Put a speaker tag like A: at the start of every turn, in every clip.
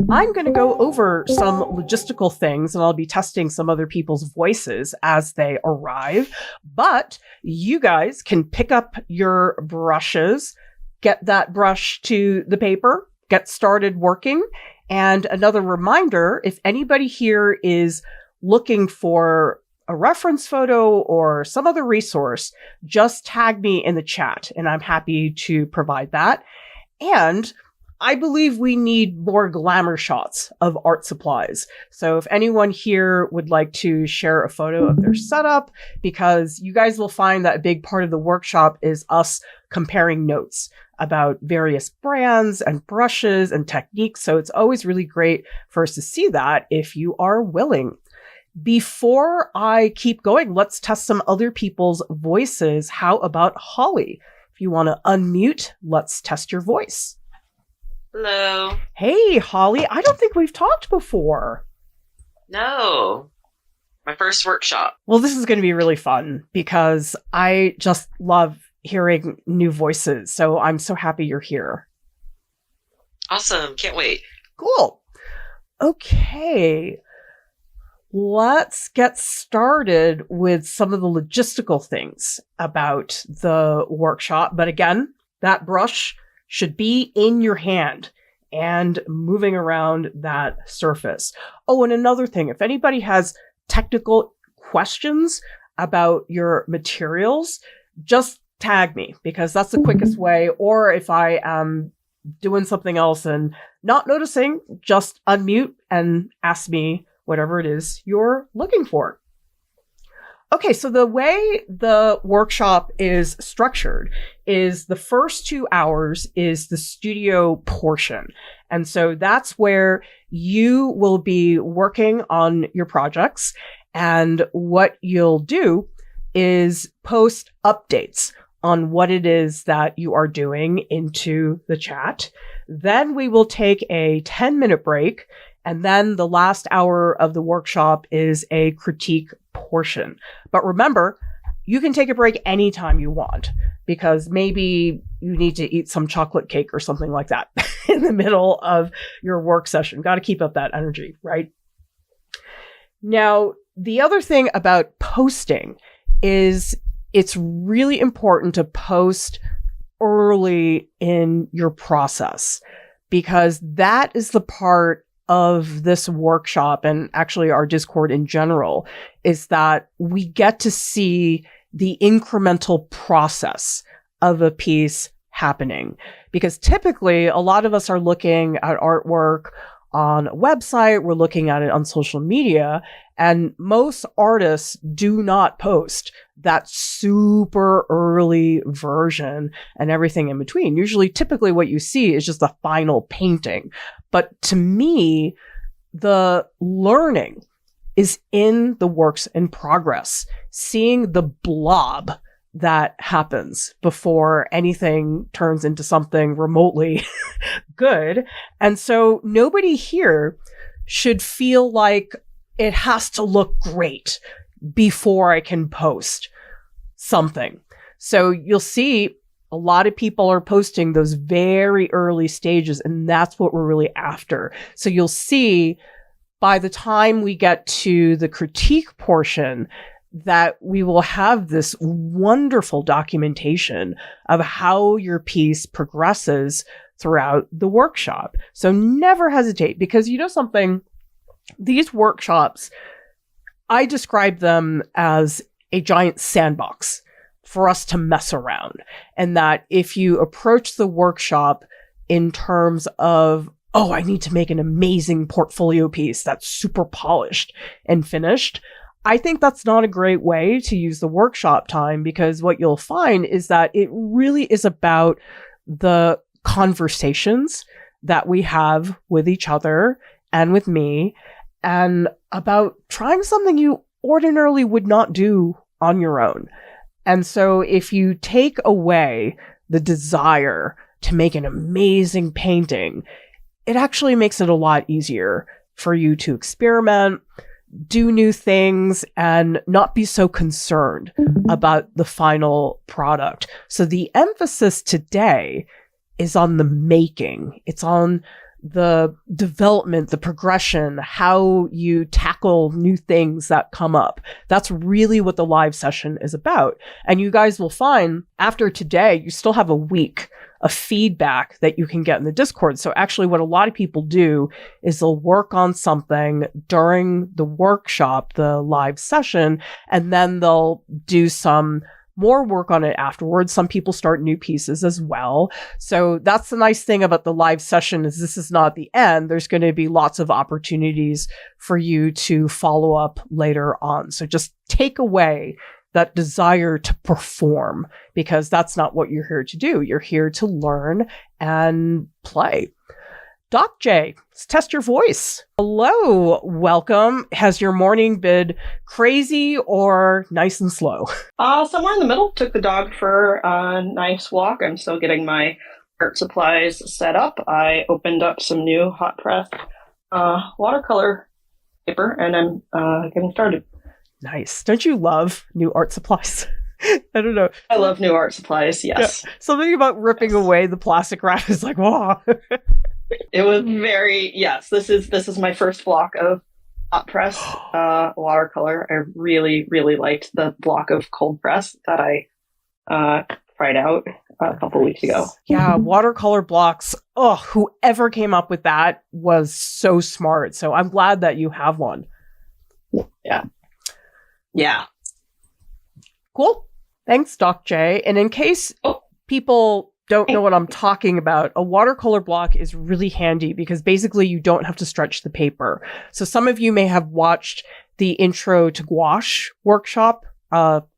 A: I'm going to go over some logistical things, and I'll be testing some other people's voices as they arrive. But you guys can pick up your brushes, get that brush to the paper, get started working. And another reminder, if anybody here is looking for a reference photo or some other resource, just tag me in the chat and I'm happy to provide that. And I believe we need more glamour shots of art supplies. So if anyone here would like to share a photo of their setup, because you guys will find that a big part of the workshop is us comparing notes about various brands and brushes and techniques. So it's always really great for us to see that if you are willing. Before I keep going, let's test some other people's voices. How about Holly? If you want to unmute, let's test your voice.
B: Hello.
A: Hey, Holly. I don't think we've talked before.
B: No. My first workshop.
A: Well, this is going to be really fun because I just love hearing new voices. So I'm so happy you're here.
B: Awesome. Can't wait.
A: Cool. Okay. Let's get started with some of the logistical things about the workshop. But again, that brush should be in your hand and moving around that surface. Oh, and another thing, if anybody has technical questions about your materials, just tag me because that's the quickest way. Or if I am doing something else and not noticing, just unmute and ask me whatever it is you're looking for. Okay, so the way the workshop is structured is the first 2 hours is the studio portion. And so that's where you will be working on your projects. And what you'll do is post updates on what it is that you are doing into the chat. Then we will take a 10-minute break. And then the last hour of the workshop is a critique portion. But remember, you can take a break anytime you want because maybe you need to eat some chocolate cake or something like that in the middle of your work session. Got to keep up that energy, right? Now, the other thing about posting is it's really important to post early in your process because that is the part of this workshop and actually our Discord in general is that we get to see the incremental process of a piece happening. Because typically a lot of us are looking at artwork on a website, we're looking at it on social media, and most artists do not post that super early version and everything in between. Usually, typically what you see is just the final painting. But to me, the learning is in the works in progress, seeing the blob that happens before anything turns into something remotely good. And so nobody here should feel like it has to look great before I can post something. So you'll see a lot of people are posting those very early stages, and that's what we're really after. So you'll see by the time we get to the critique portion that we will have this wonderful documentation of how your piece progresses throughout the workshop. So never hesitate, because you know something, these workshops, I describe them as a giant sandbox for us to mess around. And that if you approach the workshop in terms of, oh, I need to make an amazing portfolio piece that's super polished and finished, I think that's not a great way to use the workshop time, because what you'll find is that it really is about the conversations that we have with each other and with me, and about trying something you ordinarily would not do on your own. And so if you take away the desire to make an amazing painting, it actually makes it a lot easier for you to experiment, do new things, and not be so concerned about the final product. So the emphasis today is on the making. It's on the development, the progression, how you tackle new things that come up. That's really what the live session is about. And you guys will find after today, you still have a week of feedback that you can get in the Discord. So actually what a lot of people do is they'll work on something during the workshop, the live session, and then they'll do some more work on it afterwards. Some people start new pieces as well. So that's the nice thing about the live session is this is not the end. There's going to be lots of opportunities for you to follow up later on. So just take away that desire to perform, because that's not what you're here to do. You're here to learn and play. Doc J, let's test your voice. Hello, welcome. Has your morning been crazy or nice and slow?
C: Somewhere in the middle. Took the dog for a nice walk. I'm still getting my art supplies set up. I opened up some new hot press watercolor paper, and I'm getting started.
A: Nice. Don't you love new art supplies? I don't know.
C: I love new art supplies, yes.
A: Yeah. Something about ripping away the plastic wrap is like, whoa.
C: It was yes, this is my first block of hot press watercolor. I really, really liked the block of cold press that I tried out a couple weeks ago.
A: Yeah, watercolor blocks. Oh, whoever came up with that was so smart. So I'm glad that you have one.
C: Yeah. Yeah.
A: Cool. Thanks, Doc J. And in case people don't know what I'm talking about, a watercolor block is really handy because basically you don't have to stretch the paper. So some of you may have watched the Intro to Gouache workshop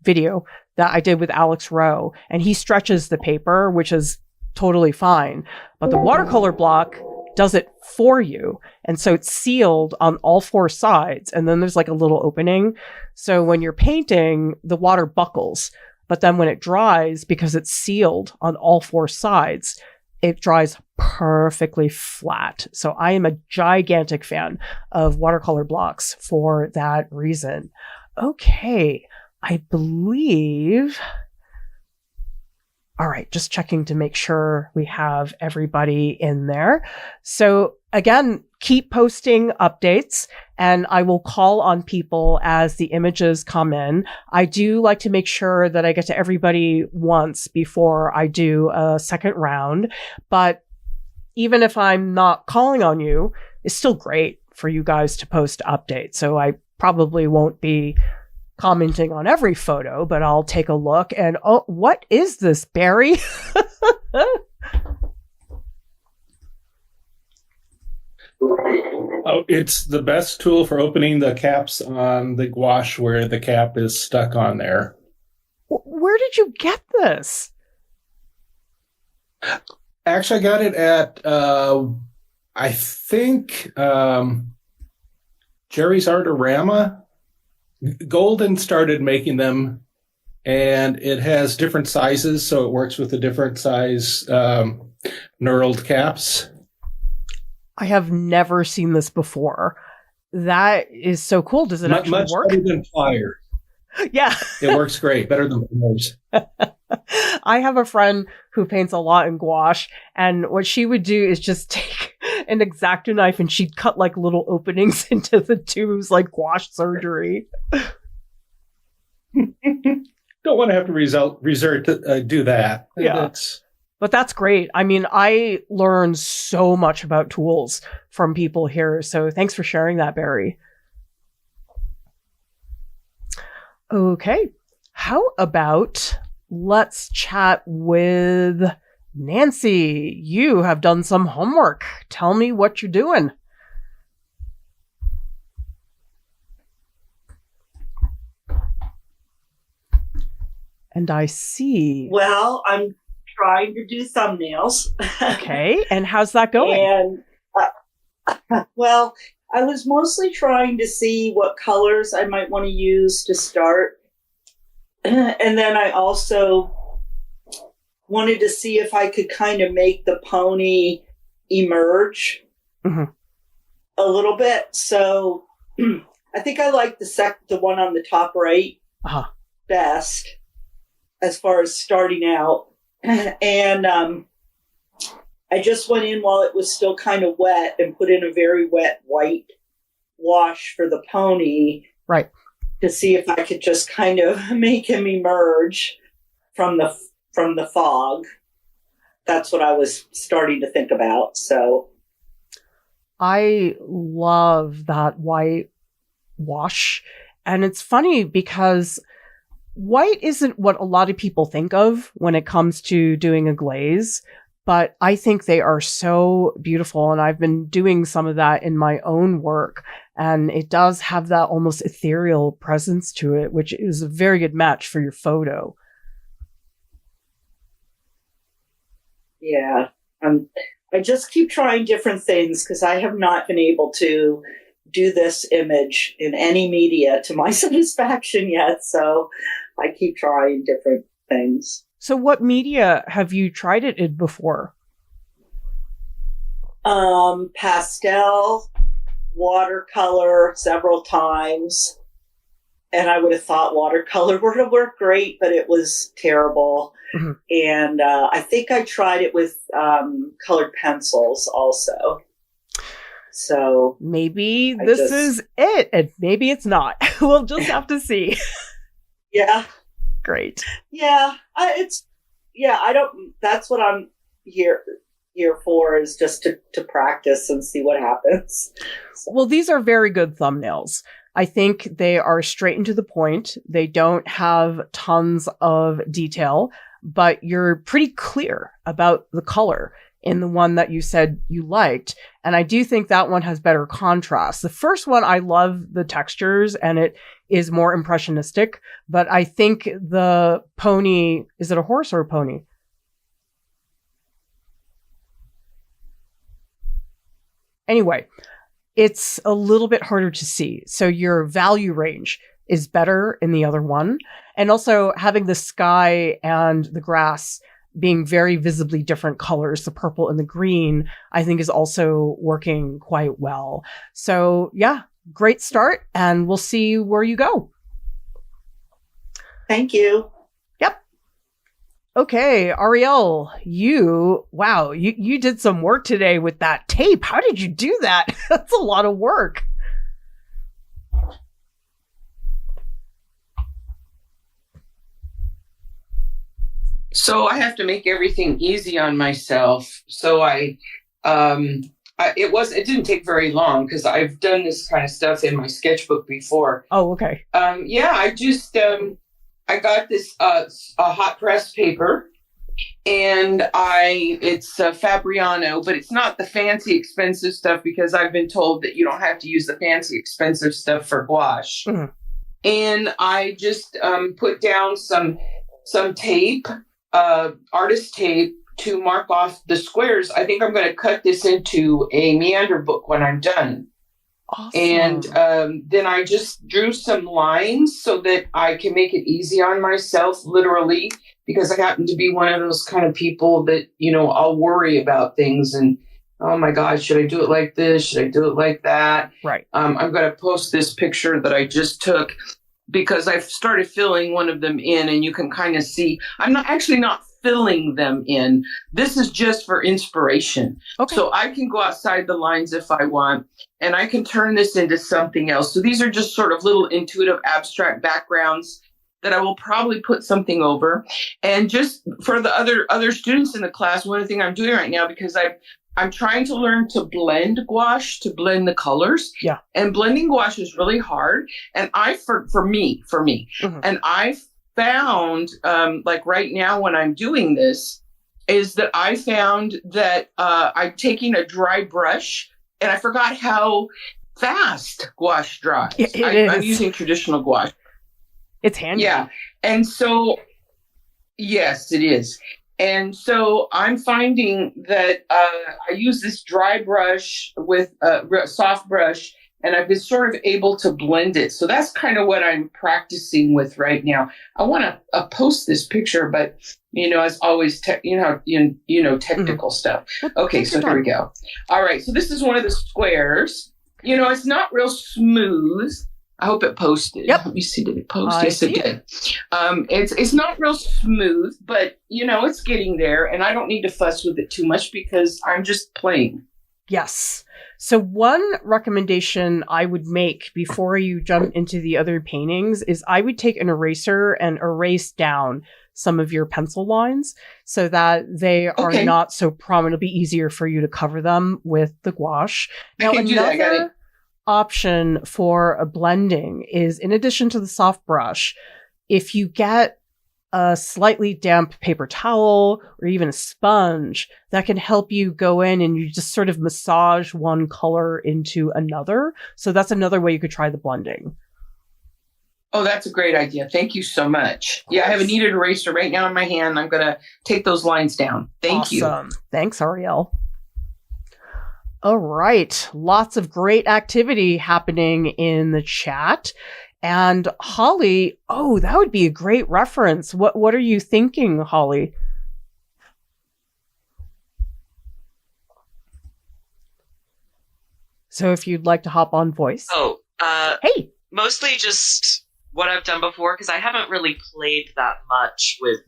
A: video that I did with Alex Rowe, and he stretches the paper, which is totally fine. But the watercolor block does it for you. And so it's sealed on all four sides. And then there's like a little opening. So when you're painting, the water buckles. But then when it dries, because it's sealed on all four sides, it dries perfectly flat. So I am a gigantic fan of watercolor blocks for that reason. Okay, I believe... All right, just checking to make sure we have everybody in there. So again, keep posting updates and I will call on people as the images come in. I do like to make sure that I get to everybody once before I do a second round. But even if I'm not calling on you, it's still great for you guys to post updates. So I probably won't be commenting on every photo, but I'll take a look and, oh, what is this, Barry?
D: Oh, it's the best tool for opening the caps on the gouache where the cap is stuck on there.
A: Where did you get this?
D: Actually, I got it at, I think, Jerry's Artorama. Golden started making them, and it has different sizes, so it works with the different size knurled caps.
A: I have never seen this before. That is so cool. Does it actually
D: much
A: work?
D: better than pliers.
A: Yeah.
D: It works great. Better than pliers.
A: I have a friend who paints a lot in gouache, and what she would do is just take an X-Acto knife and she'd cut like little openings into the tubes like gouache surgery.
D: Don't want to have to resort to do that.
A: Yeah. But that's great. I mean, I learned so much about tools from people here. So thanks for sharing that, Barry. Okay. How about let's chat with Nancy. You have done some homework. Tell me what you're doing. And I see.
E: Well, I'm trying to do thumbnails.
A: Okay. And how's that going?
E: And, well, I was mostly trying to see what colors I might want to use to start. And then I also wanted to see if I could kind of make the pony emerge a little bit. So I think I like the one on the top right best as far as starting out. And I just went in while it was still kind of wet and put in a very wet white wash for the pony.
A: Right.
E: To see if I could just kind of make him emerge from the fog. That's what I was starting to think about. So
A: I love that white wash. And it's funny because white isn't what a lot of people think of when it comes to doing a glaze, but I think they are so beautiful. And I've been doing some of that in my own work. And it does have that almost ethereal presence to it, which is a very good match for your photo.
E: Yeah. I just keep trying different things because I have not been able to do this image in any media to my satisfaction yet. So I keep trying different things.
A: So what media have you tried it in before?
E: Pastel, watercolor several times. And I would have thought watercolor would have worked great, but it was terrible. Mm-hmm. And I think I tried it with colored pencils also. So
A: maybe this is it, and maybe it's not. We'll just have to see.
E: Yeah.
A: Great.
E: Yeah. That's what I'm here for, is just to practice and see what happens. So.
A: Well, these are very good thumbnails. I think they are straight and to the point. They don't have tons of detail, but you're pretty clear about the color in the one that you said you liked. And I do think that one has better contrast. The first one, I love the textures and it is more impressionistic, but I think the pony, is it a horse or a pony? Anyway, it's a little bit harder to see. So your value range is better in the other one. And also having the sky and the grass being very visibly different colors, the purple and the green, I think is also working quite well. So yeah, great start, and we'll see where you go.
E: Thank you.
A: Yep. Okay, Ariel, you did some work today with that tape. How did you do that? That's a lot of work.
F: So I have to make everything easy on myself. So it didn't take very long because I've done this kind of stuff in my sketchbook before.
A: Oh, okay.
F: I got this a hot press paper, and it's Fabriano, but it's not the fancy expensive stuff because I've been told that you don't have to use the fancy expensive stuff for gouache. Mm-hmm. And I just put down some tape, artist tape, to mark off the squares. I think I'm going to cut this into a meander book when I'm done.
A: Awesome.
F: And then I just drew some lines so that I can make it easy on myself, literally, because I happen to be one of those kind of people that, I'll worry about things and, oh my God, should I do it like this? Should I do it like that?
A: Right.
F: I'm going to post this picture that I just took because I've started filling one of them in, and you can kind of see, I'm not filling them in. This is just for inspiration. Okay. So I can go outside the lines if I want, and I can turn this into something else. So these are just sort of little intuitive abstract backgrounds that I will probably put something over. And just for the other students in the class, one of the things I'm doing right now, because I'm trying to learn to blend gouache, to blend the colors.
A: Yeah. And
F: blending gouache is really hard. And for me, mm-hmm. And I found, like right now when I'm doing this, is that I found that I'm taking a dry brush, and I forgot how fast gouache dries. I'm using traditional gouache.
A: It's handy.
F: Yeah. And so, yes, it is. And so I'm finding that I use this dry brush with a soft brush, and I've been sort of able to blend it. So that's kind of what I'm practicing with right now. I want to post this picture, but, as always, technical mm-hmm. stuff. Okay, so here we go. All right, so this is one of the squares. It's not real smooth, I hope it posted.
A: Yep.
F: Let me see. Did it post?
A: I
F: Yes, it
A: see
F: did. It's not real smooth, but it's getting there, and I don't need to fuss with it too much because I'm just playing.
A: Yes. So one recommendation I would make before you jump into the other paintings is I would take an eraser and erase down some of your pencil lines so that they are not so prominent. It'll be easier for you to cover them with the gouache. Now,
F: I can do that. I got it.
A: Option for a blending is, in addition to the soft brush, if you get a slightly damp paper towel or even a sponge, that can help you go in and you just sort of massage one color into another. So that's another way you could try the blending.
F: Oh, that's a great idea. Thank you so much. Yeah, I have a kneaded eraser right now in my hand. I'm going to take those lines down. Thank you.
A: Awesome. Thanks, Ariel. All right. Lots of great activity happening in the chat. And Holly, that would be a great reference. What are you thinking, Holly? So if you'd like to hop on voice. Hey.
B: Mostly just what I've done before, because I haven't really played that much with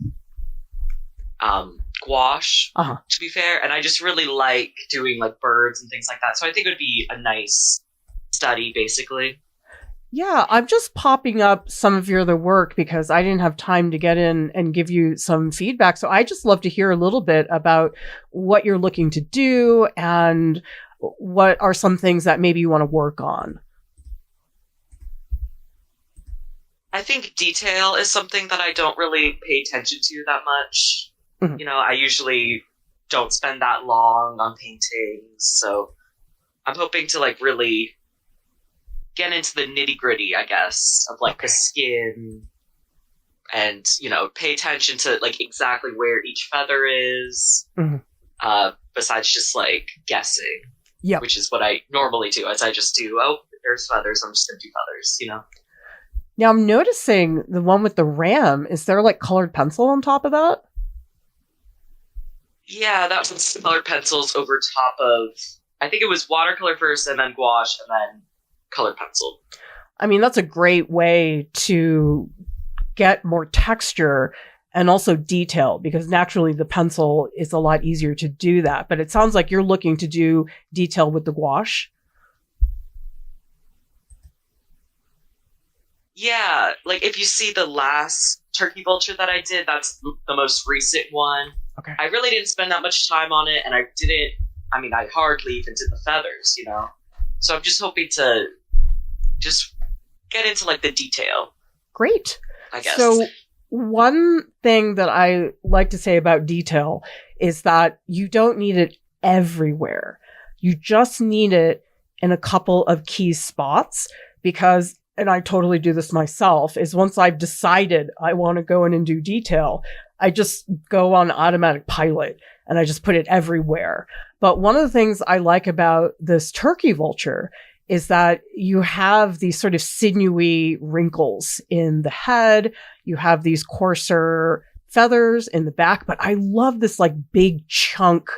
B: gouache, to be fair, and I just really like doing like birds and things like that. So I think it would be a nice study, basically.
A: Yeah, I'm just popping up some of your other work because I didn't have time to get in and give you some feedback. So I just love to hear a little bit about what you're looking to do and what are some things that maybe you want to work on.
B: I think detail is something that I don't really pay attention to that much.
A: Mm-hmm.
B: I usually don't spend that long on paintings, so I'm hoping to like really get into the nitty gritty, I guess, of like the skin and, pay attention to like exactly where each feather is, besides just like guessing, which is what I normally do, as I just do, there's feathers, I'm just going to do feathers,
A: Now I'm noticing the one with the ram, is there like colored pencil on top of that?
B: Yeah, that was colored pencils over top of, I think it was watercolor first and then gouache and then colored pencil.
A: I mean, that's a great way to get more texture and also detail, because naturally the pencil is a lot easier to do that. But it sounds like you're looking to do detail with the gouache.
B: Yeah, like if you see the last turkey vulture that I did, that's the most recent one.
A: Okay.
B: I really didn't spend that much time on it, and I hardly even did the feathers, So I'm just hoping to just get into like the detail.
A: Great.
B: I guess.
A: So one thing that I like to say about detail is that you don't need it everywhere. You just need it in a couple of key spots, because, and I totally do this myself, is once I've decided I want to go in and do detail, I just go on automatic pilot and I just put it everywhere. But one of the things I like about this turkey vulture is that you have these sort of sinewy wrinkles in the head. You have these coarser feathers in the back, but I love this like big chunk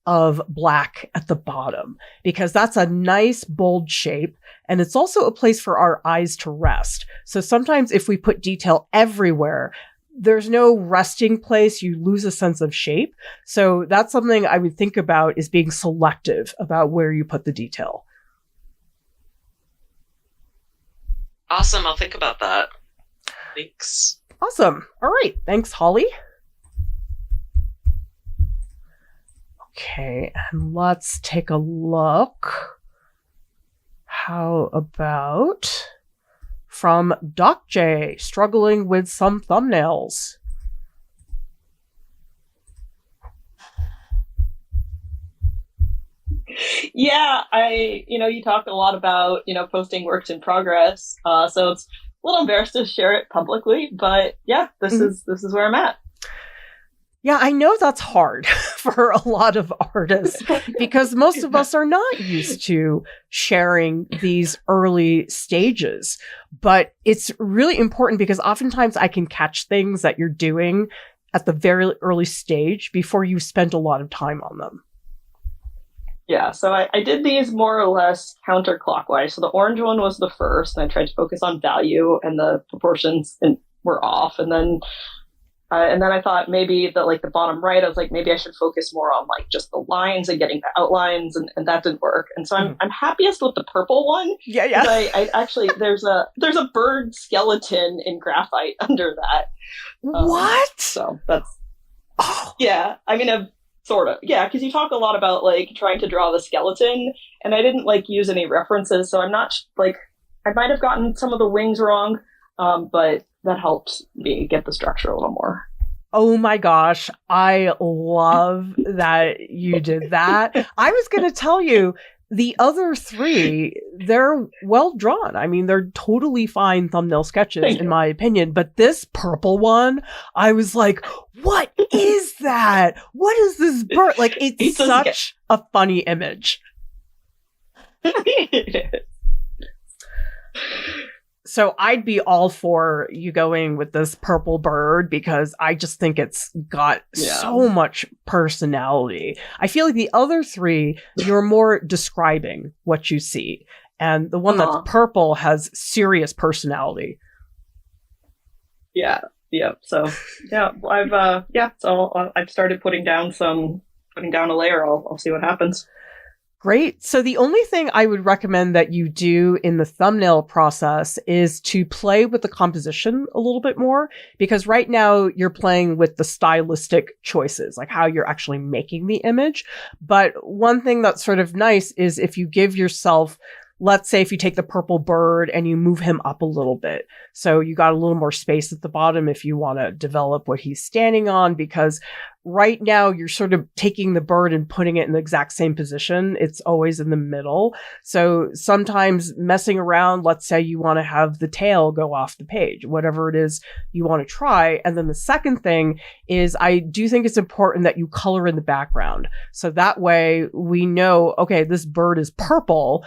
A: of black at the bottom, because that's a nice bold shape. And it's also a place for our eyes to rest. So sometimes if we put detail everywhere, there's no resting place. You lose a sense of shape. So that's something I would think about, is being selective about where you put the detail.
B: Awesome. I'll think about that. Thanks.
A: Awesome. All right. Thanks, Holly. Okay. And let's take a look. How about from Doc J, struggling with some thumbnails?
C: Yeah, you talk a lot about, posting works in progress. So it's a little embarrassed to share it publicly, but yeah, this is where I'm at.
A: Yeah, I know that's hard for a lot of artists, because most of us are not used to sharing these early stages. But it's really important, because oftentimes I can catch things that you're doing at the very early stage before you've spent a lot of time on them.
C: Yeah, so I did these more or less counterclockwise. So the orange one was the first, and I tried to focus on value, and the proportions were off. And then I thought maybe the bottom right, I was like, maybe I should focus more on like just the lines and getting the outlines, and that didn't work. And so I'm happiest with the purple one.
A: Yeah.
C: I actually there's a bird skeleton in graphite under that.
A: What?
C: So that's yeah. I mean, sort of, yeah, because you talk a lot about like trying to draw the skeleton, and I didn't like use any references, so I'm not like I might have gotten some of the wings wrong, but that helped me get the structure a little more.
A: Oh my gosh, I love that you did that. I was going to tell you, the other three, they're well drawn. I mean, they're totally fine thumbnail sketches, in my opinion. But this purple one, I was like, what is that? What is this bird? Like, it's such a funny image. So I'd be all for you going with this purple bird because I just think it's got so much personality. I feel like the other three, you're more describing what you see. And the one that's purple has serious personality.
C: Yeah. So I've started putting down a layer. I'll see what happens.
A: Great. So the only thing I would recommend that you do in the thumbnail process is to play with the composition a little bit more, because right now you're playing with the stylistic choices, like how you're actually making the image. But one thing that's sort of nice is if you give yourself, let's say if you take the purple bird and you move him up a little bit. So you got a little more space at the bottom if you want to develop what he's standing on, because right now you're sort of taking the bird and putting it in the exact same position. It's always in the middle. So sometimes messing around, let's say you want to have the tail go off the page, whatever it is you want to try. And then the second thing is I do think it's important that you color in the background. So that way we know, okay, this bird is purple.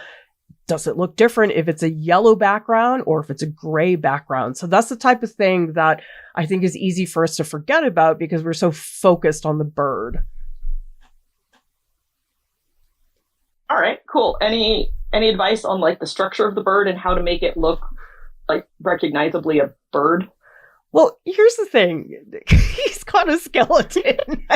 A: Does it look different if it's a yellow background or if it's a gray background? So that's the type of thing that I think is easy for us to forget about because we're so focused on the bird.
C: All right, cool. Any advice on like the structure of the bird and how to make it look like recognizably a bird?
A: Well, here's the thing. He's got a skeleton.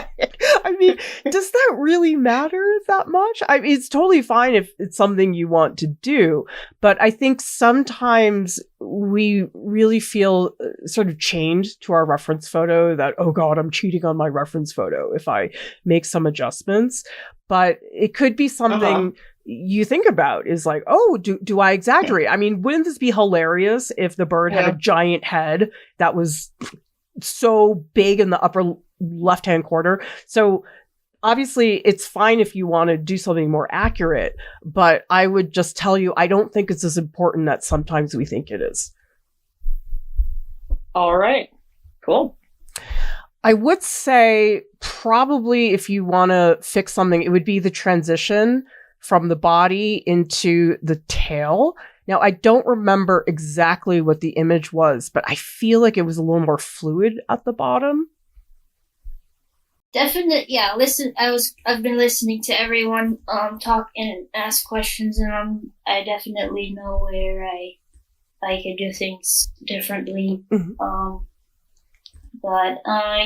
A: I mean, does that really matter that much? I mean, it's totally fine if it's something you want to do. But I think sometimes we really feel sort of chained to our reference photo that, oh God, I'm cheating on my reference photo if I make some adjustments. But it could be something you think about is like, oh, do I exaggerate? I mean, wouldn't this be hilarious if the bird had a giant head that was so big in the upper left-hand corner? So obviously it's fine if you want to do something more accurate, but I would just tell you, I don't think it's as important that sometimes we think it is.
C: All right, cool.
A: I would say probably if you want to fix something, it would be the transition from the body into the tail. Now, I don't remember exactly what the image was, but I feel like it was a little more fluid at the bottom.
G: Definitely, yeah. I've been listening to everyone talk and ask questions, and I definitely know where I could do things differently. Mm-hmm.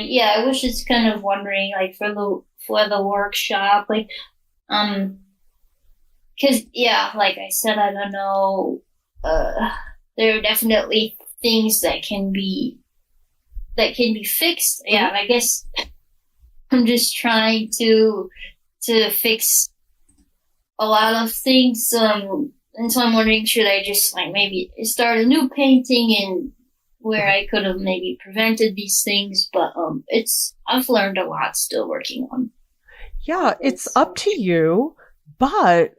G: Yeah, I was just kind of wondering, like for the workshop, like because, yeah, like I said, I don't know, there are definitely things that can be fixed. Mm-hmm. Yeah, I guess I'm just trying to fix a lot of things. And so I'm wondering, should I just like maybe start a new painting and where I could have maybe prevented these things, but I've learned a lot still working on.
A: Yeah, it's up to you, but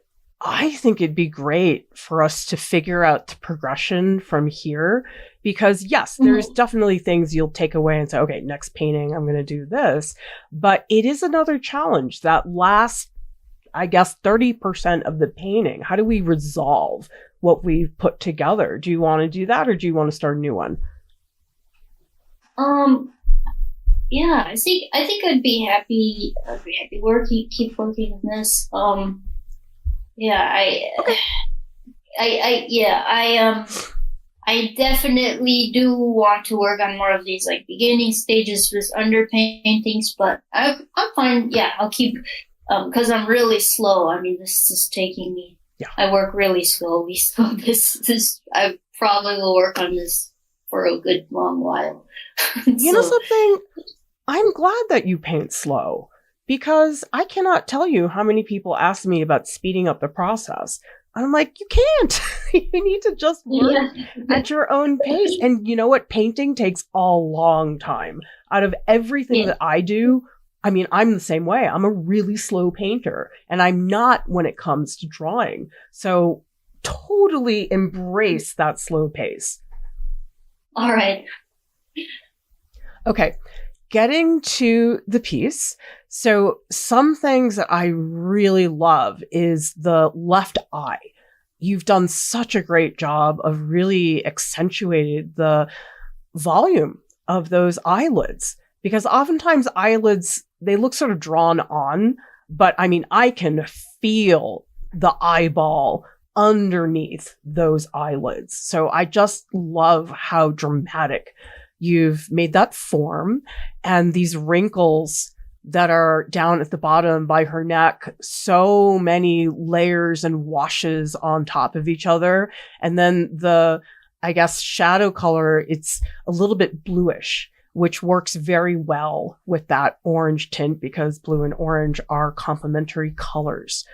A: I think it'd be great for us to figure out the progression from here because yes, there's definitely things you'll take away and say, okay, next painting, I'm going to do this. But it is another challenge that last, I guess, 30% of the painting. How do we resolve what we've put together? Do you want to do that or do you want to start a new one?
G: Yeah, I think I'd be happy keep working on this. I definitely do want to work on more of these like beginning stages with underpaintings, but I'm fine. Yeah, I'll keep, because I'm really slow. I mean, this is taking me.
A: Yeah.
G: I work really slowly, so I probably will work on this for a good long while.
A: You know something? I'm glad that you paint slow, because I cannot tell you how many people ask me about speeding up the process. I'm like, you can't. You need to just work at your own pace. And you know what? Painting takes a long time. Out of everything that I do, I mean, I'm the same way. I'm a really slow painter, and I'm not when it comes to drawing. So totally embrace that slow pace.
G: All right.
A: Okay. Getting to the piece. So some things that I really love is the left eye. You've done such a great job of really accentuated the volume of those eyelids, because oftentimes eyelids, they look sort of drawn on, but I mean, I can feel the eyeball underneath those eyelids. So I just love how dramatic you've made that form, and these wrinkles that are down at the bottom by her neck, so many layers and washes on top of each other. And then the, I guess, shadow color, it's a little bit bluish, which works very well with that orange tint, because blue and orange are complementary colors.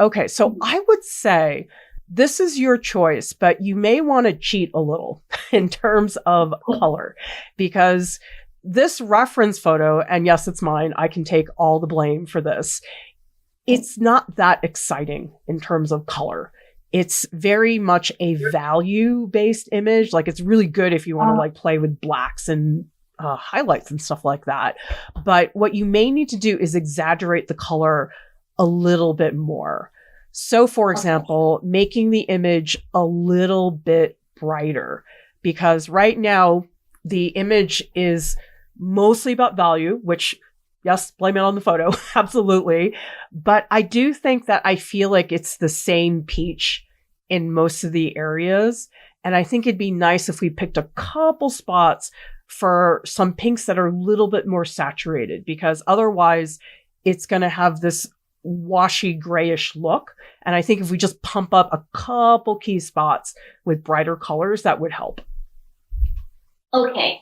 A: Okay, so I would say this is your choice, but you may want to cheat a little in terms of color, because this reference photo, and yes, it's mine, I can take all the blame for this, it's not that exciting in terms of color. It's very much a value-based image. Like, it's really good if you want to like play with blacks and highlights and stuff like that. But what you may need to do is exaggerate the color a little bit more. So, for example, making the image a little bit brighter, because right now the image is mostly about value, which, yes, blame it on the photo, absolutely. But I do think that I feel like it's the same peach in most of the areas. And I think it'd be nice if we picked a couple spots for some pinks that are a little bit more saturated, because otherwise it's going to have this washy grayish look. And I think if we just pump up a couple key spots with brighter colors, that would help.
G: Okay.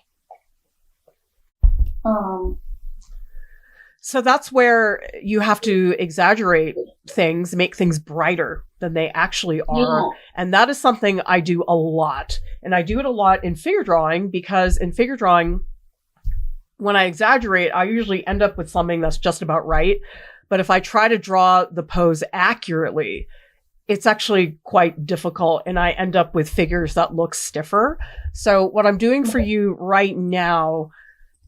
A: So that's where you have to exaggerate things, make things brighter than they actually are. Yeah. And that is something I do a lot. And I do it a lot in figure drawing, because in figure drawing, when I exaggerate, I usually end up with something that's just about right. But if I try to draw the pose accurately, it's actually quite difficult, and I end up with figures that look stiffer. So what I'm doing for you right now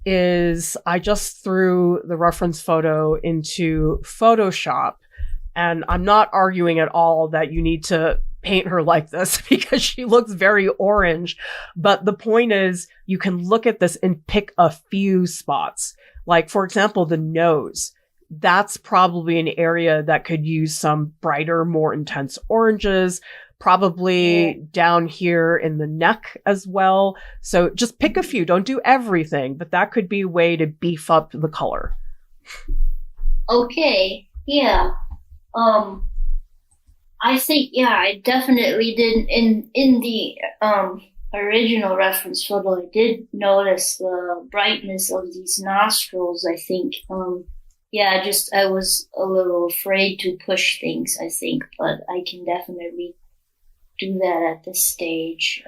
A: is I just threw the reference photo into Photoshop, and I'm not arguing at all that you need to paint her like this, because she looks very orange. But the point is, you can look at this and pick a few spots. Like, for example, the nose. That's probably an area that could use some brighter, more intense oranges, probably down here in the neck as well. So just pick a few, don't do everything, but that could be a way to beef up the color.
G: Okay, yeah. I think, yeah, I definitely did in the original reference photo, I did notice the brightness of these nostrils, I think. Yeah, just I was a little afraid to push things, I think, but I can definitely do that at this stage.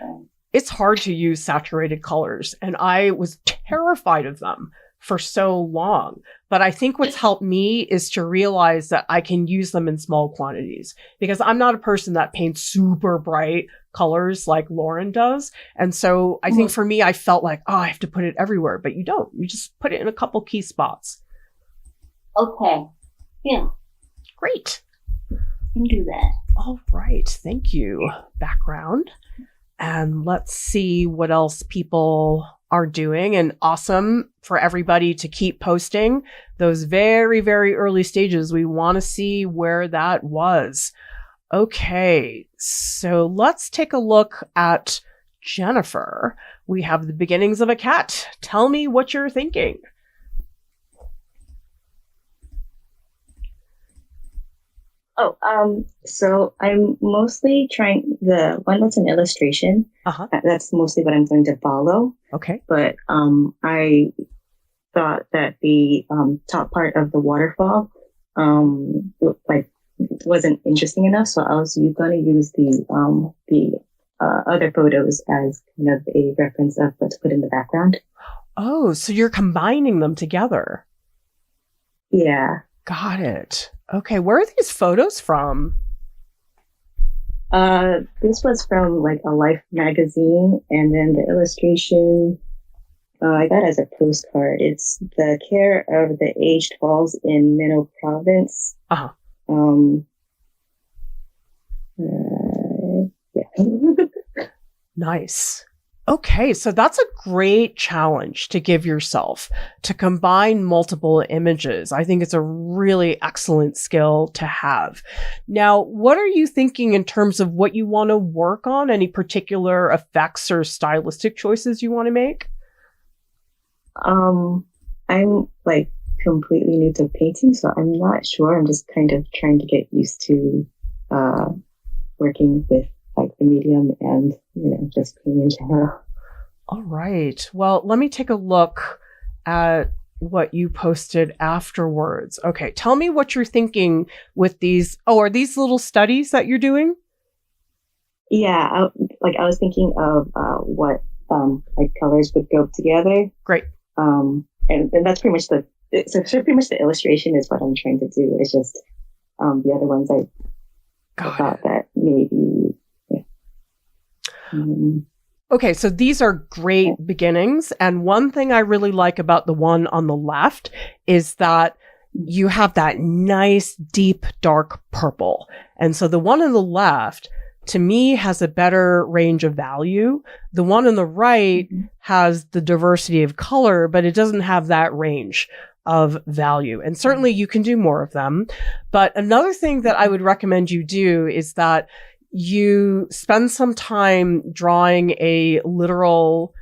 A: It's hard to use saturated colors, and I was terrified of them for so long. But I think what's helped me is to realize that I can use them in small quantities, because I'm not a person that paints super bright colors like Lauren does. And so I think for me, I felt like, oh, I have to put it everywhere, but you don't. You just put it in a couple key spots.
G: Okay. Yeah.
A: Great.
G: Can do that.
A: All right. Thank you. Background. And let's see what else people are doing. And awesome for everybody to keep posting those very, very early stages. We want to see where that was. Okay, so let's take a look at Jennifer. We have the beginnings of a cat. Tell me what you're thinking.
H: So I'm mostly trying the one that's an illustration. That's mostly what I'm going to follow.
A: Okay.
H: But I thought that the top part of the waterfall wasn't interesting enough, so I was going to use the other photos as kind of a reference of what to put in the background.
A: Oh, so you're combining them together.
H: Yeah.
A: Got it. Okay, where are these photos from?
H: This was from like a Life magazine, and then the illustration I got as a postcard. It's the care of the aged falls in Minho Province. Yeah.
A: Nice. Okay, so that's a great challenge to give yourself, to combine multiple images. I think it's a really excellent skill to have. Now, what are you thinking in terms of what you want to work on? Any particular effects or stylistic choices you want to make?
H: I'm like completely new to painting, so I'm not sure. I'm just kind of trying to get used to working with like the medium and, just painting in general.
A: All right. Well, let me take a look at what you posted afterwards. Okay. Tell me what you're thinking with these. Oh, are these little studies that you're doing?
H: Yeah. I was thinking of what colors would go together.
A: Great.
H: And that's pretty much the illustration is what I'm trying to do. It's just the other ones I thought that maybe.
A: Okay, so these are great beginnings. And one thing I really like about the one on the left is that you have that nice, deep, dark purple. And so the one on the left, to me, has a better range of value. The one on the right has the diversity of color, but it doesn't have that range of value. And certainly you can do more of them. But another thing that I would recommend you do is that you spend some time drawing a literal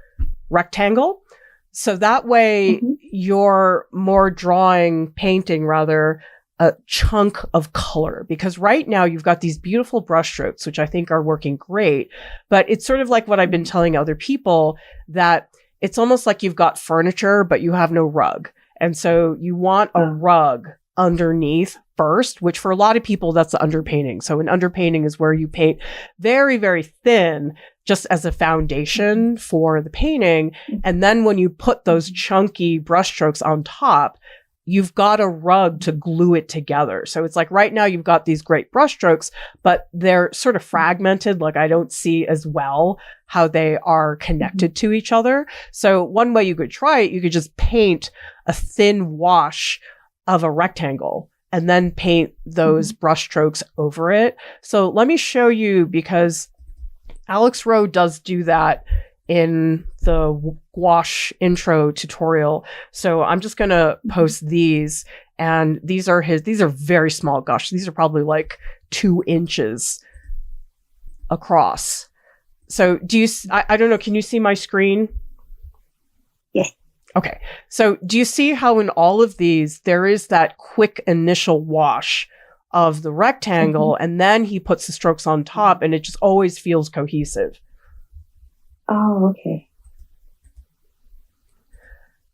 A: rectangle. So that way you're more painting rather, a chunk of color. Because right now you've got these beautiful brushstrokes, which I think are working great. But it's sort of like what I've been telling other people, that it's almost like you've got furniture, but you have no rug. And so you want a rug underneath first, which for a lot of people, that's the underpainting. So an underpainting is where you paint very, very thin just as a foundation for the painting. And then when you put those chunky brushstrokes on top, you've got a rug to glue it together. So it's like right now you've got these great brushstrokes, but they're sort of fragmented. Like I don't see as well how they are connected to each other. So one way you could try it, you could just paint a thin wash of a rectangle and then paint those brushstrokes over it. So let me show you, because Alex Rhode does do that in the Gouache intro tutorial. So I'm just going to post these, and these are very small gouache. These are probably like 2 inches across. So I don't know, can you see my screen?
H: Yes.
A: Okay. So do you see how in all of these, there is that quick initial wash of the rectangle, and then he puts the strokes on top, and it just always feels cohesive.
H: Oh, okay.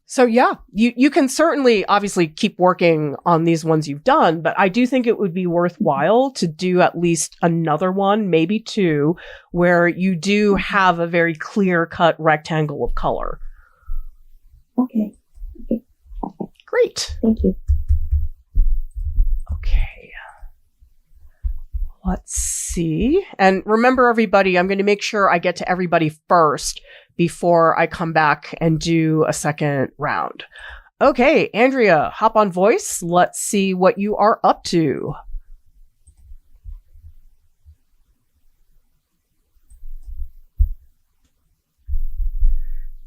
A: So yeah, you can certainly obviously keep working on these ones you've done, but I do think it would be worthwhile to do at least another one, maybe 2, where you do have a very clear-cut rectangle of color.
H: Okay.
A: Great.
H: Thank you.
A: Okay. Let's see. And remember, everybody, I'm going to make sure I get to everybody first before I come back and do a second round. Okay, Andrea, hop on voice. Let's see what you are up to.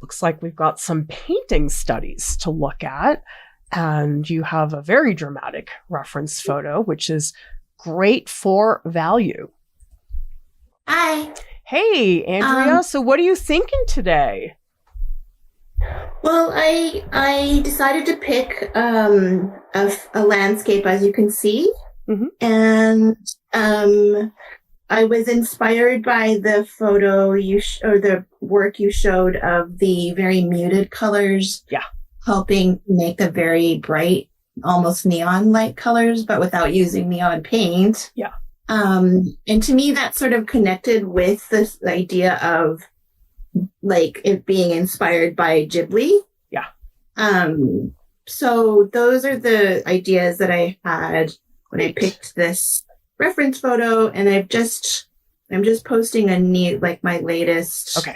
A: Looks like we've got some painting studies to look at. And you have a very dramatic reference photo, which is great for value.
I: Hi.
A: Hey, Andrea. So what are you thinking today?
I: Well, I decided to pick a landscape, as you can see, and I was inspired by the photo or the work you showed of the very muted colors, helping make the very bright, almost neon-like colors, but without using neon paint.
A: Yeah.
I: And to me, that sort of connected with this idea of like it being inspired by Ghibli.
A: Yeah.
I: So those are the ideas that I had when I picked this reference photo, and I'm just posting a neat, like my latest,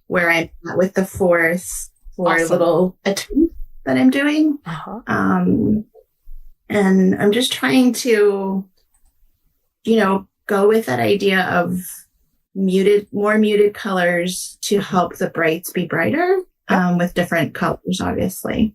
I: where I'm at with the fourth for a little attempt that I'm doing. And I'm just trying to, go with that idea of more muted colors to help the brights be brighter, with different colors, obviously.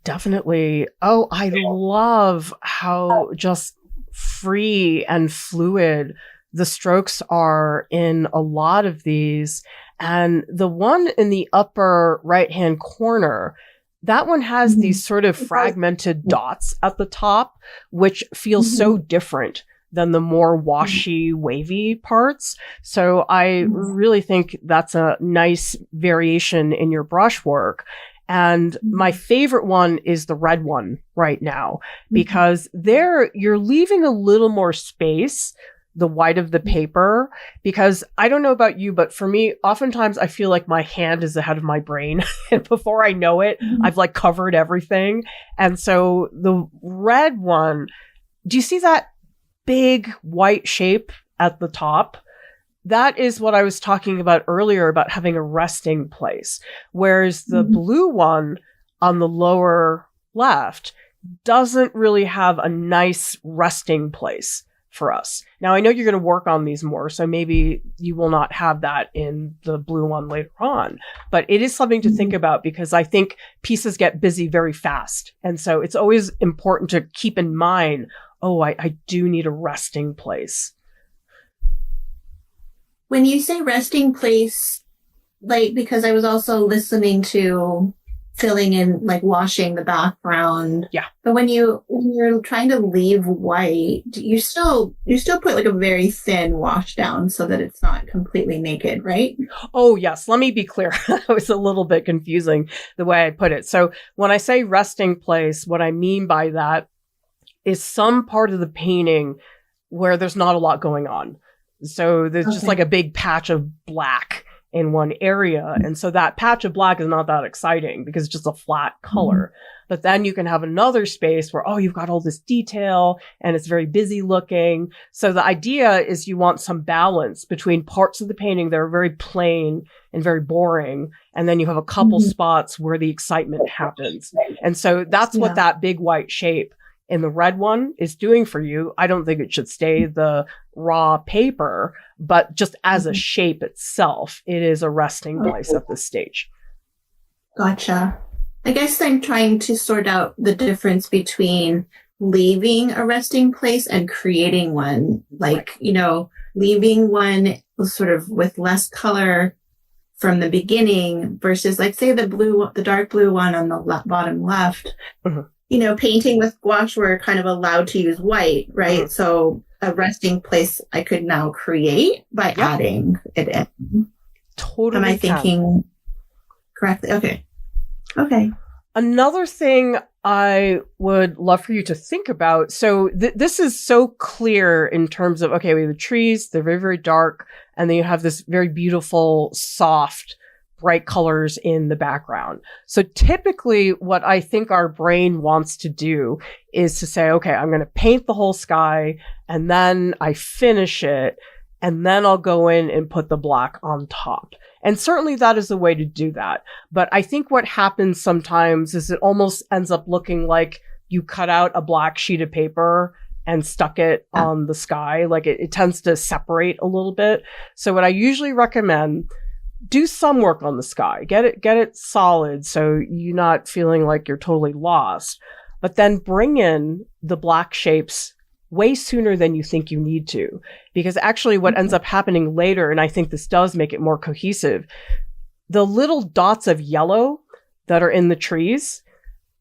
A: Definitely. Oh, I love how just free and fluid the strokes are in a lot of these. And the one in the upper right-hand corner, that one has these sort of fragmented dots at the top, which feels so different than the more washy, wavy parts. So I really think that's a nice variation in your brushwork. And my favorite one is the red one right now, because there you're leaving a little more space, the white of the paper, because I don't know about you, but for me, oftentimes I feel like my hand is ahead of my brain. And before I know it, I've like covered everything. And so the red one, do you see that big white shape at the top? That is what I was talking about earlier about having a resting place. Whereas the blue one on the lower left doesn't really have a nice resting place for us. Now, I know you're going to work on these more, so maybe you will not have that in the blue one later on. But it is something to think about, because I think pieces get busy very fast. And so it's always important to keep in mind, I do need a resting place.
I: When you say resting place, like, because I was also listening to filling in, like washing the background.
A: Yeah.
I: But when you're trying to leave white, you still put like a very thin wash down so that it's not completely naked, right?
A: Oh, yes. Let me be clear. That was a little bit confusing the way I put it. So when I say resting place, what I mean by that is some part of the painting where there's not a lot going on. So there's just like a big patch of black in one area. And so that patch of black is not that exciting because it's just a flat color. But then you can have another space where, you've got all this detail and it's very busy looking. So the idea is you want some balance between parts of the painting that are very plain and very boring. And then you have a couple spots where the excitement happens. And so that's what that big white shape in the red one is doing for you. I don't think it should stay the raw paper, but just as a shape itself, it is a resting place at this stage.
I: Gotcha. I guess I'm trying to sort out the difference between leaving a resting place and creating one. Like, leaving one sort of with less color from the beginning versus, like, say the dark blue one on the bottom left. Painting with gouache, we're kind of allowed to use white, right? So a resting place I could now create by adding it in.
A: Totally.
I: Am I thinking correctly? Okay.
A: Another thing I would love for you to think about. So this is so clear in terms of, we have the trees, they're very, very dark. And then you have this very beautiful, soft, bright colors in the background. So typically what I think our brain wants to do is to say, I'm going to paint the whole sky and then I finish it and then I'll go in and put the black on top. And certainly that is the way to do that. But I think what happens sometimes is it almost ends up looking like you cut out a black sheet of paper and stuck it on the sky. Like it tends to separate a little bit. So what I usually recommend, do some work on the sky, get it solid so you're not feeling like you're totally lost, but then bring in the black shapes way sooner than you think you need to. Because actually what ends up happening later, and I think this does make it more cohesive, the little dots of yellow that are in the trees,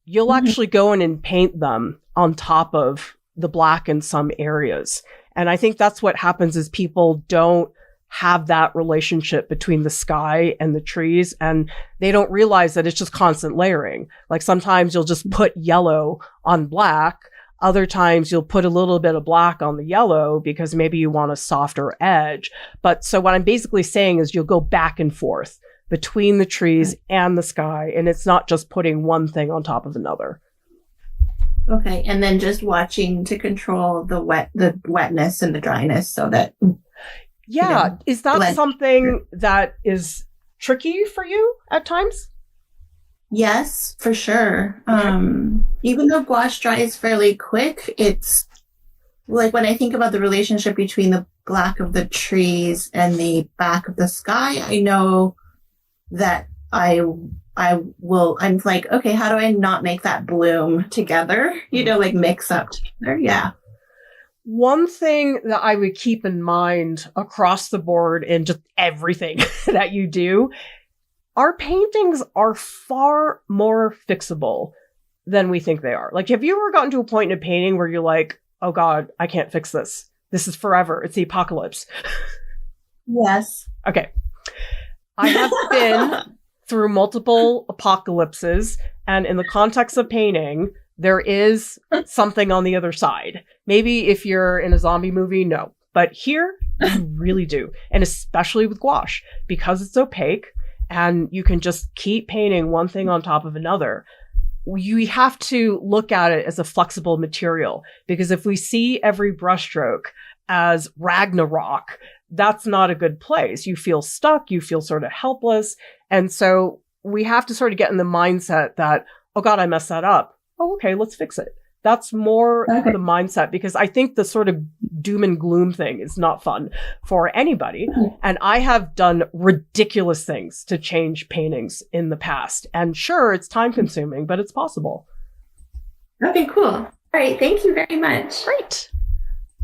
A: you'll actually go in and paint them on top of the black in some areas. And I think that's what happens is people don't have that relationship between the sky and the trees, and they don't realize that it's just constant layering. Like sometimes you'll just put yellow on black. Other times you'll put a little bit of black on the yellow because maybe you want a softer edge. But so what I'm basically saying is you'll go back and forth between the trees and the sky, and it's not just putting one thing on top of another.
I: Okay, and then just watching to control the wetness and the dryness so that
A: Yeah. Is that something that is tricky for you at times?
I: Yes, for sure. Even though gouache dries fairly quick, it's like when I think about the relationship between the black of the trees and the back of the sky, I know that I'm like, okay, how do I not make that bloom together? Like mix up together. Yeah.
A: One thing that I would keep in mind across the board in just everything that you do, our paintings are far more fixable than we think they are. Like, have you ever gotten to a point in a painting where you're like, oh God, I can't fix this. This is forever. It's the apocalypse.
I: Yes.
A: Okay. I have been through multiple apocalypses, and in the context of painting, there is something on the other side. Maybe if you're in a zombie movie, no. But here, you really do. And especially with gouache, because it's opaque and you can just keep painting one thing on top of another. You have to look at it as a flexible material, because if we see every brushstroke as Ragnarok, that's not a good place. You feel stuck, you feel sort of helpless. And so we have to sort of get in the mindset that, oh God, I messed that up. Oh, okay, let's fix it. That's more the mindset, because I think the sort of doom and gloom thing is not fun for anybody. And I have done ridiculous things to change paintings in the past. And sure, it's time consuming, but it's possible.
I: Okay, cool. All right. Thank you very much.
A: Great.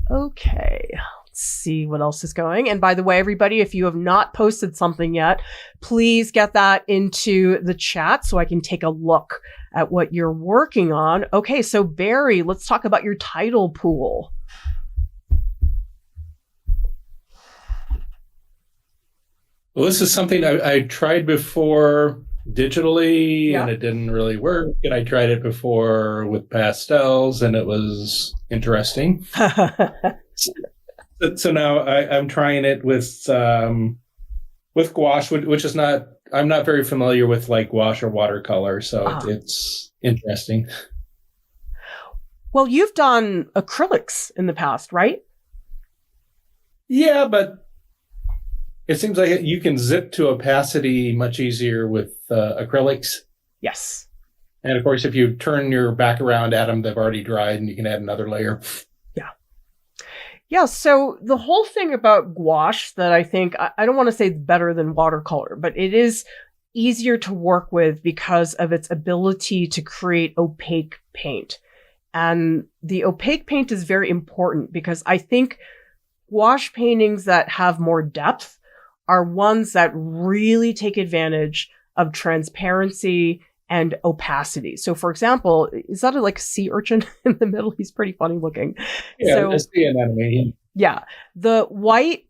A: Okay. Let's see what else is going. And by the way, everybody, if you have not posted something yet, please get that into the chat so I can take a look at what you're working on. Okay, so Barry, let's talk about your title pool.
D: Well, this is something I tried before digitally, and it didn't really work. And I tried it before with pastels, and it was interesting. So now I'm trying it with gouache, which is not. I'm not very familiar with like gouache or watercolor, so it's interesting.
A: Well, you've done acrylics in the past, right?
D: Yeah, but it seems like you can zip to opacity much easier with acrylics.
A: Yes.
D: And of course, if you turn your back around at them, they've already dried and you can add another layer.
A: Yeah. Yeah. So the whole thing about gouache that I think, I don't want to say better than watercolor, but it is easier to work with because of its ability to create opaque paint. And the opaque paint is very important because I think gouache paintings that have more depth are ones that really take advantage of transparency and opacity. So, for example, is that like a sea urchin in the middle? He's pretty funny looking.
D: Yeah,
A: so,
D: I see anatomy.
A: Yeah. The white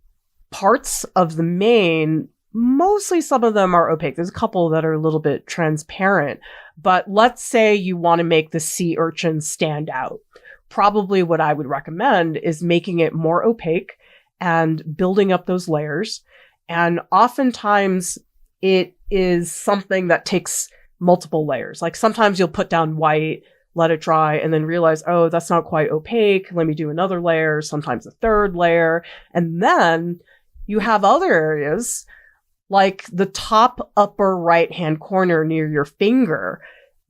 A: parts of the mane, mostly some of them are opaque. There's a couple that are a little bit transparent. But let's say you want to make the sea urchin stand out. Probably what I would recommend is making it more opaque and building up those layers. And oftentimes it is something that takes multiple layers. Like sometimes you'll put down white, let it dry, and then realize, oh, that's not quite opaque. Let me do another layer, sometimes a third layer. And then you have other areas like the top upper right-hand corner near your finger.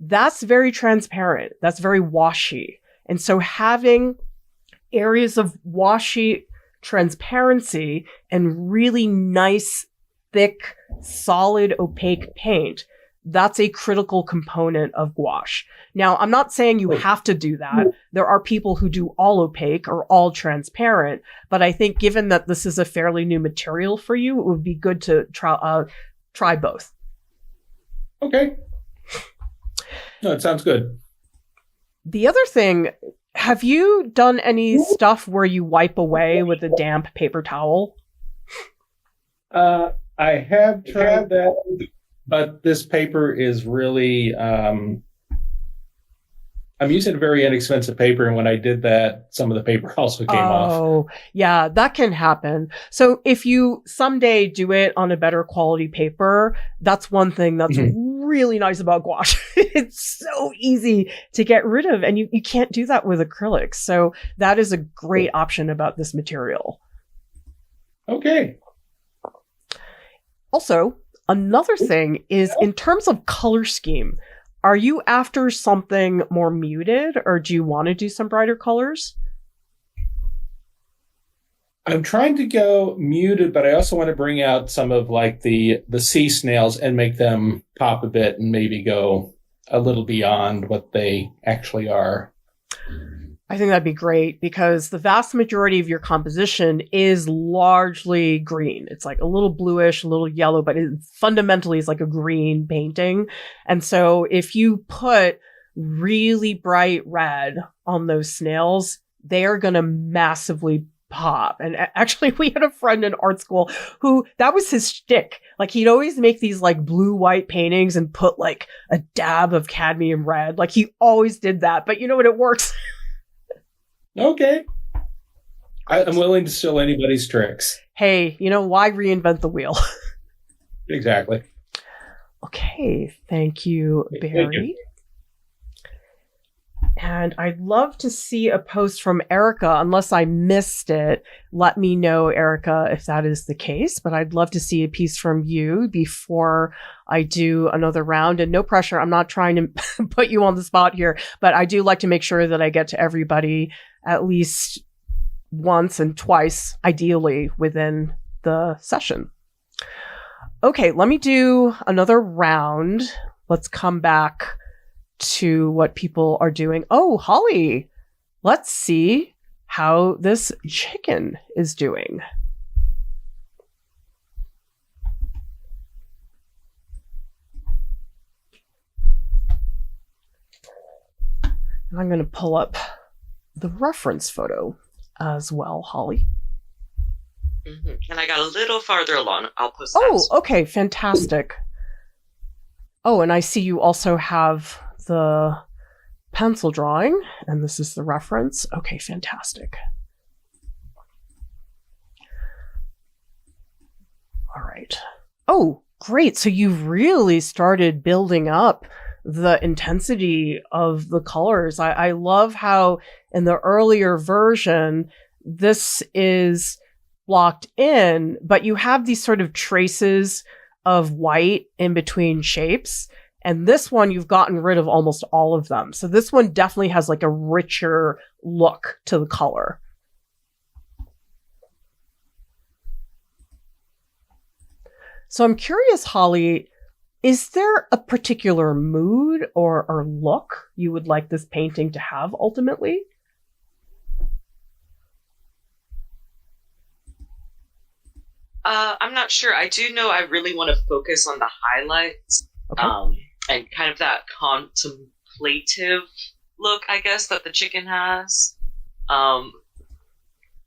A: That's very transparent. That's very washy. And so having areas of washy transparency and really nice, thick, solid, opaque paint, that's a critical component of gouache. Now, I'm not saying you have to do that. There are people who do all opaque or all transparent, but I think given that this is a fairly new material for you, it would be good to try both.
D: Okay. No, it sounds good.
A: The other thing, have you done any stuff where you wipe away with a damp paper towel?
D: I have tried that, but this paper is really, I'm using a very inexpensive paper, and when I did that, some of the paper also came off.
A: Oh, yeah, that can happen. So if you someday do it on a better quality paper, that's one thing that's really nice about gouache. It's so easy to get rid of, and you can't do that with acrylics. So that is a great option about this material.
D: Okay.
A: Also, another thing is in terms of color scheme, are you after something more muted, or do you want to do some brighter colors?
D: I'm trying to go muted, but I also want to bring out some of like the sea snails and make them pop a bit and maybe go a little beyond what they actually are.
A: I think that'd be great because the vast majority of your composition is largely green. It's like a little bluish, a little yellow, but it fundamentally is like a green painting. And so if you put really bright red on those snails, they are going to massively pop. And actually, we had a friend in art school who that was his shtick. Like he'd always make these like blue-white paintings and put like a dab of cadmium red. Like he always did that. But you know what? It works.
D: Okay. I'm willing to steal anybody's tricks.
A: Hey, why reinvent the wheel?
D: Exactly.
A: Okay. Thank you, Barry. Thank you. And I'd love to see a post from Erica, unless I missed it. Let me know, Erica, if that is the case. But I'd love to see a piece from you before I do another round. And no pressure. I'm not trying to put you on the spot here, but I do like to make sure that I get to everybody at least once and twice, ideally, within the session. Okay, let me do another round. Let's come back to what people are doing. Oh, Holly, let's see how this chicken is doing. And I'm going to pull up the reference photo as well, Holly.
B: And I got a little farther along. I'll post that.
A: Oh, okay, fantastic. Oh, and I see you also have the pencil drawing, and this is the reference. Okay, fantastic. All right. Oh, great. So you've really started building up the intensity of the colors. I love how in the earlier version, this is blocked in, but you have these sort of traces of white in between shapes. And this one, you've gotten rid of almost all of them. So this one definitely has like a richer look to the color. So I'm curious, Holly, is there a particular mood or look you would like this painting to have ultimately?
B: I'm not sure. I do know I really want to focus on the highlights.
A: Okay.
B: And kind of that contemplative look, I guess, that the chicken has.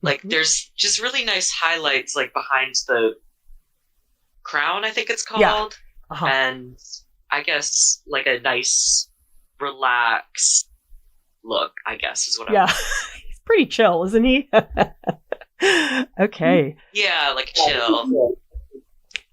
B: Like, there's just really nice highlights, like, behind the crown, I think it's called.
A: Yeah. Uh-huh.
B: And I guess, like, a nice, relaxed look, I guess, is what I
A: He's pretty chill, isn't he? Okay.
B: Yeah, like, chill.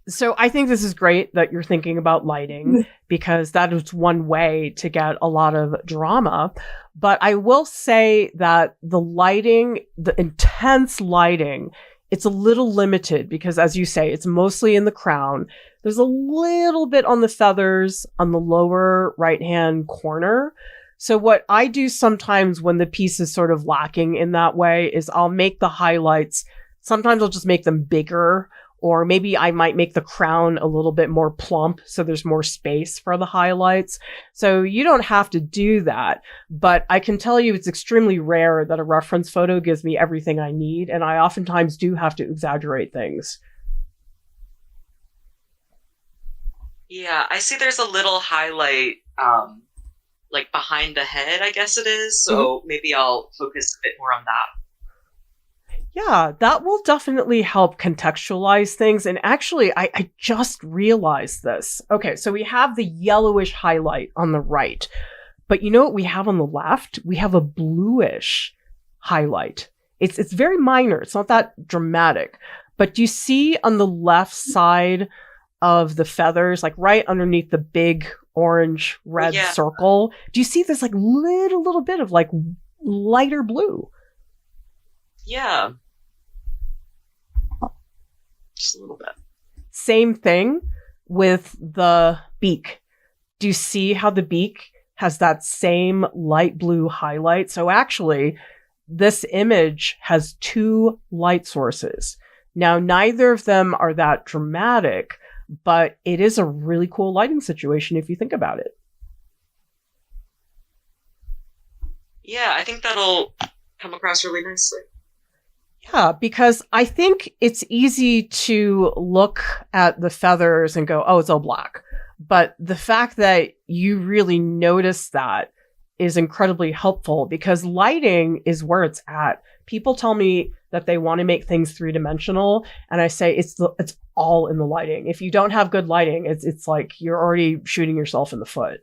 A: So I think this is great that you're thinking about lighting because that is one way to get a lot of drama. But I will say that the lighting, the intense lighting, it's a little limited because, as you say, it's mostly in the crown. There's a little bit on the feathers on the lower right-hand corner. So what I do sometimes when the piece is sort of lacking in that way is I'll make the highlights. Sometimes I'll just make them bigger, or maybe I might make the crown a little bit more plump so there's more space for the highlights. So you don't have to do that, but I can tell you it's extremely rare that a reference photo gives me everything I need, and I oftentimes do have to exaggerate things.
B: Yeah, I see there's a little highlight like behind the head, I guess it is. So maybe I'll focus a bit more on that.
A: Yeah, that will definitely help contextualize things. And actually, I just realized this. Okay, so we have the yellowish highlight on the right. But you know what we have on the left? We have a bluish highlight. It's very minor. It's not that dramatic. But do you see on the left side of the feathers, like right underneath the big orange red circle, do you see this like little bit of like lighter blue?
B: Yeah. Just a little bit.
A: Same thing with the beak. Do you see how the beak has that same light blue highlight? So actually, this image has two light sources. Now, neither of them are that dramatic, but it is a really cool lighting situation if you think about it.
B: Yeah, I think that'll come across really nicely.
A: Yeah, because I think it's easy to look at the feathers and go, oh, it's all black. But the fact that you really notice that is incredibly helpful, because lighting is where it's at. People tell me that they want to make things three-dimensional, and I say it's all in the lighting. If you don't have good lighting, it's like you're already shooting yourself in the foot.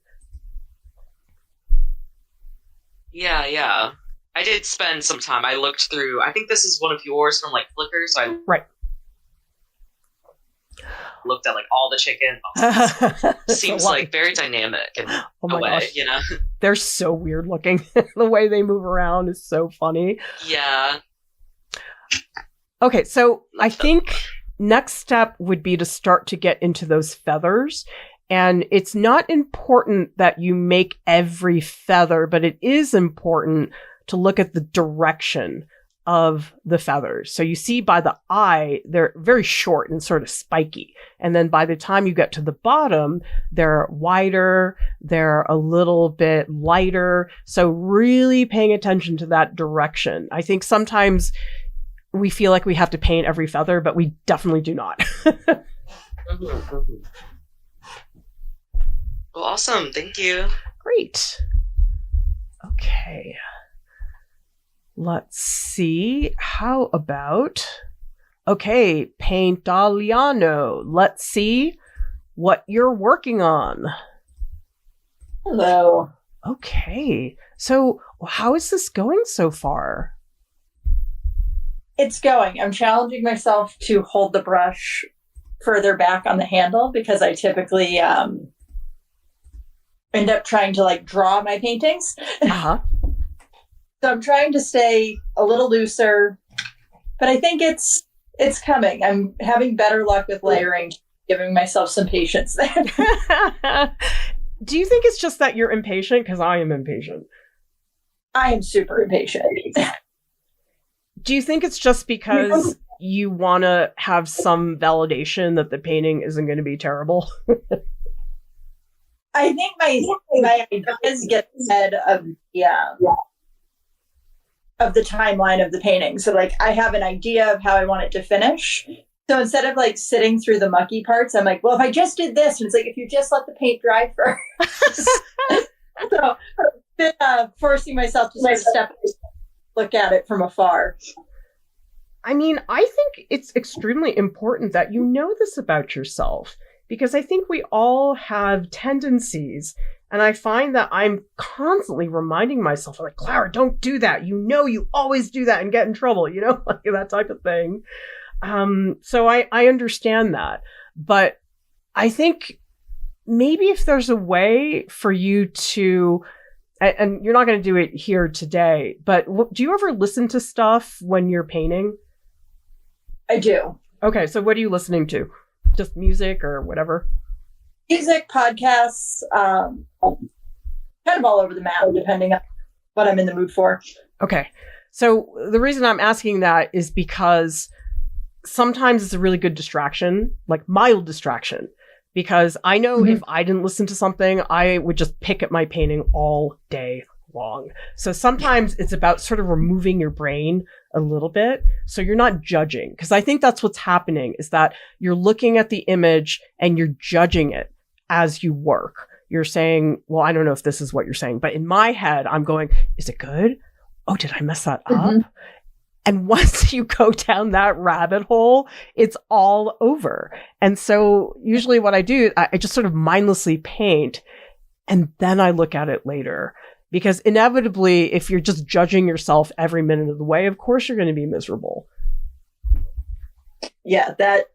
B: Yeah. I did spend some time. I looked through. I think this is one of yours from like Flickr. So I looked at like all the chickens. Seems like very dynamic in a way, gosh. You know.
A: They're so weird looking. The way they move around is so funny.
B: Yeah.
A: Okay, so I think next step would be to start to get into those feathers. And it's not important that you make every feather, but it is important to look at the direction of the feathers. So you see by the eye, they're very short and sort of spiky. And then by the time you get to the bottom, they're wider, they're a little bit lighter. So really paying attention to that direction. I think sometimes we feel like we have to paint every feather, but we definitely do not.
B: Well, awesome. Thank you.
A: Great. Okay. Let's see. How about, okay, Paintaliano. Let's see what you're working on.
C: Hello.
A: Okay. So how is this going so far?
C: It's going. I'm challenging myself to hold the brush further back on the handle, because I typically end up trying to like draw my paintings. So I'm trying to stay a little looser, but I think it's coming. I'm having better luck with layering, giving myself some patience there.
A: Do you think it's just that you're impatient? Because I am impatient.
C: I am super impatient.
A: Do you think it's just because you want to have some validation that the painting isn't going to be terrible?
C: I think my ideas get ahead of of the timeline of the painting. So like I have an idea of how I want it to finish. So instead of like sitting through the mucky parts, I'm like, well, if I just did this, and it's like, if you just let the paint dry first. So forcing myself to sort of look at it from afar.
A: I mean, I think it's extremely important that you know this about yourself, because I think we all have tendencies. And I find that I'm constantly reminding myself, like, Clara, don't do that. You know, you always do that and get in trouble, you know, like that type of thing. So I understand that. But I think maybe if there's a way for you to, and you're not going to do it here today, but do you ever listen to stuff when you're painting?
C: I do.
A: Okay, so what are you listening to? Just music or whatever?
C: Music, podcasts, kind of all over the map, depending on what I'm in the mood for.
A: Okay. So the reason I'm asking that is because sometimes it's a really good distraction, like mild distraction, because I know if I didn't listen to something, I would just pick at my painting all day long. So sometimes it's about sort of removing your brain a little bit so you're not judging, because I think that's what's happening, is that you're looking at the image and you're judging it as you work. You're saying, well, I don't know if this is what you're saying, but in my head, I'm going, is it good? Oh, did I mess that up? And once you go down that rabbit hole, it's all over. And so usually what I do, I just sort of mindlessly paint and then I look at it later. Because inevitably, if you're just judging yourself every minute of the way, of course you're going to be miserable.
C: Yeah, that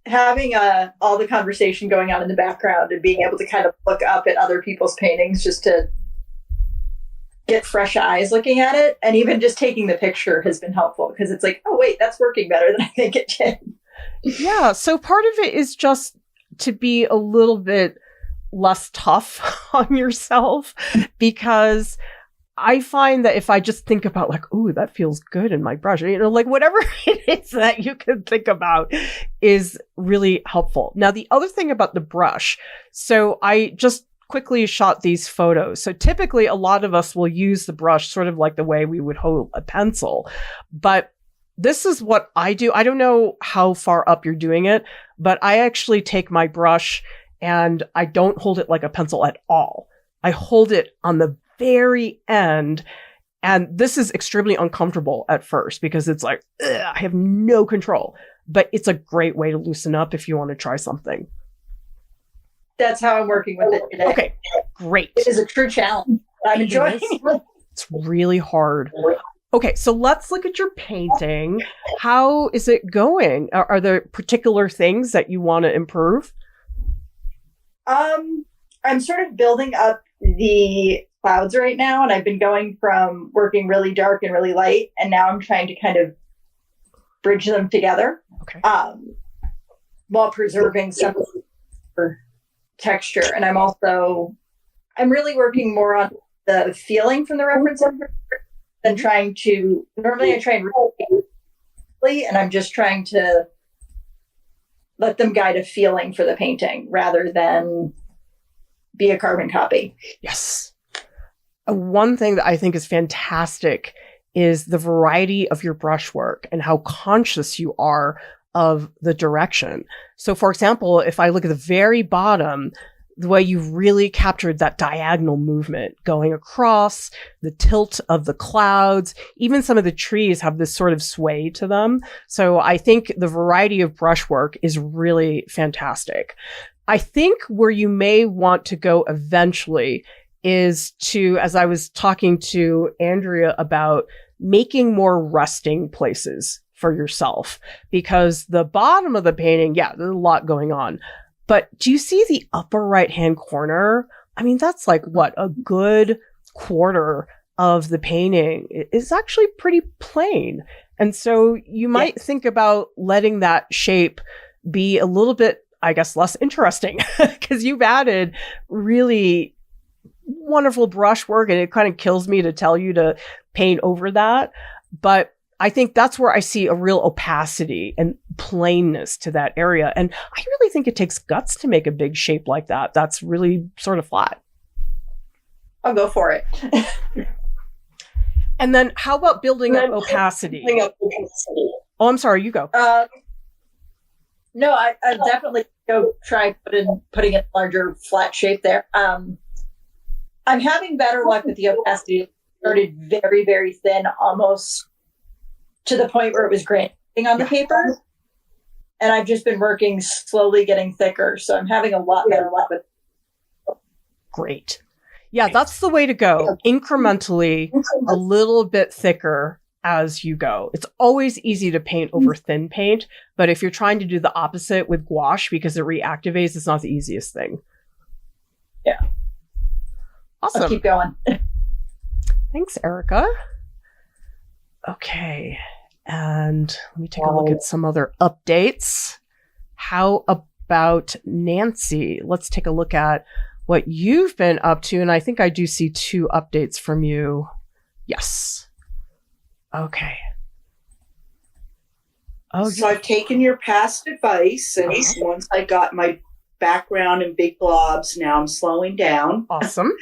C: having all the conversation going on in the background and being able to kind of look up at other people's paintings just to get fresh eyes looking at it, and even just taking the picture has been helpful, because it's like, oh wait, that's working better than I think it did.
A: Yeah, so part of it is just to be a little bit less tough on yourself, because I find that if I just think about like, ooh, that feels good in my brush, you know, like whatever it is that you can think about is really helpful. Now, the other thing about the brush, so I just quickly shot these photos. So typically a lot of us will use the brush sort of like the way we would hold a pencil, but this is what I do. I don't know how far up you're doing it, but I actually take my brush and I don't hold it like a pencil at all. I hold it on the very end. And this is extremely uncomfortable at first because it's like, I have no control. But it's a great way to loosen up if you want to try something.
C: That's how I'm working with it today.
A: Okay, great.
C: It is a true challenge. I'm enjoying it.
A: It's really hard. Okay, so let's look at your painting. How is it going? Are there particular things that you want to improve?
C: I'm sort of building up the clouds right now, and I've been going from working really dark and really light, and now I'm trying to kind of bridge them together,
A: okay,
C: while preserving some texture. And I'm really working more on the feeling from the reference than trying to. Normally, I try and read, and I'm just trying to let them guide a feeling for the painting rather than be a carbon copy.
A: Yes. One thing that I think is fantastic is the variety of your brushwork and how conscious you are of the direction. So for example, if I look at the very bottom, the way you've really captured that diagonal movement going across, the tilt of the clouds, even some of the trees have this sort of sway to them. So I think the variety of brushwork is really fantastic. I think where you may want to go eventually is to, as I was talking to Andrea about, making more resting places for yourself, because the bottom of the painting, yeah, there's a lot going on. But do you see the upper right-hand corner? I mean, that's like what, a good quarter of the painting is actually pretty plain. And so you might think about letting that shape be a little bit, I guess, less interesting, because you've added really wonderful brushwork, and it kind of kills me to tell you to paint over that. But I think that's where I see a real opacity and plainness to that area. And I really think it takes guts to make a big shape like that. That's really sort of flat.
C: I'll go for it.
A: And then how about building up opacity? Oh, I'm sorry, you go.
C: No, I definitely go try putting it larger flat shape there. I'm having better luck with the opacity. It started very, very thin, almost to the point where it was graining on the paper. And I've just been working slowly getting thicker. So I'm having a lot better luck with it.
A: Great. Yeah, that's the way to go. Incrementally, a little bit thicker as you go. It's always easy to paint over thin paint, but if you're trying to do the opposite with gouache because it reactivates, it's not the easiest thing.
C: Yeah.
A: Awesome.
C: I'll keep going.
A: Thanks, Erica. Okay. And let me take a look at some other updates. How about Nancy? Let's take a look at what you've been up to. And I think I do see 2 updates from you. Yes. Okay.
E: So I've taken your past advice, and once I got my background in big blobs, now I'm slowing down.
A: Awesome.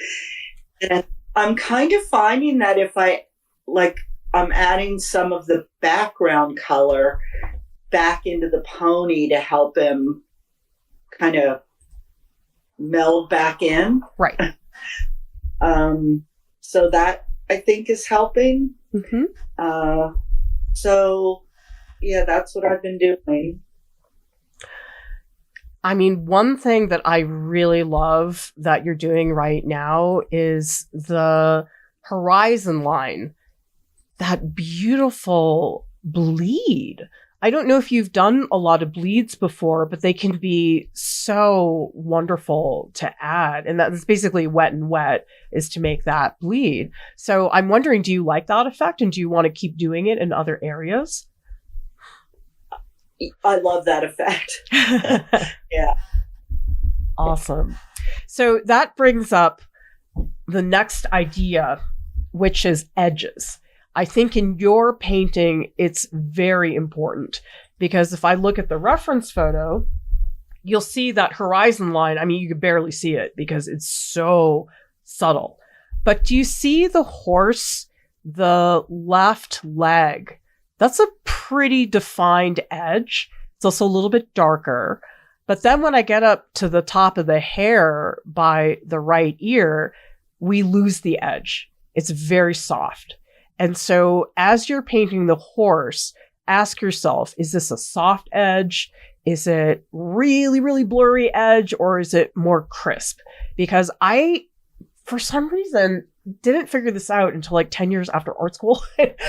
E: And I'm kind of finding that if I'm adding some of the background color back into the pony to help him kind of meld back in.
A: Right.
E: So that I think is helping.
A: Mm-hmm.
E: So yeah, that's what I've been doing.
A: I mean, one thing that I really love that you're doing right now is the horizon line, that beautiful bleed. I don't know if you've done a lot of bleeds before, but they can be so wonderful to add. And that's basically wet and wet is to make that bleed. So I'm wondering, do you like that effect? And do you want to keep doing it in other areas?
E: I love that effect. Yeah.
A: Awesome. So that brings up the next idea, which is edges. I think in your painting, it's very important because if I look at the reference photo, you'll see that horizon line. I mean, you can barely see it because it's so subtle. But do you see the horse, the left leg? That's a pretty defined edge. It's also a little bit darker. But then when I get up to the top of the hair by the right ear, we lose the edge. It's very soft. And so as you're painting the horse, ask yourself, is this a soft edge? Is it really, really blurry edge? Or is it more crisp? Because I, for some reason, didn't figure this out until like 10 years after art school.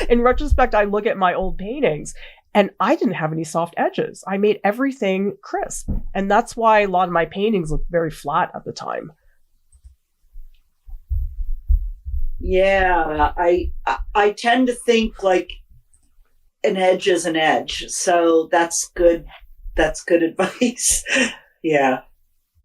A: In retrospect, I look at my old paintings and I didn't have any soft edges. I made everything crisp. And that's why a lot of my paintings look very flat at the time.
E: Yeah, I tend to think like an edge is an edge. So that's good. That's good advice. Yeah.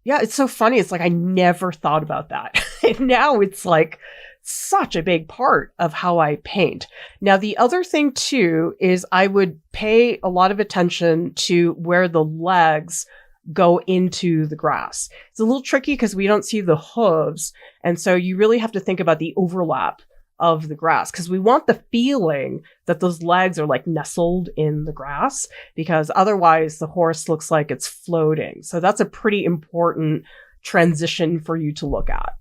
A: Yeah, it's so funny. It's like I never thought about that. And now it's like such a big part of how I paint. Now, the other thing too is I would pay a lot of attention to where the legs go into the grass. It's a little tricky because we don't see the hooves. And so you really have to think about the overlap of the grass because we want the feeling that those legs are like nestled in the grass because otherwise the horse looks like it's floating. So that's a pretty important transition for you to look at.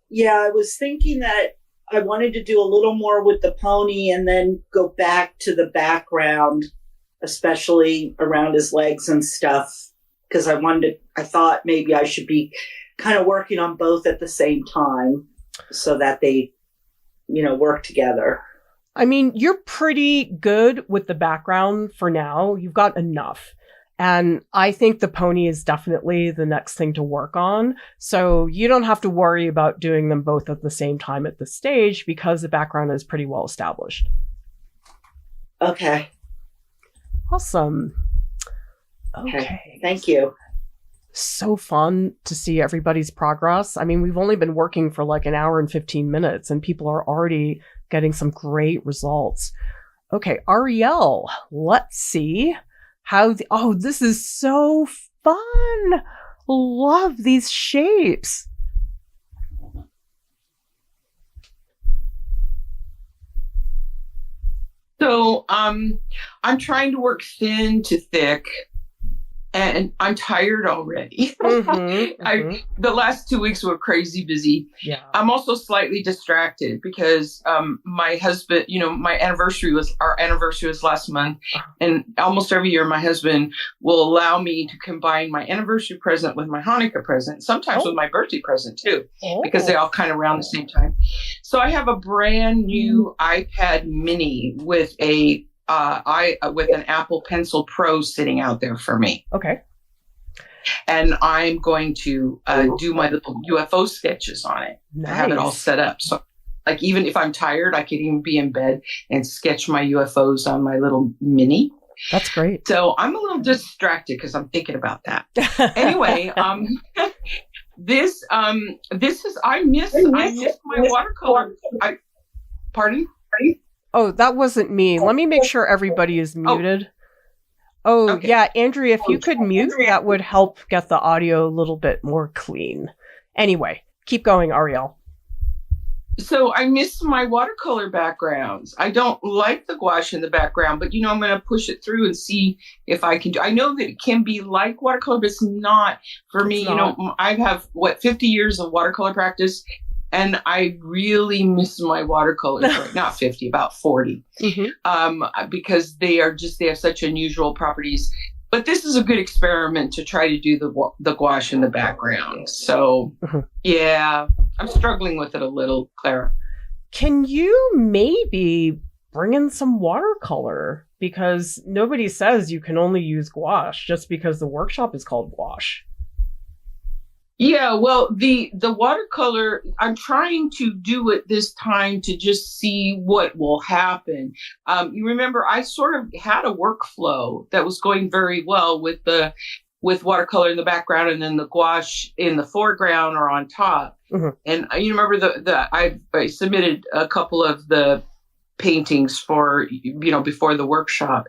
E: Yeah, I was thinking that I wanted to do a little more with the pony and then go back to the background, especially around his legs and stuff, because I thought maybe I should be kind of working on both at the same time so that they, work together.
A: I mean, you're pretty good with the background for now. You've got enough. And I think the pony is definitely the next thing to work on. So you don't have to worry about doing them both at the same time at this stage because the background is pretty well established.
E: Okay.
A: Awesome. Okay.
E: Thank you.
A: So fun to see everybody's progress. I mean, we've only been working for like an hour and 15 minutes and people are already getting some great results. Okay, Ariel, let's see how this is so fun. Love these shapes.
F: So I'm trying to work thin to thick, and I'm tired already. The last 2 weeks were crazy busy.
A: Yeah.
F: I'm also slightly distracted because my husband, our anniversary was last month, and almost every year my husband will allow me to combine my anniversary present with my Hanukkah present, sometimes with my birthday present too, because they all kind of around the same time. So I have a brand new iPad mini with with an Apple Pencil Pro sitting out there for me.
A: Okay.
F: And I'm going to do my little UFO sketches on it.
A: Nice.
F: I have it all set up. So like even if I'm tired, I could even be in bed and sketch my UFOs on my little mini.
A: That's great.
F: So I'm a little distracted because I'm thinking about that. Anyway, this is I miss my watercolor. Pardon?
A: Oh, that wasn't me. Let me make sure everybody is muted. Oh,
F: Okay.
A: yeah, Andrea, if you could mute, that would help get the audio a little bit more clean. Anyway, keep going, Ariel.
F: So I miss my watercolor backgrounds. I don't like the gouache in the background, but I'm going to push it through and see if I can do. I know that it can be like watercolor, but it's not for me. I have 50 years of watercolor practice, and I really miss my watercolors. Right? Not 50, about 40, because they have such unusual properties. But this is a good experiment to try to do the gouache in the background. So, yeah, I'm struggling with it a little, Clara.
A: Can you maybe bring in some watercolor? Because nobody says you can only use gouache just because the workshop is called gouache.
F: Yeah, well, the watercolor, I'm trying to do it this time to just see what will happen. You remember, I sort of had a workflow that was going very well with watercolor in the background and then the gouache in the foreground or on top. And you remember I submitted a couple of the paintings for before the workshop,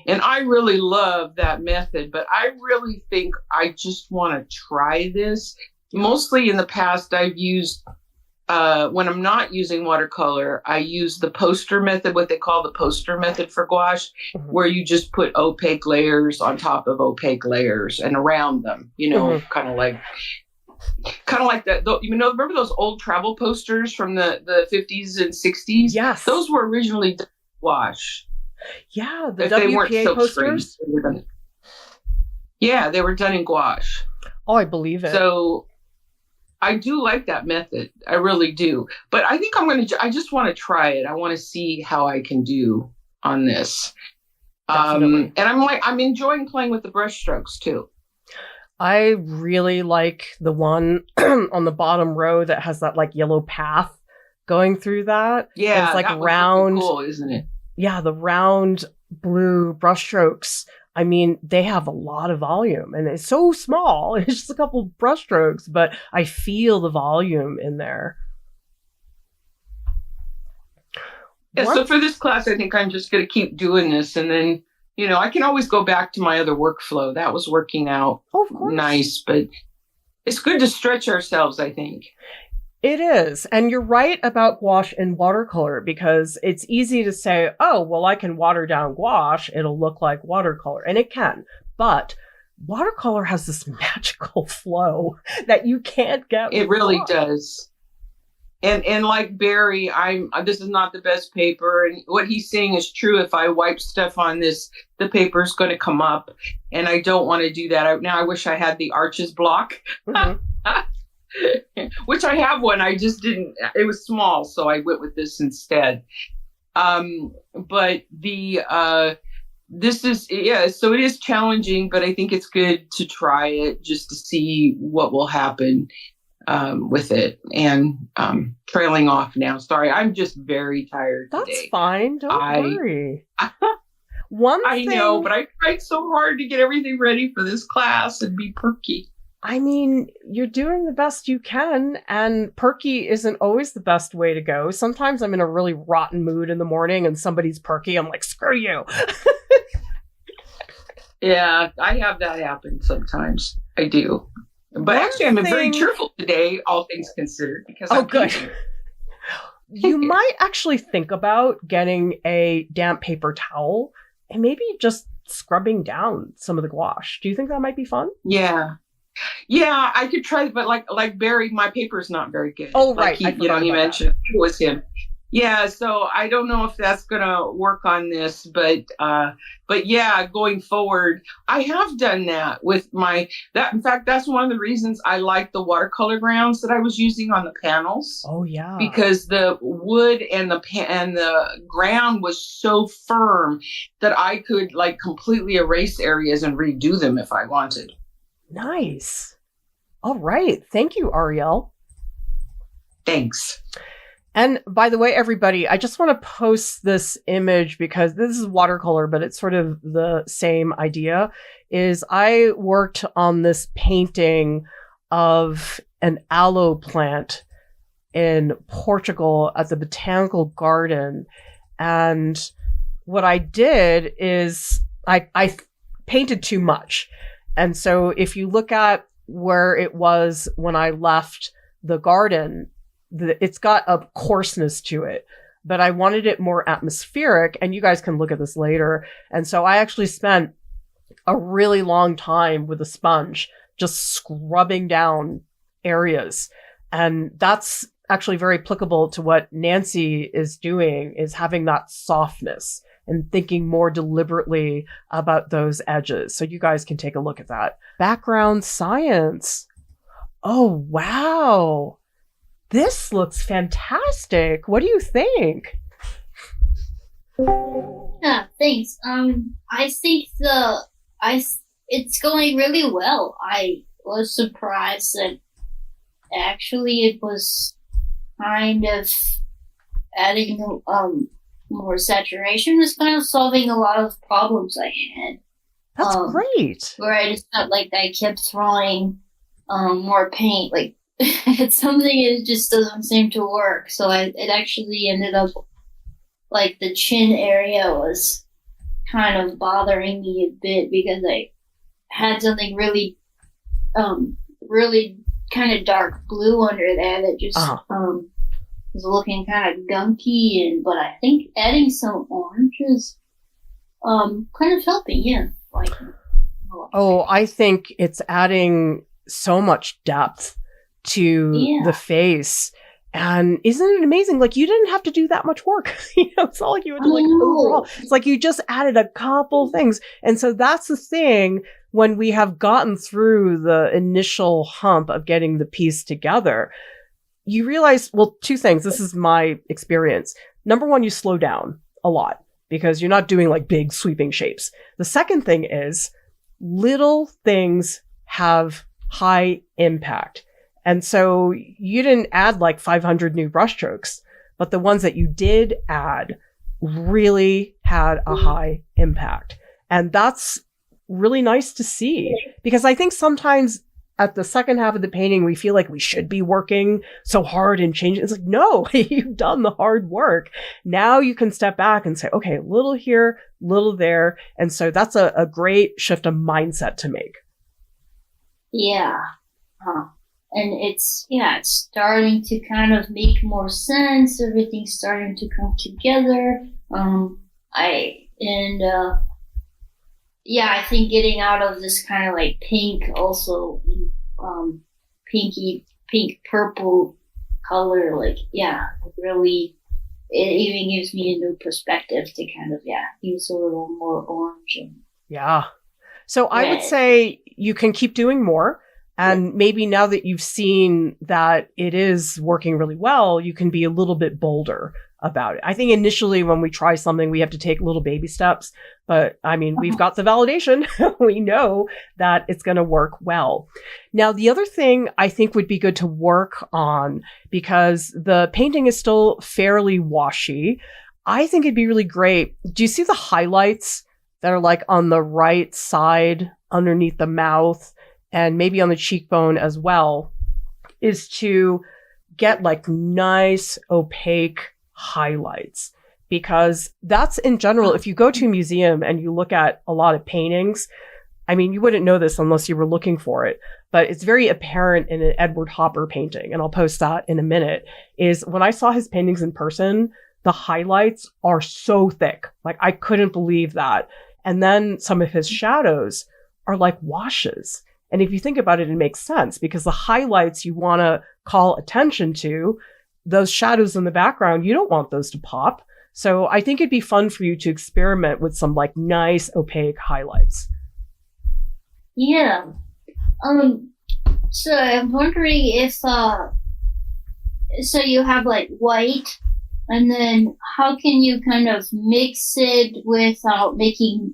F: and I really love that method, but I really think I just want to try this. Mostly in the past I've used when I'm not using watercolor, I use the poster method, what they call the poster method for gouache, where you just put opaque layers on top of opaque layers and around them, kind of like that. Remember those old travel posters from the 50s and 60s?
A: Yes.
F: Those were originally done with gouache.
A: Yeah, the
F: if they weren't
A: WPA posters?
F: Yeah, they were done in gouache.
A: Oh, I believe it.
F: So I do like that method. I really do. But I think I just want to try it. I want to see how I can do on this. And I'm enjoying playing with the brush strokes too.
A: I really like the one on the bottom row that has that like yellow path going through that.
F: Yeah,
A: it's like
F: that
A: round,
F: really cool, isn't it?
A: Yeah, the round blue brush strokes. I mean, they have a lot of volume, and it's so small. It's just a couple brush strokes, but I feel the volume in there.
F: Yeah. So for this class, I think I'm just going to keep doing this, and then I can always go back to my other workflow. That was working out nice, but it's good to stretch ourselves, I think.
A: It is. And you're right about gouache and watercolor, because it's easy to say, oh, well, I can water down gouache. It'll look like watercolor. And it can. But watercolor has this magical flow that you can't get.
F: It really does. And like Barry, this is not the best paper, and what he's saying is true. If I wipe stuff on this, the paper's going to come up, and I don't want to do that. Now I wish I had the Arches block, which I have one. I just didn't. It was small, so I went with this instead. But this is so it is challenging, but I think it's good to try it just to see what will happen. With it, and trailing off now. Sorry, I'm just very tired today.
A: That's fine. Don't worry. I
F: know, but I tried so hard to get everything ready for this class and be perky.
A: I mean, you're doing the best you can, and perky isn't always the best way to go. Sometimes I'm in a really rotten mood in the morning and somebody's perky. I'm like, screw you.
F: Yeah, I have that happen sometimes. I do. But actually, I'm very cheerful today, all things considered, because I'm
A: good. You might actually think about getting a damp paper towel and maybe just scrubbing down some of the gouache. Do you think that might be fun?
F: Yeah, I could try, but like Barry, my paper's not very good.
A: Oh, right.
F: He mentioned it was him. Yeah, so I don't know if that's gonna work on this, but yeah, going forward, I have done that with in fact, that's one of the reasons I like the watercolor grounds that I was using on the panels.
A: Oh yeah,
F: because the wood and the ground was so firm that I could completely erase areas and redo them if I wanted.
A: Nice. All right, thank you, Ariel.
F: Thanks.
A: And by the way, everybody, I just want to post this image because this is watercolor, but it's sort of the same idea. Is I worked on this painting of an aloe plant in Portugal at the Botanical Garden. And what I did is I painted too much. And so if you look at where it was when I left the garden, it's got a coarseness to it, but I wanted it more atmospheric, and you guys can look at this later. And so I actually spent a really long time with a sponge just scrubbing down areas. And that's actually very applicable to what Nancy is doing, is having that softness and thinking more deliberately about those edges. So you guys can take a look at that. Background science. Oh, wow. This looks fantastic. What do you think?
G: Yeah, thanks. I think it's going really well. I was surprised that actually it was kind of adding more saturation, was kind of solving a lot of problems I had.
A: That's great.
G: Where I just felt like I kept throwing more paint, like it's something, it just doesn't seem to work. So it actually ended up like the chin area was kind of bothering me a bit, because I had something really really kind of dark blue under there that just was looking kind of gunky, but I think adding some oranges kind of helping, yeah. Like,
A: I think it's adding so much depth to the face. And isn't it amazing? Like, you didn't have to do that much work. It's not like you had to overall. It's like you just added a couple things. And so that's the thing, when we have gotten through the initial hump of getting the piece together, you realize, well, two things. This is my experience. Number one, you slow down a lot because you're not doing like big sweeping shapes. The second thing is little things have high impact. And so you didn't add like 500 new brushstrokes, but the ones that you did add really had a high impact. And that's really nice to see, because I think sometimes at the second half of the painting, we feel like we should be working so hard and changing. It's like, no, you've done the hard work. Now you can step back and say, okay, a little here, little there. And so that's a great shift of mindset to make.
G: Yeah. And it's starting to kind of make more sense. Everything's starting to come together. I think getting out of this kind of like pink, also pink purple color, like, really, it even gives me a new perspective to kind of, use a little more orange.
A: Yeah. So I would say you can keep doing more. And maybe now that you've seen that it is working really well, you can be a little bit bolder about it. I think initially when we try something, we have to take little baby steps. But I mean, we've got the validation. We know that it's going to work well. Now, the other thing I think would be good to work on, because the painting is still fairly washy, I think it'd be really great. Do you see the highlights that are like on the right side underneath the mouth? And maybe on the cheekbone as well, is to get like nice opaque highlights. Because that's in general, if you go to a museum and you look at a lot of paintings, I mean, you wouldn't know this unless you were looking for it, but it's very apparent in an Edward Hopper painting, and I'll post that in a minute, is when I saw his paintings in person, the highlights are so thick. Like, I couldn't believe that. And then some of his shadows are like washes. And if you think about it, it makes sense, because the highlights you want to call attention to, those shadows in the background, you don't want those to pop. So I think it'd be fun for you to experiment with some like nice opaque highlights.
G: Yeah. So I'm wondering if, so you have like white, and then how can you kind of mix it without making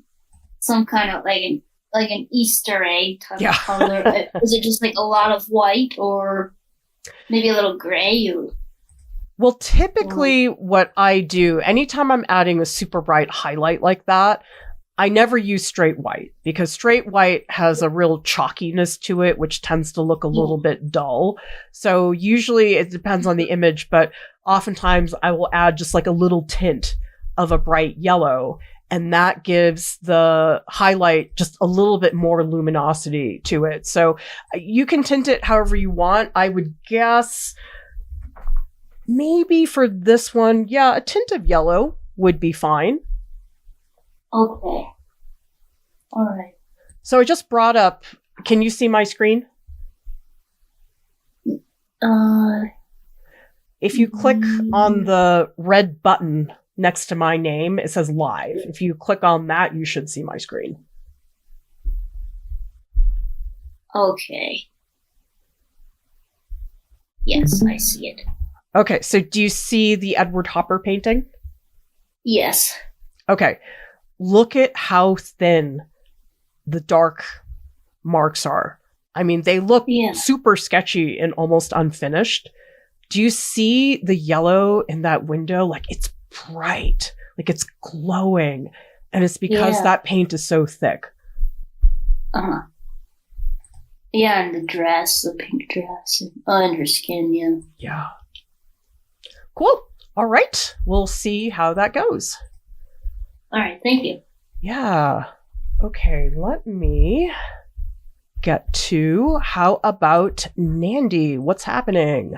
G: some kind of like an Easter egg type of color? Is it just like a lot of white, or maybe a little gray?
A: Well, typically what I do, anytime I'm adding a super bright highlight like that, I never use straight white, because straight white has a real chalkiness to it, which tends to look a little bit dull. So usually it depends on the image, but oftentimes I will add just like a little tint of a bright yellow. And that gives the highlight just a little bit more luminosity to it. So you can tint it however you want. I would guess maybe for this one, yeah, a tint of yellow would be fine.
G: Okay. All right.
A: So I just brought up, can you see my screen? If you click on the red button next to my name, it says live. If you click on that, you should see my screen.
G: Okay. Yes, I see it.
A: Okay, so do you see the Edward Hopper painting?
G: Yes.
A: Okay. Look at how thin the dark marks are. I mean, they look super sketchy and almost unfinished. Do you see the yellow in that window? Like, it's bright, like it's glowing. And it's because that paint is so thick.
G: Yeah, and the dress, the pink dress, and her skin, yeah.
A: Yeah. Cool. All right. We'll see how that goes.
G: All right. Thank you.
A: Yeah. Okay. Let me get to how about Nandi? What's happening?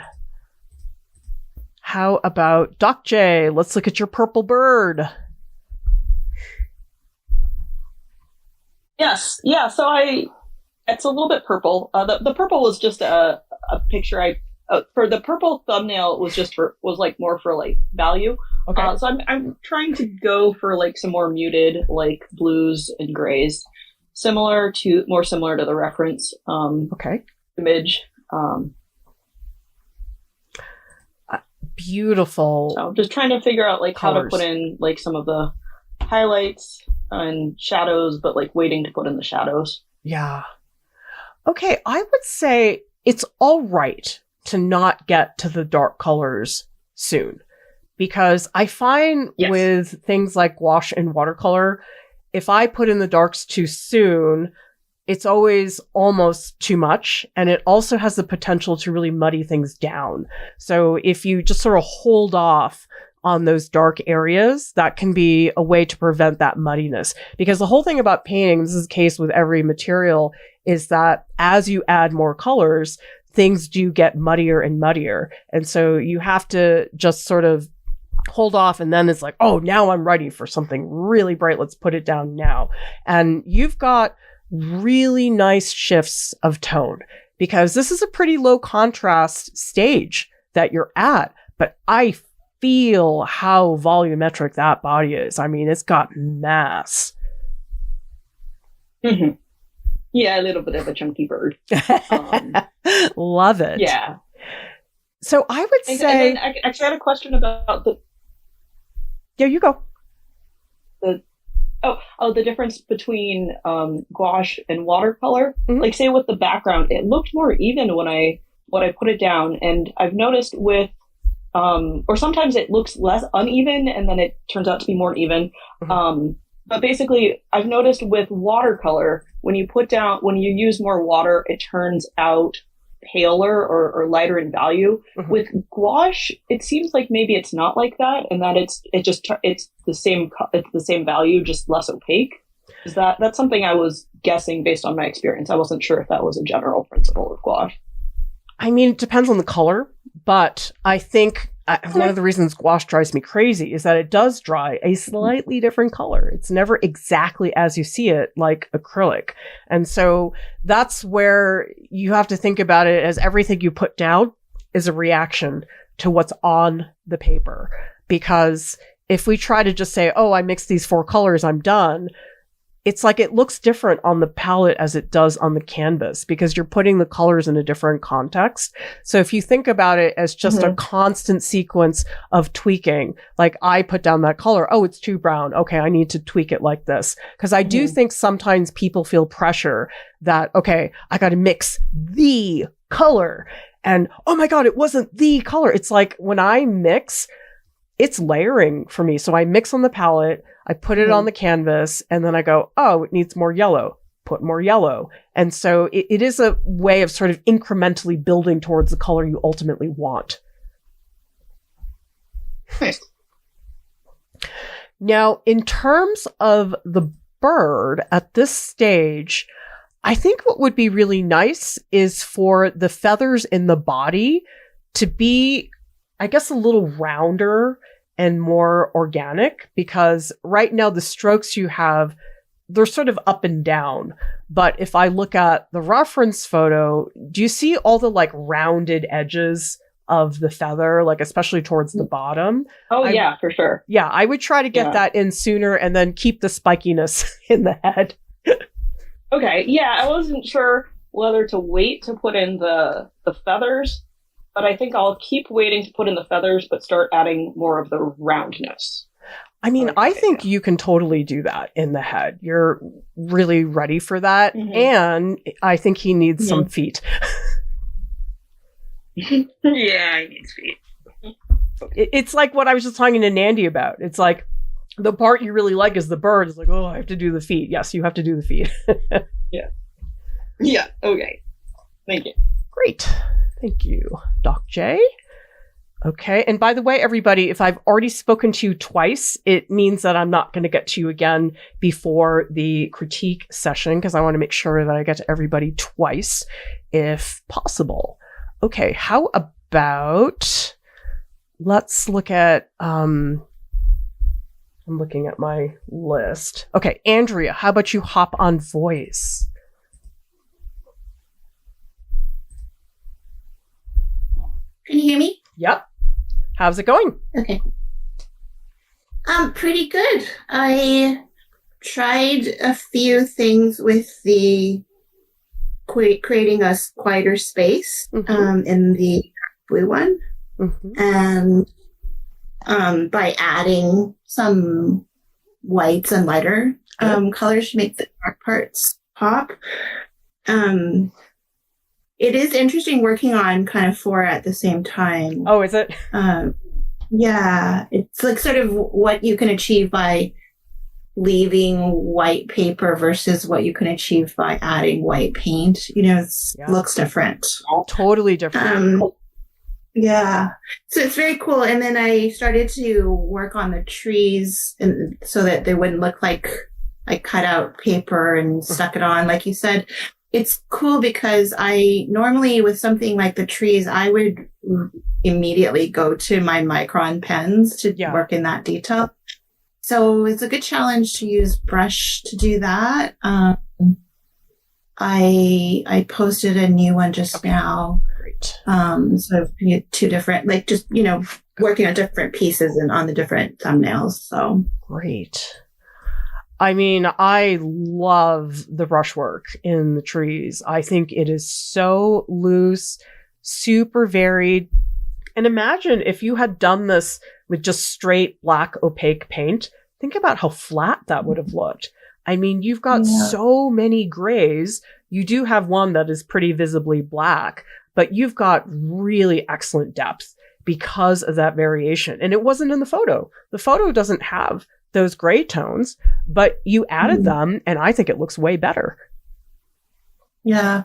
A: How about Doc J? Let's look at your purple bird.
C: Yes. Yeah. So it's a little bit purple. The purple was just a picture for the purple thumbnail was like more for like value.
A: Okay.
C: So I'm trying to go for like some more muted like blues and grays, more similar to the reference image.
A: Beautiful.
C: So just trying to figure out like
A: colors.
C: how to put in like some of the highlights and shadows, but like waiting to put in the shadows.
A: Yeah. Okay, I would say it's all right to not get to the dark colors soon, because I find with things like gouache and watercolor, if I put in the darks too soon, it's always almost too much. And it also has the potential to really muddy things down. So if you just sort of hold off on those dark areas, that can be a way to prevent that muddiness. Because the whole thing about painting, this is the case with every material, is that as you add more colors, things do get muddier and muddier. And so you have to just sort of hold off, and then it's like, oh, now I'm ready for something really bright. Let's put it down now. And you've got really nice shifts of tone, because this is a pretty low contrast stage that you're at, but I feel how volumetric that body is. I mean, it's got mass.
C: Mm-hmm. Yeah, a little bit of a chunky bird.
A: Love it.
C: Yeah.
A: So I would say...
C: And then I actually had a question about the...
A: Yeah, you go.
C: The difference between gouache and watercolor.
A: Mm-hmm.
C: Like, say with the background, it looked more even when I put it down. And I've noticed with... or sometimes it looks less uneven, and then it turns out to be more even. Mm-hmm. But basically, I've noticed with watercolor, when you use more water, it turns out paler or lighter in value. Mm-hmm. With gouache, it seems like maybe it's not like that, and that it's the same value, just less opaque. That's something I was guessing based on my experience. I wasn't sure if that was a general principle of gouache.
A: I mean, it depends on the color, but I think one of the reasons gouache drives me crazy is that it does dry a slightly different color. It's never exactly as you see it, like acrylic. And so that's where you have to think about it as everything you put down is a reaction to what's on the paper. Because if we try to just say, oh, I mixed these 4 colors, I'm done, it's like it looks different on the palette as it does on the canvas, because you're putting the colors in a different context. So if you think about it as just a constant sequence of tweaking, like I put down that color, oh, it's too brown. Okay, I need to tweak it like this. Because I do think sometimes people feel pressure that, okay, I got to mix the color. And oh my God, it wasn't the color. It's like when I mix, it's layering for me. So I mix on the palette, I put it on the canvas, and then I go, oh, it needs more yellow, put more yellow. And so it is a way of sort of incrementally building towards the color you ultimately want.
C: Nice.
A: Now, in terms of the bird at this stage, I think what would be really nice is for the feathers in the body to be, I guess, a little rounder and more organic, because right now the strokes you have, they're sort of up and down. But if I look at the reference photo, do you see all the like rounded edges of the feather, like especially towards the bottom?
C: Oh, yeah, for sure.
A: Yeah, I would try to get that in sooner and then keep the spikiness in the head.
C: Okay, yeah, I wasn't sure whether to wait to put in the feathers, but I think I'll keep waiting to put in the feathers, but start adding more of the roundness.
A: I mean, I think you can totally do that in the head. You're really ready for that.
C: Mhm.
A: And I think he needs some feet.
C: Yeah, I need feet.
A: It's like what I was just talking to Nandy about. It's like the part you really like is the bird. It's like, oh, I have to do the feet. Yes, you have to do the feet.
C: Yeah, okay. Thank you.
A: Great. Thank you, Doc J. Okay. And by the way, everybody, if I've already spoken to you twice, it means that I'm not going to get to you again before the critique session, because I want to make sure that I get to everybody twice if possible. Okay. How about, let's look at, I'm looking at my list. Okay. Andrea, how about you hop on voice?
I: Can you hear me?
A: Yep. How's it going?
I: Okay. Pretty good. I tried a few things with the creating a quieter space in the blue one, and by adding some whites and lighter colors to make the dark parts pop. It is interesting working on kind of 4 at the same time.
A: Oh, is it?
I: Yeah, it's like sort of what you can achieve by leaving white paper versus what you can achieve by adding white paint. You know, it looks different.
A: Totally different.
I: Yeah, so it's very cool. And then I started to work on the trees, and so that they wouldn't look like I cut out paper and stuck it on, like you said. It's cool because I normally, with something like the trees, I would immediately go to my micron pens to work in that detail. So it's a good challenge to use brush to do that. I posted a new one just now.
A: Great.
I: So I've 2 different, like just, you know, working on different pieces and on the different thumbnails. So
A: great. I mean, I love the brushwork in the trees. I think it is so loose, super varied. And imagine if you had done this with just straight black opaque paint. Think about how flat that would have looked. I mean, you've got so many grays. You do have one that is pretty visibly black, but you've got really excellent depth because of that variation. And it wasn't in the photo. The photo doesn't have those gray tones, but you added them, and I think it looks way better.
I: Yeah,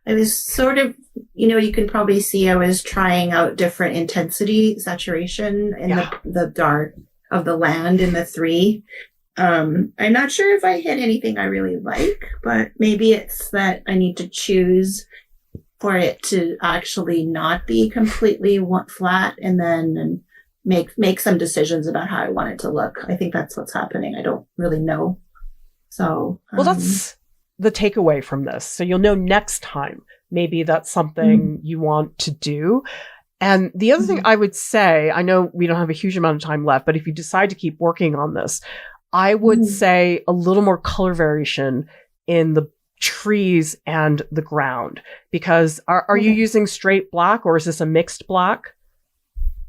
I: I was sort of, you know, you can probably see I was trying out different intensity saturation in the dark of the land in the 3. I'm not sure if I hit anything I really like, but maybe it's that I need to choose for it to actually not be completely flat, and then make some decisions about how I want it to look. I think that's what's happening. I don't really know. So,
A: well, that's the takeaway from this. So you'll know next time, maybe that's something you want to do. And the other thing I would say, I know we don't have a huge amount of time left, but if you decide to keep working on this, I would say a little more color variation in the trees and the ground, because are you using straight black, or is this a mixed black?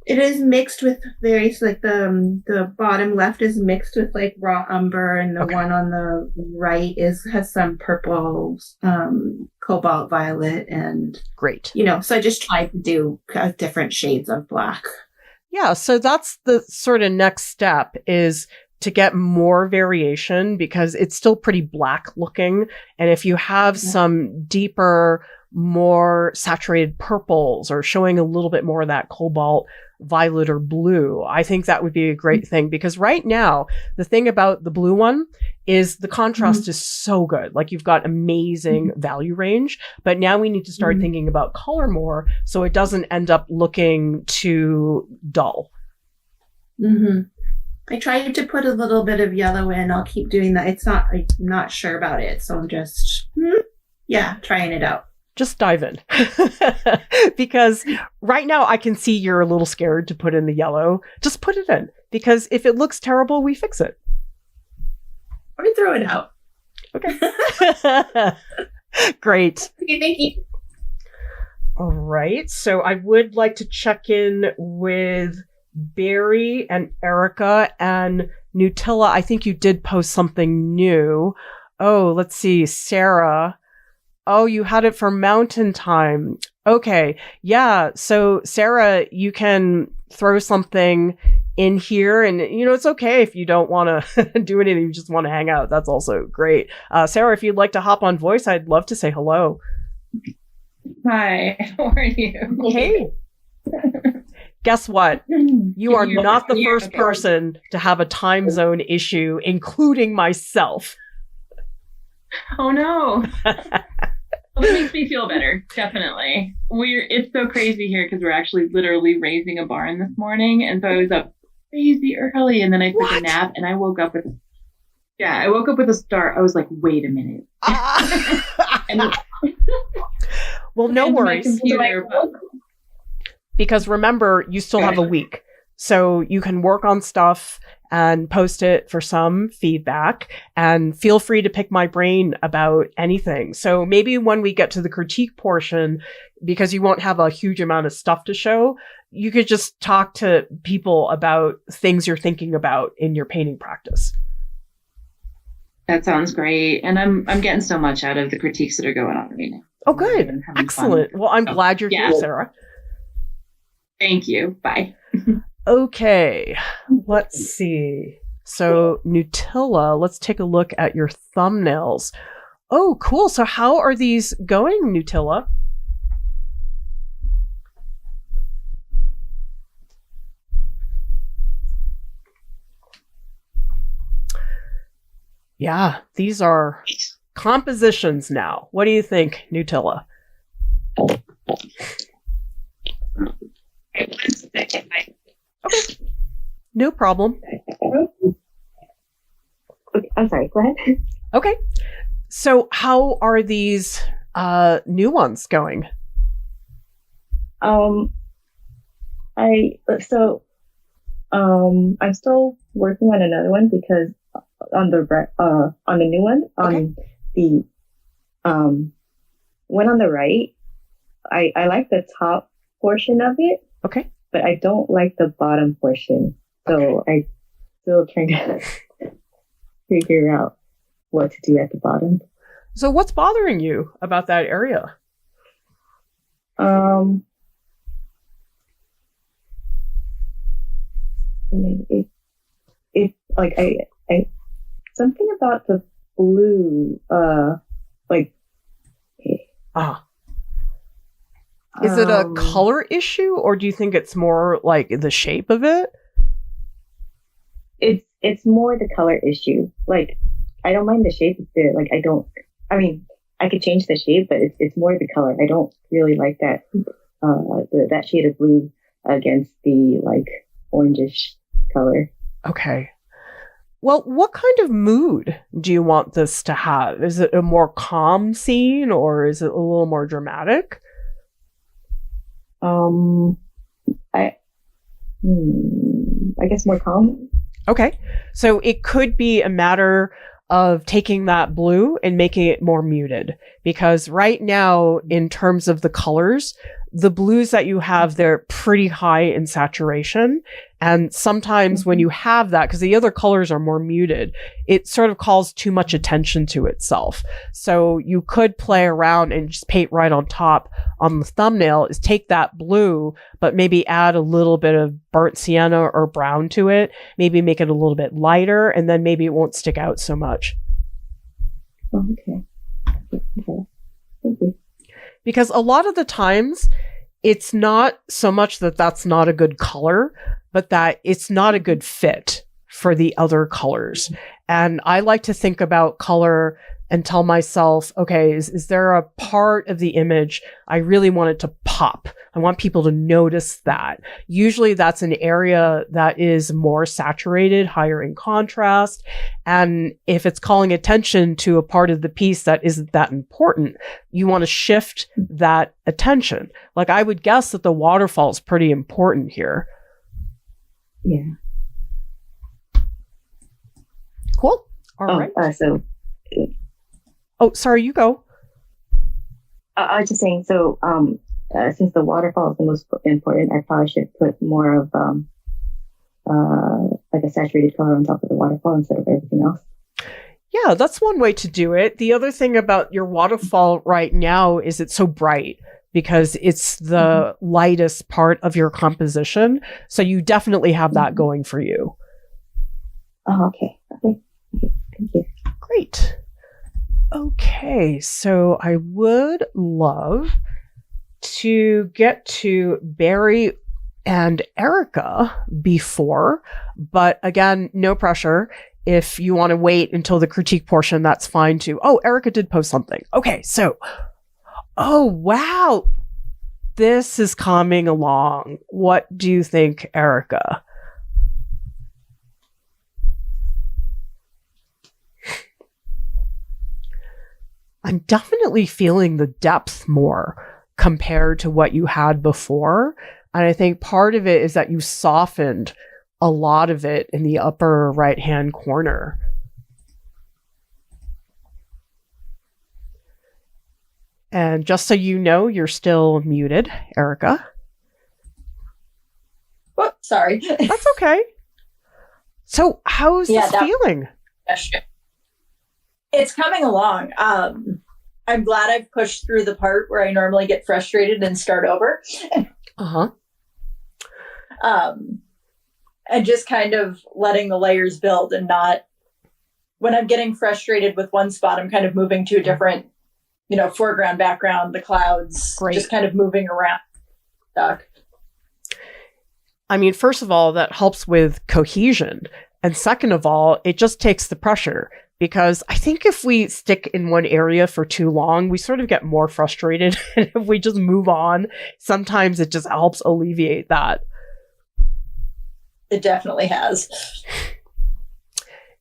I: It is mixed with various, like the bottom left is mixed with like raw umber, and the one on the right has some purple, cobalt violet, and
A: great.
I: You know, so I just tried to do different shades of black.
A: Yeah, so that's the sort of next step, is to get more variation, because it's still pretty black looking. And if you have some deeper, more saturated purples or showing a little bit more of that cobalt violet or blue. I think that would be a great thing, because right now, the thing about the blue one is the contrast is so good. Like, you've got amazing value range, but now we need to start thinking about color more so it doesn't end up looking too dull.
I: I tried to put a little bit of yellow in. I'll keep doing that. I'm not sure about it. So I'm just, trying it out.
A: Just dive in. Because right now I can see you're a little scared to put in the yellow. Just put it in, because if it looks terrible, we fix it.
I: Or throw it out.
A: Okay. Great.
I: Okay, thank you.
A: All right. So I would like to check in with Barry and Erica and Nutella. I think you did post something new. Oh, let's see. Sarah. Oh, you had it for mountain time. Okay. Yeah. So Sarah, you can throw something in here, and it's okay if you don't want to do anything. You just want to hang out. That's also great. Sarah, if you'd like to hop on voice, I'd love to say hello.
J: Hi, how are you?
A: Hey. Guess what? You are not the first person to have a time zone issue, including myself.
J: Oh no. Well, it makes me feel better, definitely. It's so crazy here because we're actually literally raising a barn this morning, and so I was up crazy early, and then I took a nap, and I woke up with a start. I was like, wait a minute.
A: Well, no worries. Because remember, you still have a week. So you can work on stuff and post it for some feedback, and feel free to pick my brain about anything. So maybe when we get to the critique portion, because you won't have a huge amount of stuff to show, you could just talk to people about things you're thinking about in your painting practice.
J: That sounds great. And I'm getting so much out of the critiques that are going on right now.
A: Oh, good. Excellent. Fun. Well, I'm glad you're here, Sarah.
J: Thank you. Bye.
A: Okay, let's see. So, Nutella, let's take a look at your thumbnails. Oh, cool. So how are these going, Nutella? Yeah, these are compositions now. What do you think, Nutella? Okay. No problem.
H: Okay, I'm sorry, go ahead.
A: Okay. So how are these new ones going?
H: I'm still working on another one because on the new one, the one on the right, I like the top portion of it.
A: Okay.
H: But I don't like the bottom portion. So I'm still trying to figure out what to do at the bottom.
A: So what's bothering you about that area?
H: It's like I something about the blue,
A: Is it a color issue, or do you think it's more like the shape of it?
H: It's more the color issue. Like, I don't mind the shape. I could change the shape, but it's more the color. I don't really like that that shade of blue against the like orangish color.
A: Okay. Well, what kind of mood do you want this to have? Is it a more calm scene, or is it a little more dramatic?
H: I guess more calm.
A: Okay. So it could be a matter of taking that blue and making it more muted, because right now, in terms of the colors, the blues that you have, they're pretty high in saturation. And sometimes when you have that, because the other colors are more muted, it sort of calls too much attention to itself. So you could play around and just paint right on top on the thumbnail, is take that blue, but maybe add a little bit of burnt sienna or brown to it, maybe make it a little bit lighter, and then maybe it won't stick out so much.
H: Oh, okay. Thank you.
A: Because a lot of the times it's not so much that that's not a good color, but that it's not a good fit for the other colors. And I like to think about color and tell myself, okay, is there a part of the image I really want it to pop? I want people to notice that. Usually that's an area that is more saturated, higher in contrast. And if it's calling attention to a part of the piece that isn't that important, you want to shift that attention. Like I would guess that the waterfall is pretty important here.
H: Yeah.
A: Cool. All right. Oh, sorry, you go.
H: I was just saying, so since the waterfall is the most important, I probably should put more of like a saturated color on top of the waterfall instead of everything else.
A: Yeah, that's one way to do it. The other thing about your waterfall right now is it's so bright because it's the lightest part of your composition. So you definitely have that going for you.
H: Oh, okay. Okay. Thank you.
A: Great. Okay, so I would love to get to Barry and Erica before, but again, no pressure. If you want to wait until the critique portion, that's fine too. Oh, Erica did post something. Okay, so, oh, wow. This is coming along. What do you think, Erica? I'm definitely feeling the depth more compared to what you had before. And I think part of it is that you softened a lot of it in the upper right-hand corner. And just so you know, you're still muted, Erica.
C: Whoops, sorry.
A: That's okay. So how's this feeling?
C: It's coming along. I'm glad I've pushed through the part where I normally get frustrated and start over. And just kind of letting the layers build and not, when I'm getting frustrated with one spot, I'm kind of moving to a different, foreground, background, the clouds, just kind of moving around.
A: I mean, first of all, that helps with cohesion. And second of all, it just takes the pressure. Because I think if we stick in one area for too long, we sort of get more frustrated. And if we just move on, sometimes it just helps alleviate that.
C: It definitely has.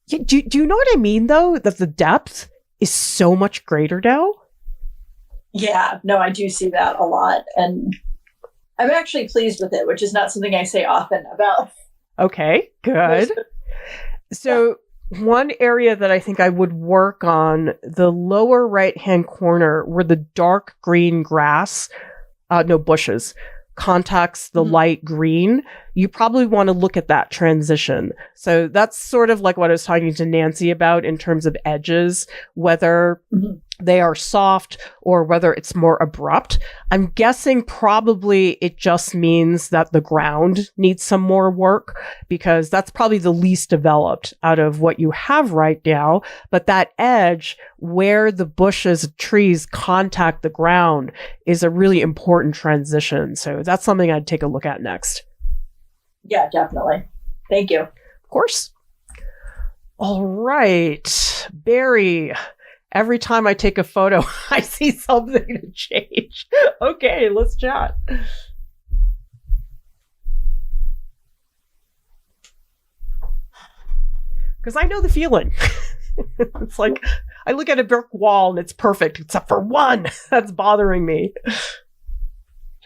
A: Yeah, do you know what I mean, though? That the depth is so much greater now?
C: Yeah, no, I do see that a lot. And I'm actually pleased with it, which is not something I say often about.
A: Okay, good. So one area that I think I would work on, the lower right-hand corner where the dark green grass, bushes, contacts the light green, you probably want to look at that transition. So that's sort of like what I was talking to Nancy about in terms of edges, whether they are soft or whether it's more abrupt. I'm guessing probably it just means that the ground needs some more work because that's probably the least developed out of what you have right now. But that edge where the bushes, trees contact the ground is a really important transition. So that's something I'd take a look at next.
C: Yeah, definitely. Thank you.
A: Of course. All right, Barry. Every time I take a photo, I see something to change. Okay, let's chat. Because I know the feeling. It's like I look at a brick wall and it's perfect, except for one that's bothering me.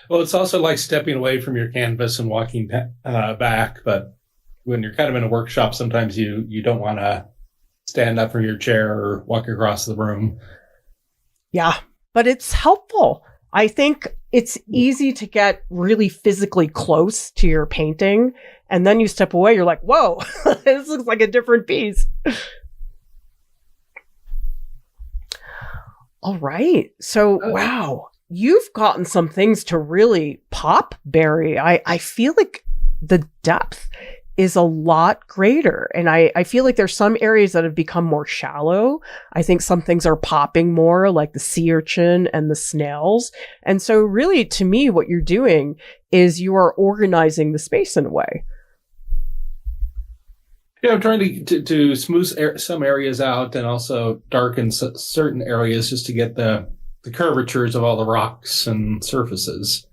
D: Well, it's also like stepping away from your canvas and walking back. But when you're kind of in a workshop, sometimes you don't want to stand up from your chair or walk across the room.
A: Yeah, but it's helpful. I think it's easy to get really physically close to your painting. And then you step away, you're like, whoa, this looks like a different piece. All right. So, wow, you've gotten some things to really pop, Barry. I feel like the depth is a lot greater. And I feel like there's some areas that have become more shallow. I think some things are popping more, like the sea urchin and the snails. And so really, to me, what you're doing is you are organizing the space in a way.
D: Yeah, I'm trying to smooth some areas out and also darken certain areas just to get the curvatures of all the rocks and surfaces.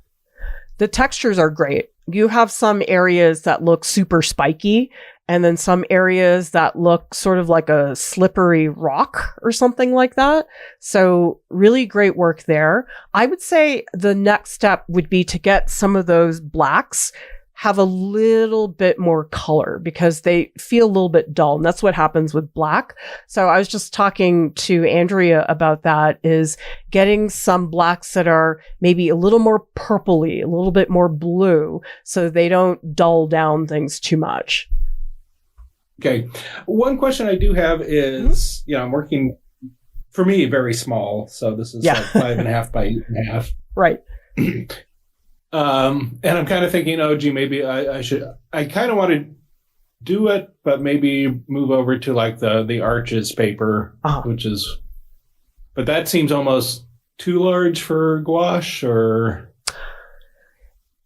A: The textures are great. You have some areas that look super spiky, and then some areas that look sort of like a slippery rock or something like that. So really great work there. I would say the next step would be to get some of those blacks have a little bit more color because they feel a little bit dull. And that's what happens with black. So I was just talking to Andrea about that, is getting some blacks that are maybe a little more purpley, a little bit more blue, so they don't dull down things too much.
D: Okay. One question I do have is, I'm working, for me, very small. So this is like 5.5 by 8.5.
A: Right.
D: And I'm kind of thinking, maybe I kind of want to do it, but maybe move over to like the Arches paper, but that seems almost too large for gouache, or?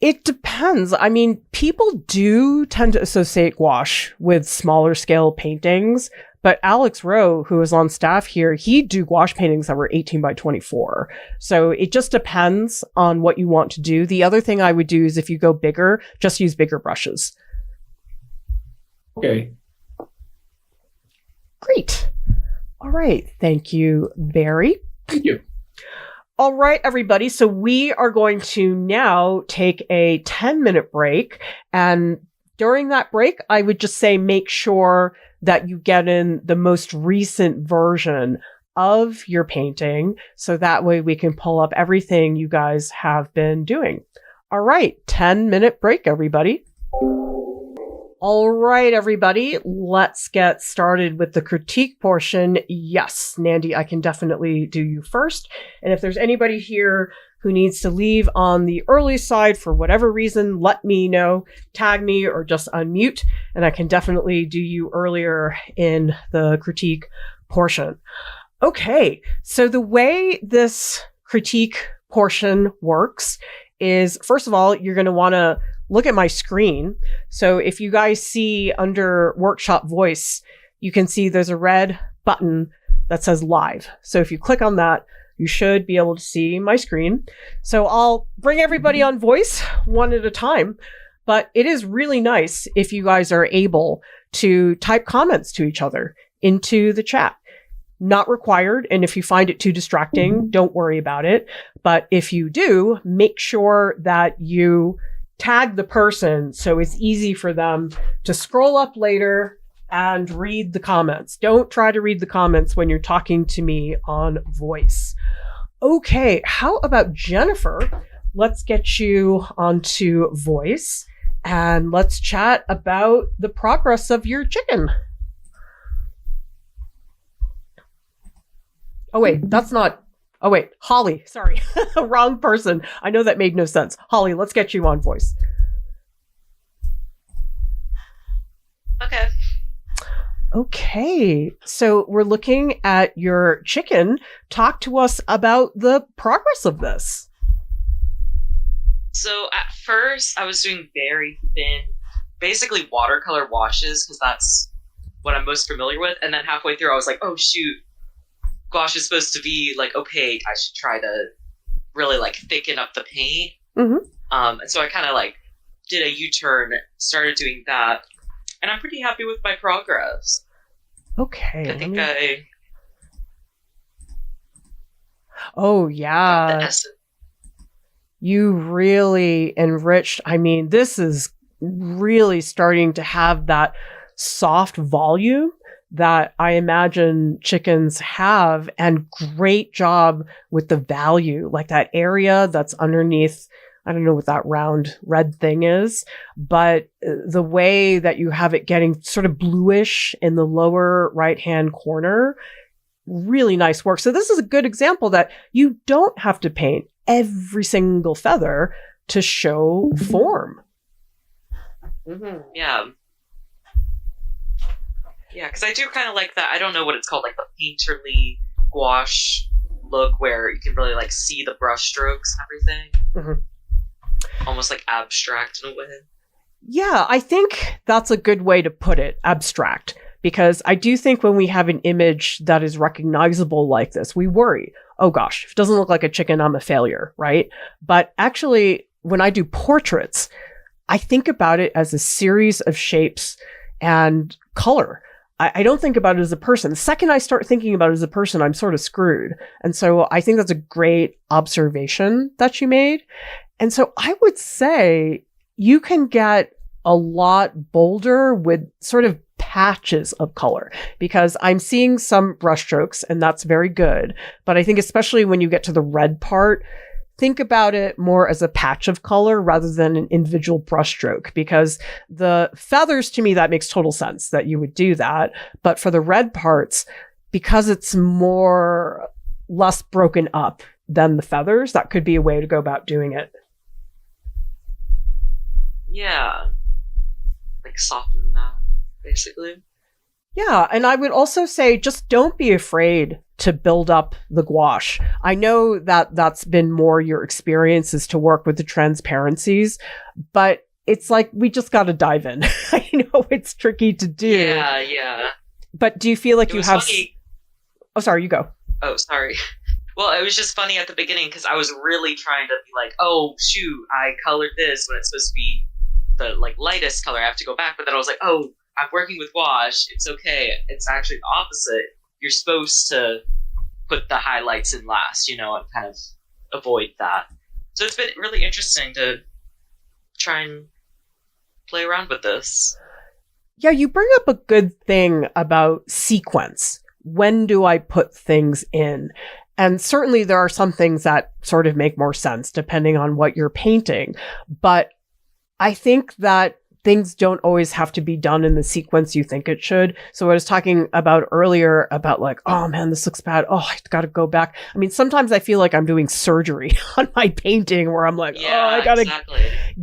A: It depends. I mean, people do tend to associate gouache with smaller scale paintings, but Alex Rowe, who is on staff here, he'd do gouache paintings that were 18 by 24. So it just depends on what you want to do. The other thing I would do is if you go bigger, just use bigger brushes.
D: Okay.
A: Great. All right. Thank you, Barry.
D: Thank you.
A: All right, everybody. So we are going to now take a 10-minute break. And during that break, I would just say make sure that you get in the most recent version of your painting. So that way we can pull up everything you guys have been doing. All right, 10-minute break, everybody. All right, everybody, let's get started with the critique portion. Yes, Nandy, I can definitely do you first. And if there's anybody here who needs to leave on the early side for whatever reason, let me know, tag me, or just unmute, and I can definitely do you earlier in the critique portion. Okay, so the way this critique portion works is, first of all, you're going to want to look at my screen. So if you guys see under Workshop Voice, you can see there's a red button that says Live. So if you click on that, you should be able to see my screen. So I'll bring everybody on voice one at a time, but it is really nice if you guys are able to type comments to each other into the chat. Not required, and if you find it too distracting, don't worry about it. But if you do, make sure that you tag the person so it's easy for them to scroll up later and read the comments. Don't try to read the comments when you're talking to me on voice. Okay, how about Jennifer? Let's get you onto voice and let's chat about the progress of your chicken. Oh, wait, that's not... Oh, wait, Holly, sorry. Wrong person. I know that made no sense. Holly, let's get you on voice.
B: Okay.
A: Okay, so we're looking at your chicken. Talk to us about the progress of this.
B: So at first, I was doing very thin, basically watercolor washes, because that's what I'm most familiar with. And then halfway through, I was like, oh, shoot. Gouache is supposed to be like opaque. I should try to really like thicken up the paint.
A: Mm-hmm.
B: And so I kind of like did a U-turn, started doing that, and I'm pretty happy with my progress.
A: Okay.
B: I think
A: Oh yeah. You really enriched. I mean, this is really starting to have that soft volume that I imagine chickens have, and great job with the value, like that area that's underneath. I don't know what that round red thing is, but the way that you have it getting sort of bluish in the lower right-hand corner, really nice work. So this is a good example that you don't have to paint every single feather to show form.
B: Mm-hmm. Yeah. Yeah, because I do kind of like that. I don't know what it's called, like the painterly gouache look where you can really like see the brush strokes and everything.
A: Mhm.
B: Almost like abstract in a way.
A: Yeah, I think that's a good way to put it, abstract. Because I do think when we have an image that is recognizable like this, we worry, oh gosh, if it doesn't look like a chicken, I'm a failure, right? But actually, when I do portraits, I think about it as a series of shapes and color. I don't think about it as a person. The second I start thinking about it as a person, I'm sort of screwed. And so I think that's a great observation that you made. And so I would say you can get a lot bolder with sort of patches of color, because I'm seeing some brushstrokes and that's very good. But I think especially when you get to the red part, think about it more as a patch of color rather than an individual brushstroke, because the feathers, to me, that makes total sense that you would do that. But for the red parts, because it's less broken up than the feathers, that could be a way to go about doing it.
B: Yeah. Like soften that, basically.
A: Yeah, and I would also say just don't be afraid to build up the gouache. I know that that's been more your experience is to work with the transparencies, but it's like we just got to dive in. I know it's tricky to do.
B: Yeah.
A: But do you feel like
B: It
A: you
B: was
A: have...
B: funny.
A: Oh, sorry, you go.
B: Oh, sorry. Well, it was just funny at the beginning because I was really trying to be like, oh, shoot, I colored this when it's supposed to be the like lightest color. I have to go back. But then I was like, oh, I'm working with gouache. It's okay. It's actually the opposite. You're supposed to put the highlights in last, and kind of avoid that. So it's been really interesting to try and play around with this.
A: Yeah, you bring up a good thing about sequence. When do I put things in? And certainly there are some things that sort of make more sense depending on what you're painting. But I think that things don't always have to be done in the sequence you think it should. So I was talking about earlier about like, oh man, this looks bad. Oh, I've got to go back. I mean, sometimes I feel like I'm doing surgery on my painting where I'm like, I got to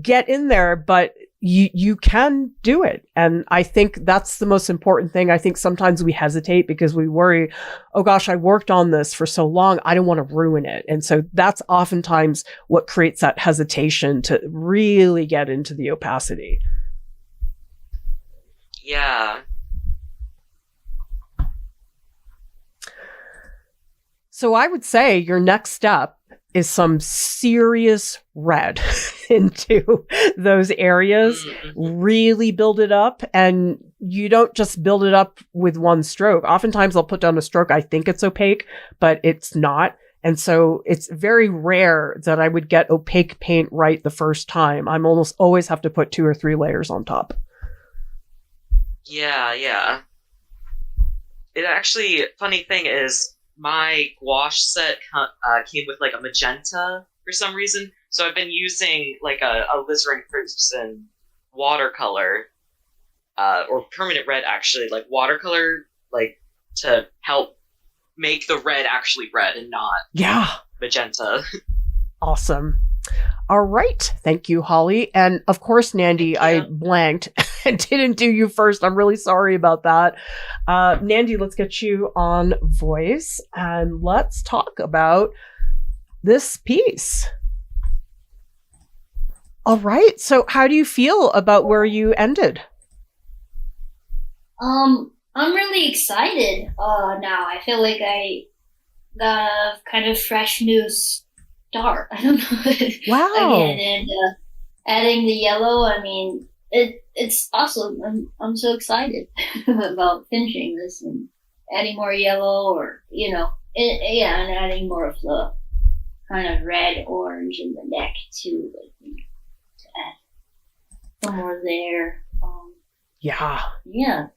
A: get in there. But you can do it. And I think that's the most important thing. I think sometimes we hesitate because we worry, oh gosh, I worked on this for so long. I don't want to ruin it. And so that's oftentimes what creates that hesitation to really get into the opacity.
B: Yeah.
A: So I would say your next step is some serious red into those areas.
B: Mm-hmm.
A: Really build it up. And you don't just build it up with one stroke. Oftentimes I'll put down a stroke. I think it's opaque, but it's not. And so it's very rare that I would get opaque paint right the first time. I'm almost always have to put 2 or 3 layers on top.
B: Yeah. It actually, funny thing is, my gouache set came with like a magenta for some reason. So I've been using like a alizarin crimson watercolor, or permanent red actually, like watercolor, like to help make the red actually red and not magenta. Awesome.
A: All right. Thank you, Holly. And of course, Nandi, I blanked and didn't do you first. I'm really sorry about that. Nandi, let's get you on voice and let's talk about this piece. All right. So how do you feel about where you ended?
G: I'm really excited now. I feel like I got a kind of fresh new start. I don't know.
A: Wow.
G: Again, and adding the yellow, I mean, it's awesome. I'm so excited about finishing this and adding more yellow, or and adding more of the kind of red, orange in the neck too, to add some more there. Yeah.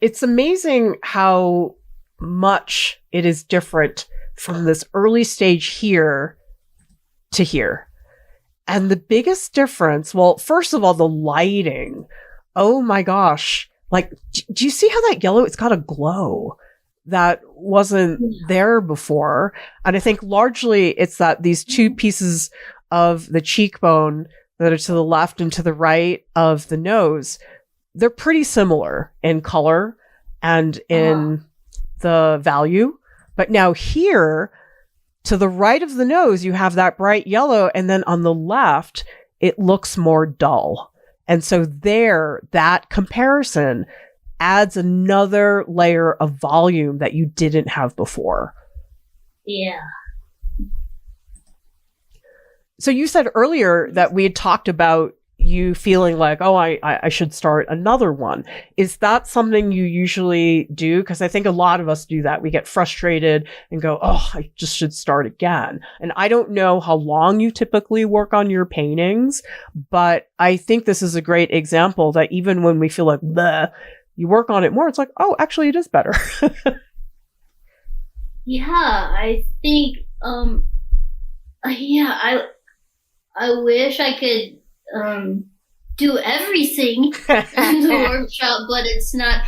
A: It's amazing how much it is different from this early stage here to here. And the biggest difference, well, first of all, the lighting. Oh my gosh. Like, do you see how that yellow, it's got a glow that wasn't there before? And I think largely it's that these 2 pieces of the cheekbone that are to the left and to the right of the nose, they're pretty similar in color. and in the value. But now here, to the right of the nose, you have that bright yellow, and then on the left, it looks more dull. And so there, that comparison adds another layer of volume that you didn't have before.
G: Yeah.
A: So you said earlier that we had talked about you feeling like, oh, I should start another one. Is that something you usually do? Because I think a lot of us do that. We get frustrated and go, oh, I just should start again. And I don't know how long you typically work on your paintings, but I think this is a great example that even when we feel like, bleh, you work on it more, it's like, oh, actually it is better.
G: Yeah, I think, I wish I could do everything in the workshop, but it's not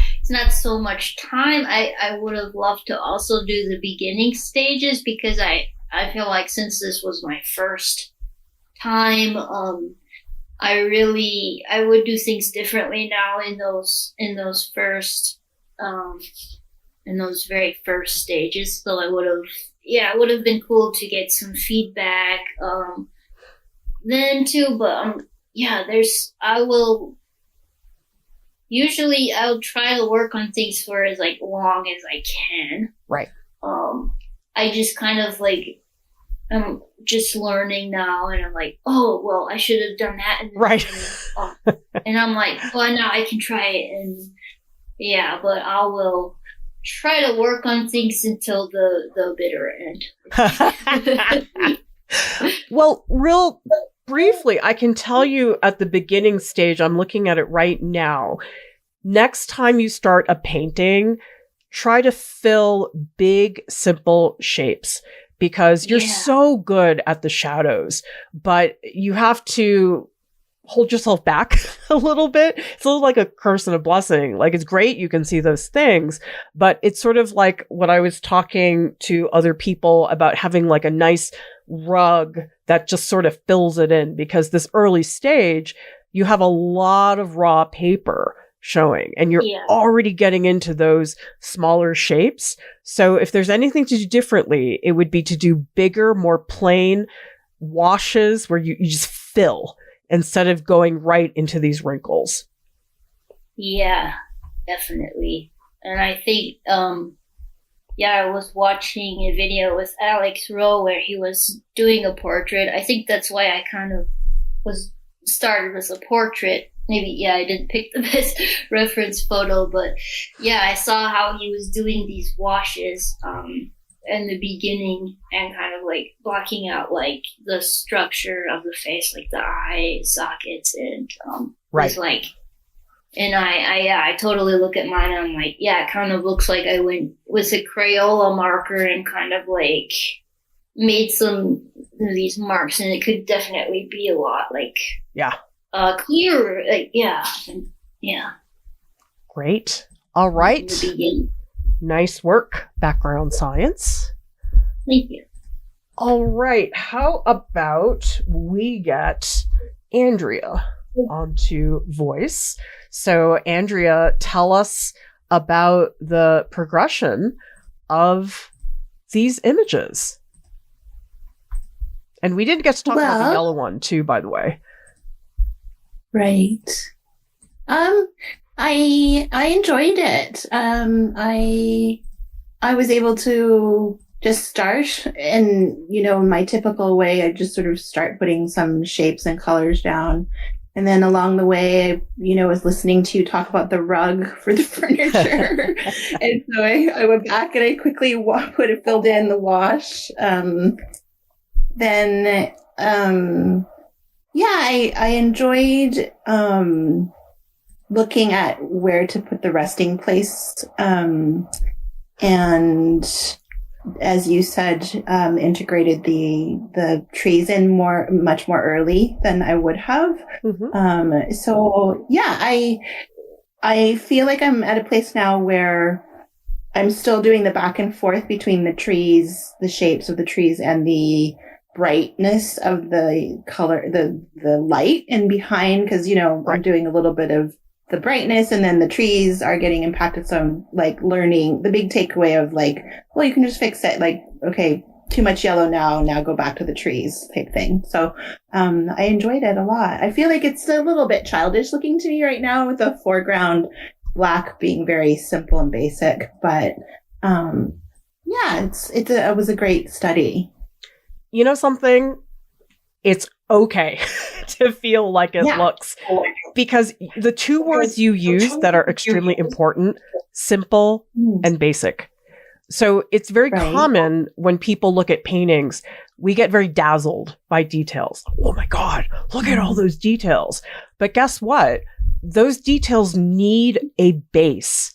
G: so much time. I would have loved to also do the beginning stages, because I feel like since this was my first time, I would do things differently now in those very first stages. So it would have been cool to get some feedback then too, but I'll try to work on things for as like long as I can.
A: Right.
G: I just kind of like, I'm just learning now, and I'm like, oh, well, I should have done that.
A: Right.
G: And I'm like, well, now I can try it. And yeah, but I will try to work on things until the bitter end.
A: Well, real briefly, I can tell you at the beginning stage, I'm looking at it right now. Next time you start a painting, try to fill big, simple shapes, because you're so good at the shadows, but you have to hold yourself back a little bit. It's a little like a curse and a blessing. Like, it's great you can see those things, but it's sort of like what I was talking to other people about, having like a nice rug that just sort of fills it in, because this early stage, you have a lot of raw paper showing, and you're already getting into those smaller shapes. So if there's anything to do differently, it would be to do bigger, more plain washes where you just fill instead of going right into these wrinkles.
G: Yeah, definitely. And I think, I was watching a video with Alex Rowe where he was doing a portrait. I think that's why I kind of started with a portrait. Maybe, I didn't pick the best reference photo, but I saw how he was doing these washes in the beginning, and kind of like blocking out like the structure of the face, like the eye sockets, and
A: right.
G: Like, and I totally look at mine, and I'm like, it kind of looks like I went with a Crayola marker and kind of like made some of these marks, and it could definitely be a lot like clearer, like
A: Great. All right. Nice work, background science.
G: Thank you.
A: All right. How about we get Andrea onto voice? So, Andrea, tell us about the progression of these images. And we didn't get to talk about the yellow one too, by the way.
I: Right. I enjoyed it. I was able to just start, and in my typical way, I just sort of start putting some shapes and colors down. And then along the way, I was listening to you talk about the rug for the furniture. And so I went back and I quickly filled in the wash. I enjoyed looking at where to put the resting place. And as you said, integrated the trees in much more early than I would have. Mm-hmm. I feel like I'm at a place now where I'm still doing the back and forth between the trees, the shapes of the trees, and the brightness of the color, the light in behind, because I'm doing a little bit of the brightness, and then the trees are getting impacted. So I'm like learning the big takeaway of like, well, you can just fix it. Like, okay, too much yellow now go back to the trees type thing. So I enjoyed it a lot. I feel like it's a little bit childish looking to me right now with the foreground black being very simple and basic. But yeah, it was a great study.
A: You know something? It's okay to feel like it looks, because the two words you use that are extremely important, simple and basic. So it's very common when people look at paintings, we get very dazzled by details. Oh my God, look at all those details. But guess what? Those details need a base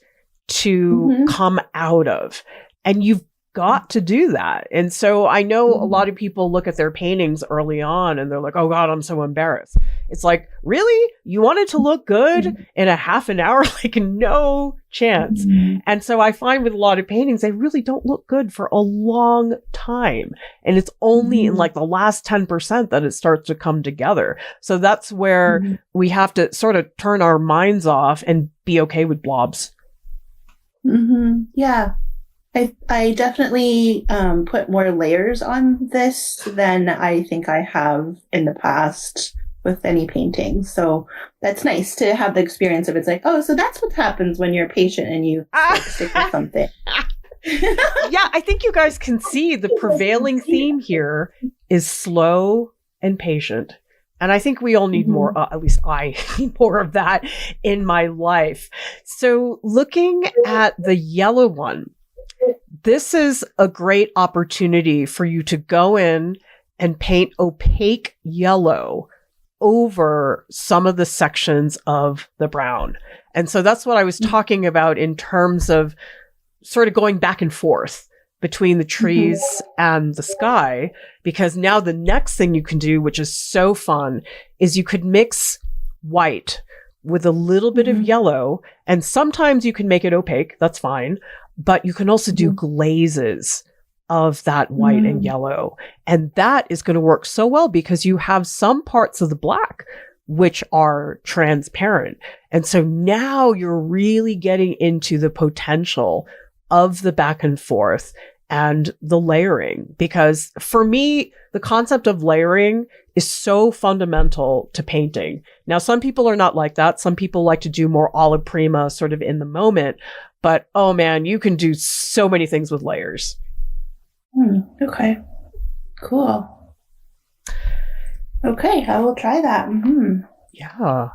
A: to come out of. And you've got to do that. And so I know a lot of people look at their paintings early on and they're like, oh God, I'm so embarrassed. It's like, really? You want it to look good in a half an hour? Like, no chance. And so I find with a lot of paintings, they really don't look good for a long time. And it's only in like the last 10% that it starts to come together. So that's where we have to sort of turn our minds off and be okay with blobs.
I: Yeah. I definitely put more layers on this than I think I have in the past with any painting. So that's nice to have the experience of it's like, oh, so that's what happens when you're patient and you stick with something.
A: Yeah, I think you guys can see the prevailing theme here is slow and patient. And I think we all need more, at least I need more of that in my life. So looking at the yellow one, this is a great opportunity for you to go in and paint opaque yellow over some of the sections of the brown. And so that's what I was talking about in terms of sort of going back and forth between the trees and the sky, because now the next thing you can do, which is so fun, is you could mix white with a little bit of yellow, and sometimes you can make it opaque, that's fine, but you can also do glazes of that white and yellow. And that is going to work so well because you have some parts of the black which are transparent. And so now you're really getting into the potential of the back and forth and the layering. Because for me, the concept of layering is so fundamental to painting. Now, some people are not like that. Some people like to do more alla prima, sort of in the moment. But, oh man, you can do so many things with layers.
I: Okay. Cool. Okay, I will try that.
A: Yeah.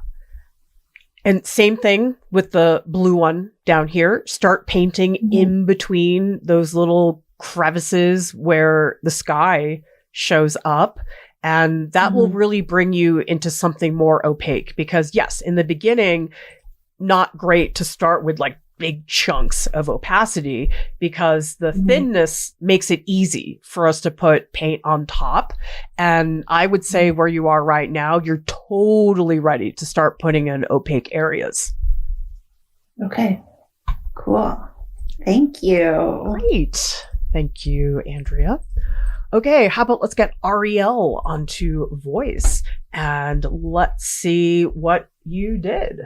A: And same thing with the blue one down here. Start painting in between those little crevices where the sky shows up. And that will really bring you into something more opaque. Because yes, in the beginning, not great to start with like big chunks of opacity, because the thinness makes it easy for us to put paint on top. And I would say where you are right now, you're totally ready to start putting in opaque areas.
I: Okay, cool. Thank you.
A: Great. Thank you, Andrea. Okay, how about let's get Ariel onto voice and let's see what you did.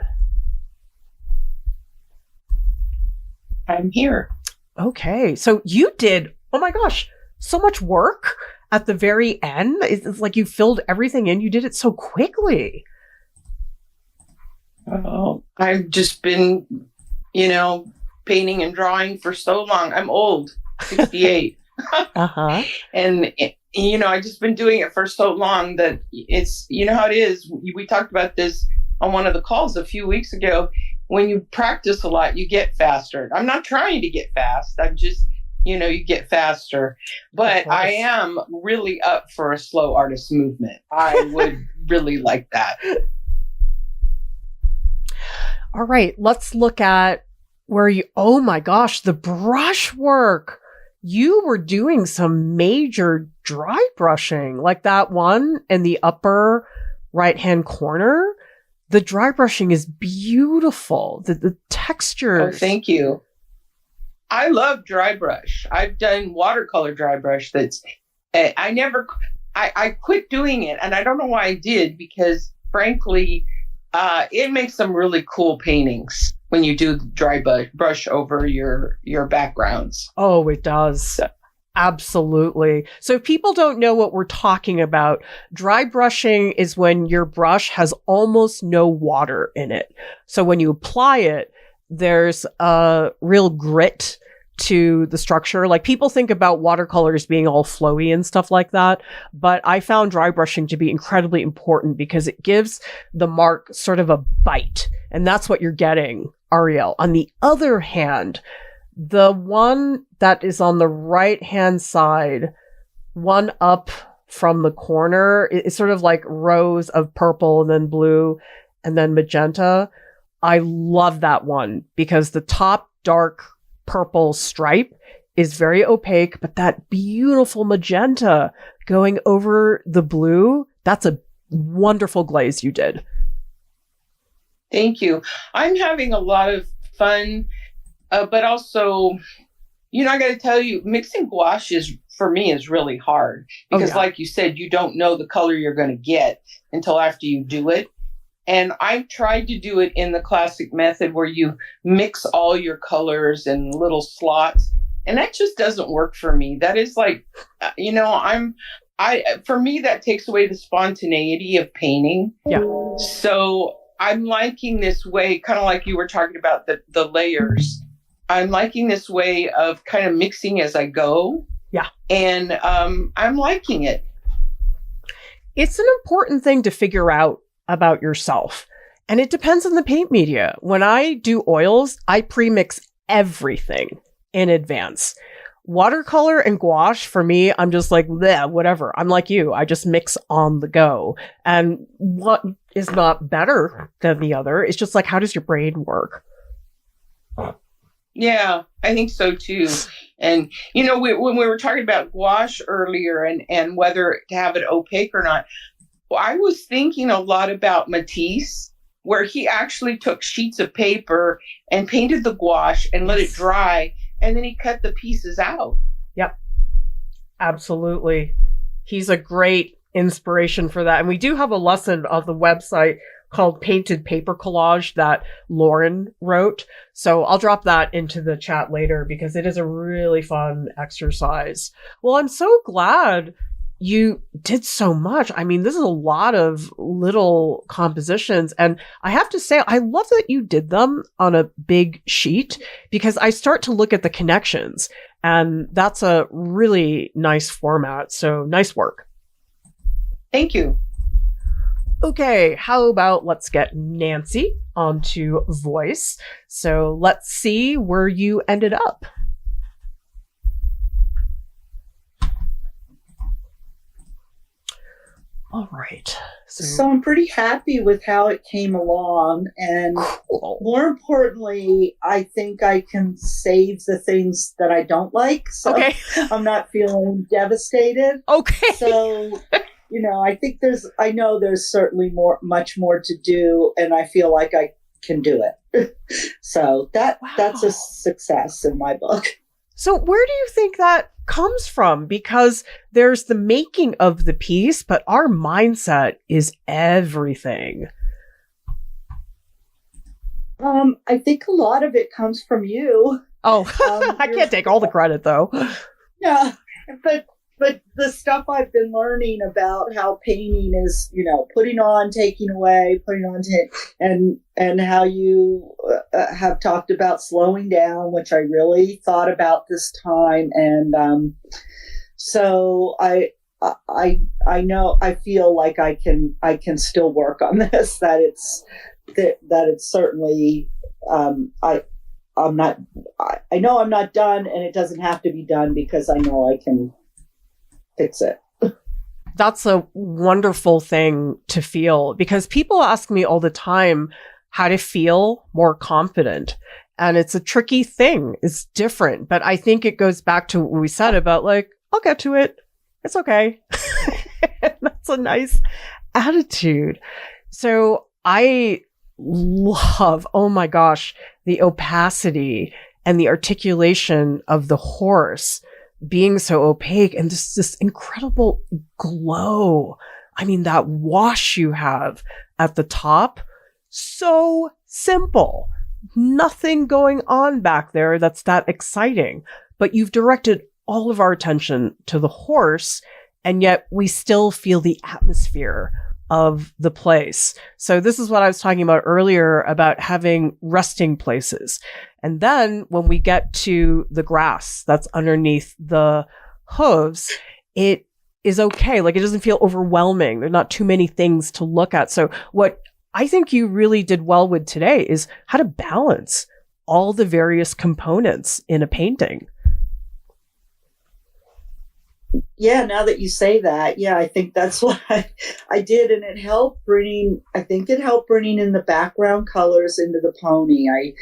F: I'm here.
A: Okay, so you did, oh my gosh, so much work at the very end. It's like you filled everything in. You did it so quickly.
F: Oh, I've just been, painting and drawing for so long. I'm old, 68. And, I've just been doing it for so long that it's, how it is. We talked about this on one of the calls a few weeks ago. When you practice a lot, you get faster. I'm not trying to get fast. I'm just, you get faster. But I am really up for a slow artist movement. I would really like that.
A: All right, let's look at where you, oh my gosh, the brush work. You were doing some major dry brushing, like that one in the upper right-hand corner. The dry brushing is beautiful. The textures.
F: Oh, thank you. I love dry brush. I've done watercolor dry brush. I quit doing it. And I don't know why I did, because frankly, it makes some really cool paintings when you do the dry brush over your backgrounds.
A: Oh, it does. Absolutely. So if people don't know what we're talking about, dry brushing is when your brush has almost no water in it. So when you apply it, there's a real grit to the structure. Like, people think about watercolors being all flowy and stuff like that, but I found dry brushing to be incredibly important because it gives the mark sort of a bite, and that's what you're getting, Ariel. On the other hand, the one that is on the right hand side, one up from the corner, it's sort of like rows of purple and then blue and then magenta. I love that one because the top dark purple stripe is very opaque, but that beautiful magenta going over the blue, that's a wonderful glaze you did.
F: Thank you. I'm having a lot of fun, but also, I got to tell you, mixing gouache for me is really hard because like you said, you don't know the color you're going to get until after you do it. And I've tried to do it in the classic method where you mix all your colors in little slots. And that just doesn't work for me. That is like, for me, that takes away the spontaneity of painting.
A: Yeah.
F: So I'm liking this way, kind of like you were talking about the layers. I'm liking this way of kind of mixing as I go.
A: Yeah.
F: And I'm liking it.
A: It's an important thing to figure out about yourself. And it depends on the paint media. When I do oils, I pre-mix everything in advance. Watercolor and gouache, for me, I'm just like, bleh, whatever. I'm like you. I just mix on the go. And what is not better than the other? It's just like, how does your brain work?
F: Yeah, I think so too. And, when we were talking about gouache earlier and whether to have it opaque or not, I was thinking a lot about Matisse, where he actually took sheets of paper and painted the gouache and let it dry, and then he cut the pieces out.
A: Yep, absolutely. He's a great inspiration for that. And we do have a lesson on the website called Painted Paper Collage that Lauren wrote. So I'll drop that into the chat later because it is a really fun exercise. Well, I'm so glad you did so much. I mean, this is a lot of little compositions. And I have to say, I love that you did them on a big sheet because I start to look at the connections, and that's a really nice format. So nice work.
F: Thank you.
A: Okay, how about let's get Nancy onto voice. So let's see where you ended up. All right.
E: So I'm pretty happy with how it came along. And
A: cool.
E: More importantly, I think I can save the things that I don't like. So I'm not feeling devastated.
A: Okay.
E: So, I think I know there's certainly much more to do, and I feel like I can do it. So that's a success in my book.
A: So where do you think that comes from? Because there's the making of the piece, but our mindset is everything.
E: I think a lot of it comes from you.
A: Oh, I can't take all the credit though.
E: Yeah, but the stuff I've been learning about how painting is, putting on, taking away, putting on, and how you have talked about slowing down, which I really thought about this time. And so I know, I feel like I can still work on this, that it's certainly, I know I'm not done, and it doesn't have to be done because I know I can fix it.
A: That's a wonderful thing to feel, because people ask me all the time how to feel more confident. And it's a tricky thing. It's different. But I think it goes back to what we said about like, I'll get to it. It's okay. That's a nice attitude. So I love, oh my gosh, the opacity and the articulation of the horse being so opaque and just this incredible glow. I mean, that wash you have at the top, so simple. Nothing going on back there that's that exciting. But you've directed all of our attention to the horse, and yet we still feel the atmosphere of the place. So this is what I was talking about earlier about having resting places. And then when we get to the grass that's underneath the hooves, it is okay. Like, it doesn't feel overwhelming. There's not too many things to look at. So what I think you really did well with today is how to balance all the various components in a painting.
E: Yeah, now that you say that, yeah, I think that's what I did. And it helped bringing in the background colors into the pony. I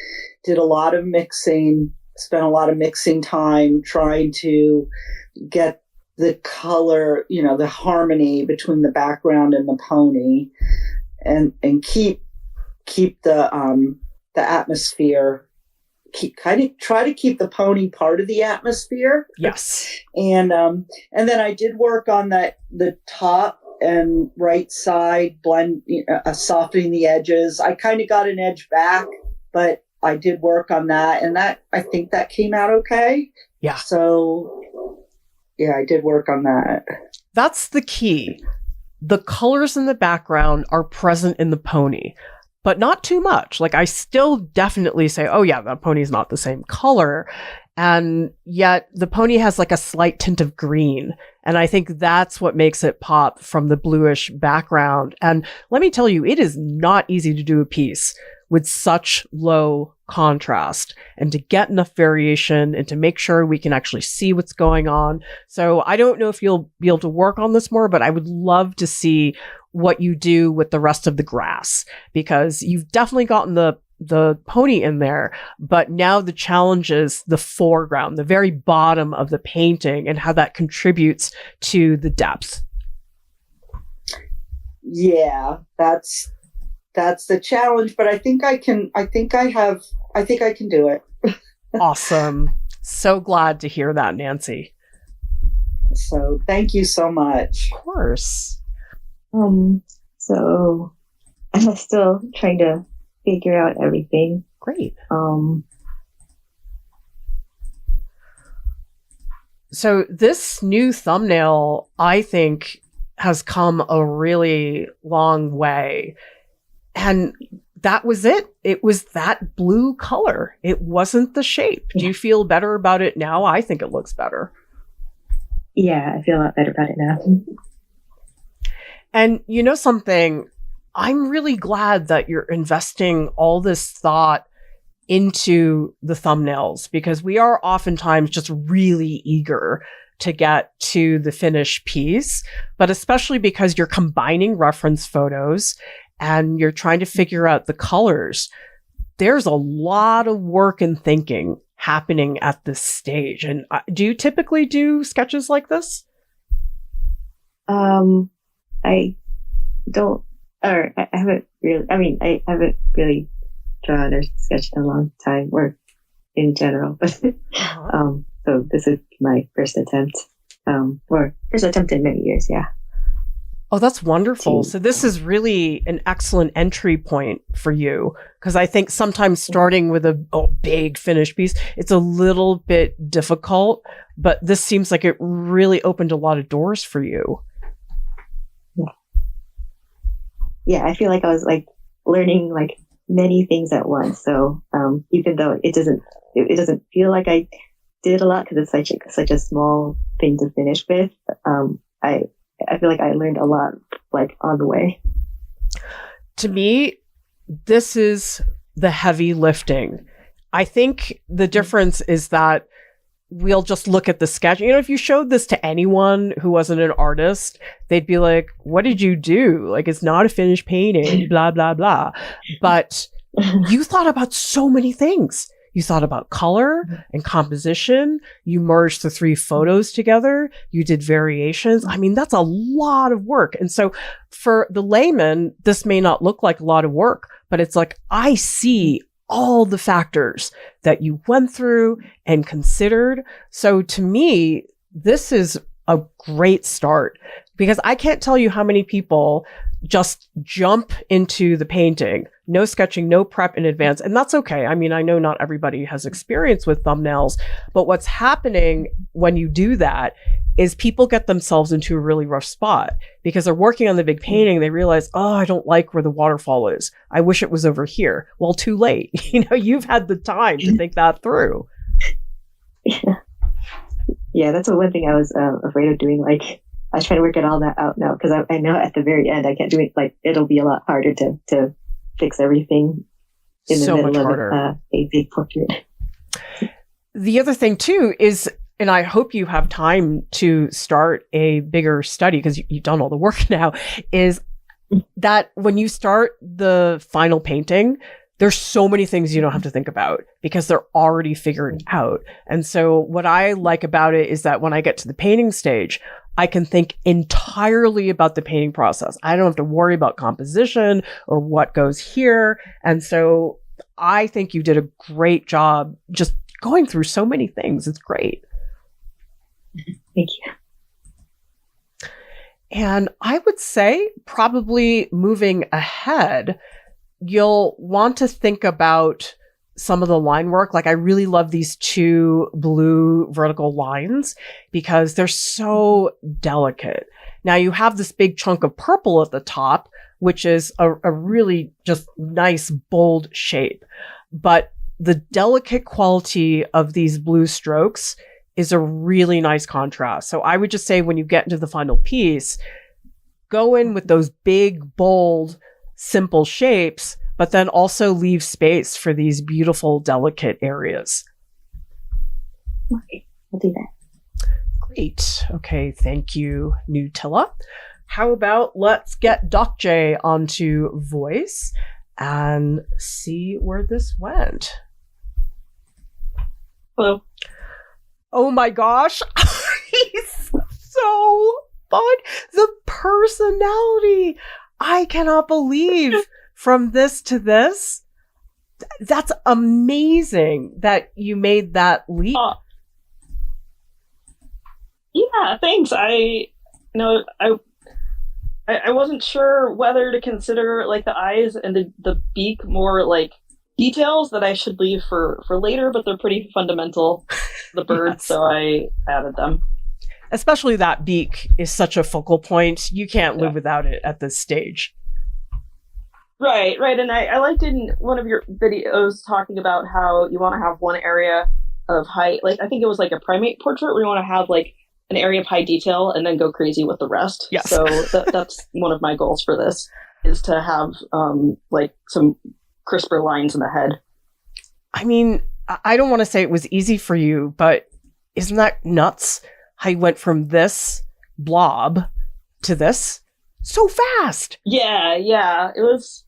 E: did a lot of mixing, spent a lot of mixing time trying to get the color, the harmony between the background and the pony, and keep the atmosphere. Try to keep the pony part of the atmosphere.
A: Yes.
E: And then I did work on the top and right side blend, softening the edges. I kind of got an edge back, but I did work on that, and I think that came out okay.
A: Yeah.
E: So yeah, I did work on that.
A: That's the key. The colors in the background are present in the pony, but not too much. Like, I still definitely say, oh yeah, that pony's not the same color. And yet the pony has like a slight tint of green. And I think that's what makes it pop from the bluish background. And let me tell you, it is not easy to do a piece with such low contrast and to get enough variation and to make sure we can actually see what's going on. So I don't know if you'll be able to work on this more, but I would love to see what you do with the rest of the grass, because you've definitely gotten the pony in there, but now the challenge is the foreground, the very bottom of the painting, and how that contributes to the depth.
E: Yeah, that's the challenge, but I think I can do it.
A: Awesome. So glad to hear that, Nancy.
E: So thank you so much.
A: Of course.
H: So I'm still trying to figure out everything.
A: Great. So this new thumbnail, I think, has come a really long way. And that was it. It was that blue color. It wasn't the shape. Do you feel better about it now? I think it looks better.
H: Yeah, I feel a lot better about it now.
A: And you know something? I'm really glad that you're investing all this thought into the thumbnails, because we are oftentimes just really eager to get to the finished piece, but especially because you're combining reference photos and you're trying to figure out the colors. There's a lot of work and thinking happening at this stage. And do you typically do sketches like this?
H: I don't, or I haven't really, I haven't really drawn or sketched in a long time, or in general, but, so this is my first attempt, or first attempt in many years. Yeah.
A: Oh, that's wonderful. So this is really an excellent entry point for you, because I think sometimes starting with a big finished piece, it's a little bit difficult, but this seems like it really opened a lot of doors for you.
H: Yeah, I feel like I was like learning like many things at once. So even though it doesn't feel like I did a lot, because it's such a small thing to finish with, I feel like I learned a lot like on the way.
A: To me, this is the heavy lifting. I think the difference is that we'll just look at the sketch. You know, if you showed this to anyone who wasn't an artist, they'd be like, what did you do? Like, it's not a finished painting, blah, blah, blah. But you thought about so many things. You thought about color and composition. You merged the 3 photos together. You did variations. I mean, that's a lot of work. And so for the layman, this may not look like a lot of work, but it's like, I see all the factors that you went through and considered. So to me, this is a great start, because I can't tell you how many people just jump into the painting, no sketching, no prep in advance. And that's okay. I mean, I know not everybody has experience with thumbnails, but what's happening when you do that is people get themselves into a really rough spot because they're working on the big painting. They realize, oh, I don't like where the waterfall is. I wish it was over here. Well, too late. You've had the time to think that through.
H: Yeah, that's one thing I was afraid of doing. Like, I was trying to work it all that out now because I know at the very end I can't do it. Like, it'll be a lot harder to fix everything in the middle of a big portrait.
A: The other thing too is, and I hope you have time to start a bigger study because you've done all the work now, is that when you start the final painting, there's so many things you don't have to think about because they're already figured out. And so what I like about it is that when I get to the painting stage, I can think entirely about the painting process. I don't have to worry about composition or what goes here. And so I think you did a great job just going through so many things. It's great.
H: Thank you.
A: And I would say probably moving ahead, you'll want to think about some of the line work. Like, I really love these 2 blue vertical lines because they're so delicate. Now you have this big chunk of purple at the top, which is a really just nice, bold shape. But the delicate quality of these blue strokes is a really nice contrast. So I would just say when you get into the final piece, go in with those big, bold, simple shapes, but then also leave space for these beautiful, delicate areas.
H: Okay, I'll do that.
A: Great. Okay, thank you, Nutella. How about let's get Doc J onto voice and see where this went.
C: Hello.
A: Oh my gosh. He's so fun. The personality. I cannot believe from this to this. That's amazing that you made that leap.
C: Yeah, thanks. I wasn't sure whether to consider like the eyes and the beak more like details that I should leave for later, but they're pretty fundamental, the bird, yes. So I added them.
A: Especially that beak is such a focal point. You can't live without it at this stage.
C: Right. And I liked in one of your videos talking about how you want to have one area of high, like I think it was like a primate portrait where you want to have like an area of high detail and then go crazy with the rest.
A: Yes.
C: So that's one of my goals for this, is to have like some crisper lines in the head.
A: I mean, I don't want to say it was easy for you, but isn't that nuts how you went from this blob to this so fast?
C: Yeah. It was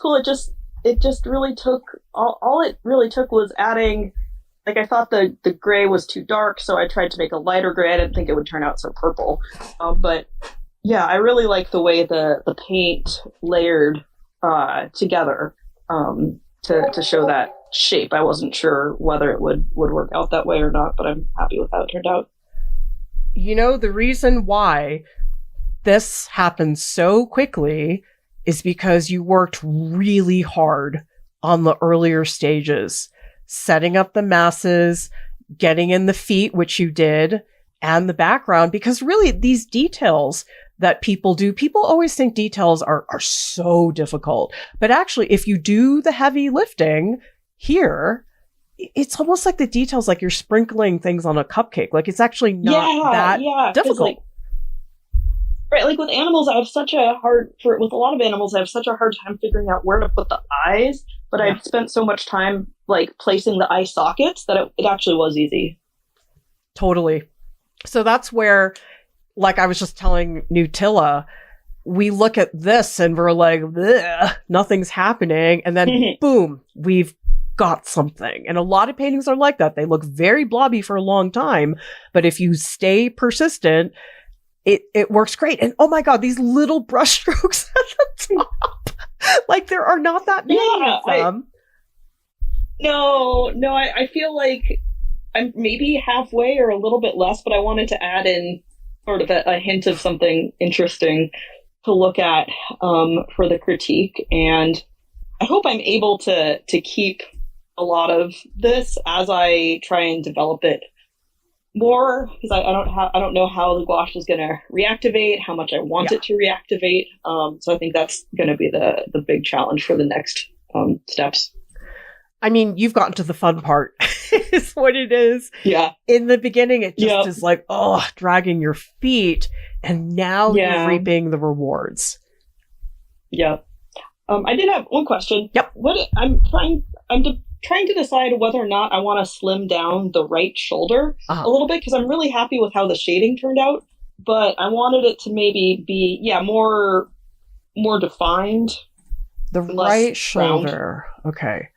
C: cool. It just really took all it really took was adding, like I thought the gray was too dark, so I tried to make a lighter gray. I didn't think it would turn out so purple. But yeah, I really like the way the paint layered together to show that shape. I wasn't sure whether it would work out that way or not, but I'm happy with how it turned out.
A: You know, the reason why this happened so quickly is because you worked really hard on the earlier stages, setting up the masses, getting in the feet, which you did, and the background, because really these details that people do, people always think details are so difficult. But actually, if you do the heavy lifting here, it's almost like the details, like you're sprinkling things on a cupcake. Like it's actually not that difficult.
C: Right, like with animals, I have such a hard time figuring out where to put the eyes, but I've spent so much time like placing the eye sockets that it actually was easy.
A: Totally. So that's where, like I was just telling Nutella, we look at this and we're like, nothing's happening. And then boom, we've got something. And a lot of paintings are like that. They look very blobby for a long time, but if you stay persistent, it works great. And oh my God, these little brush strokes at the top. Like there are not that many of them.
C: I feel like I'm maybe halfway or a little bit less, but I wanted to add in sort of a hint of something interesting to look at for the critique. And hope I'm able to keep a lot of this as I try and develop it more, because I don't know how the gouache is going to reactivate, how much I want it to reactivate. So I think that's going to be the big challenge for the next steps.
A: I mean, you've gotten to the fun part, is what it is.
C: Yeah.
A: In the beginning, it just is like, dragging your feet, and now you're reaping the rewards.
C: Yeah. I did have one question.
A: Yep.
C: I'm trying to decide whether or not I want to slim down the right shoulder a little bit, because I'm really happy with how the shading turned out, but I wanted it to maybe be more defined.
A: The right shoulder. Okay.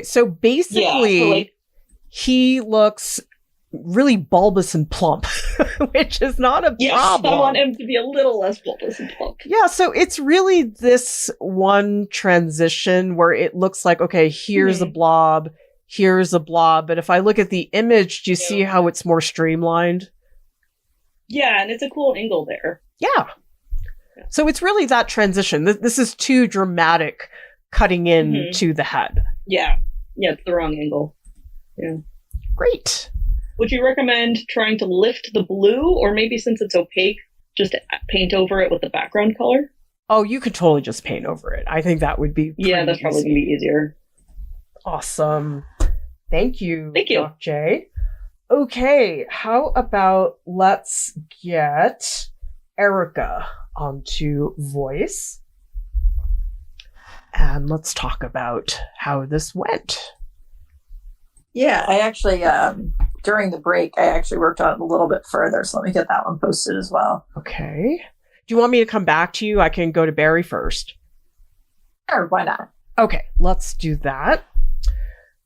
A: So basically, he looks really bulbous and plump, which is not a problem.
C: I want him to be a little less bulbous and plump.
A: Yeah, so it's really this one transition where it looks like, okay, here's a blob, here's a blob. But if I look at the image, do you see how it's more streamlined?
C: Yeah, and it's a cool angle there.
A: Yeah. So it's really that transition. This is too dramatic cutting in to the head.
C: Yeah, it's the wrong angle. Yeah.
A: Great.
C: Would you recommend trying to lift the blue, or maybe since it's opaque, just paint over it with the background color?
A: Oh, you could totally just paint over it. I think that would be
C: that's probably going to be easier.
A: Awesome. Thank you.
C: Thank you.
A: Doc J. Okay, how about let's get Erica onto voice. And let's talk about how this went.
K: Yeah, I actually, during the break, I actually worked on it a little bit further. So let me get that one posted as well.
A: Okay. Do you want me to come back to you? I can go to Barry first.
K: Sure, why not?
A: Okay, let's do that.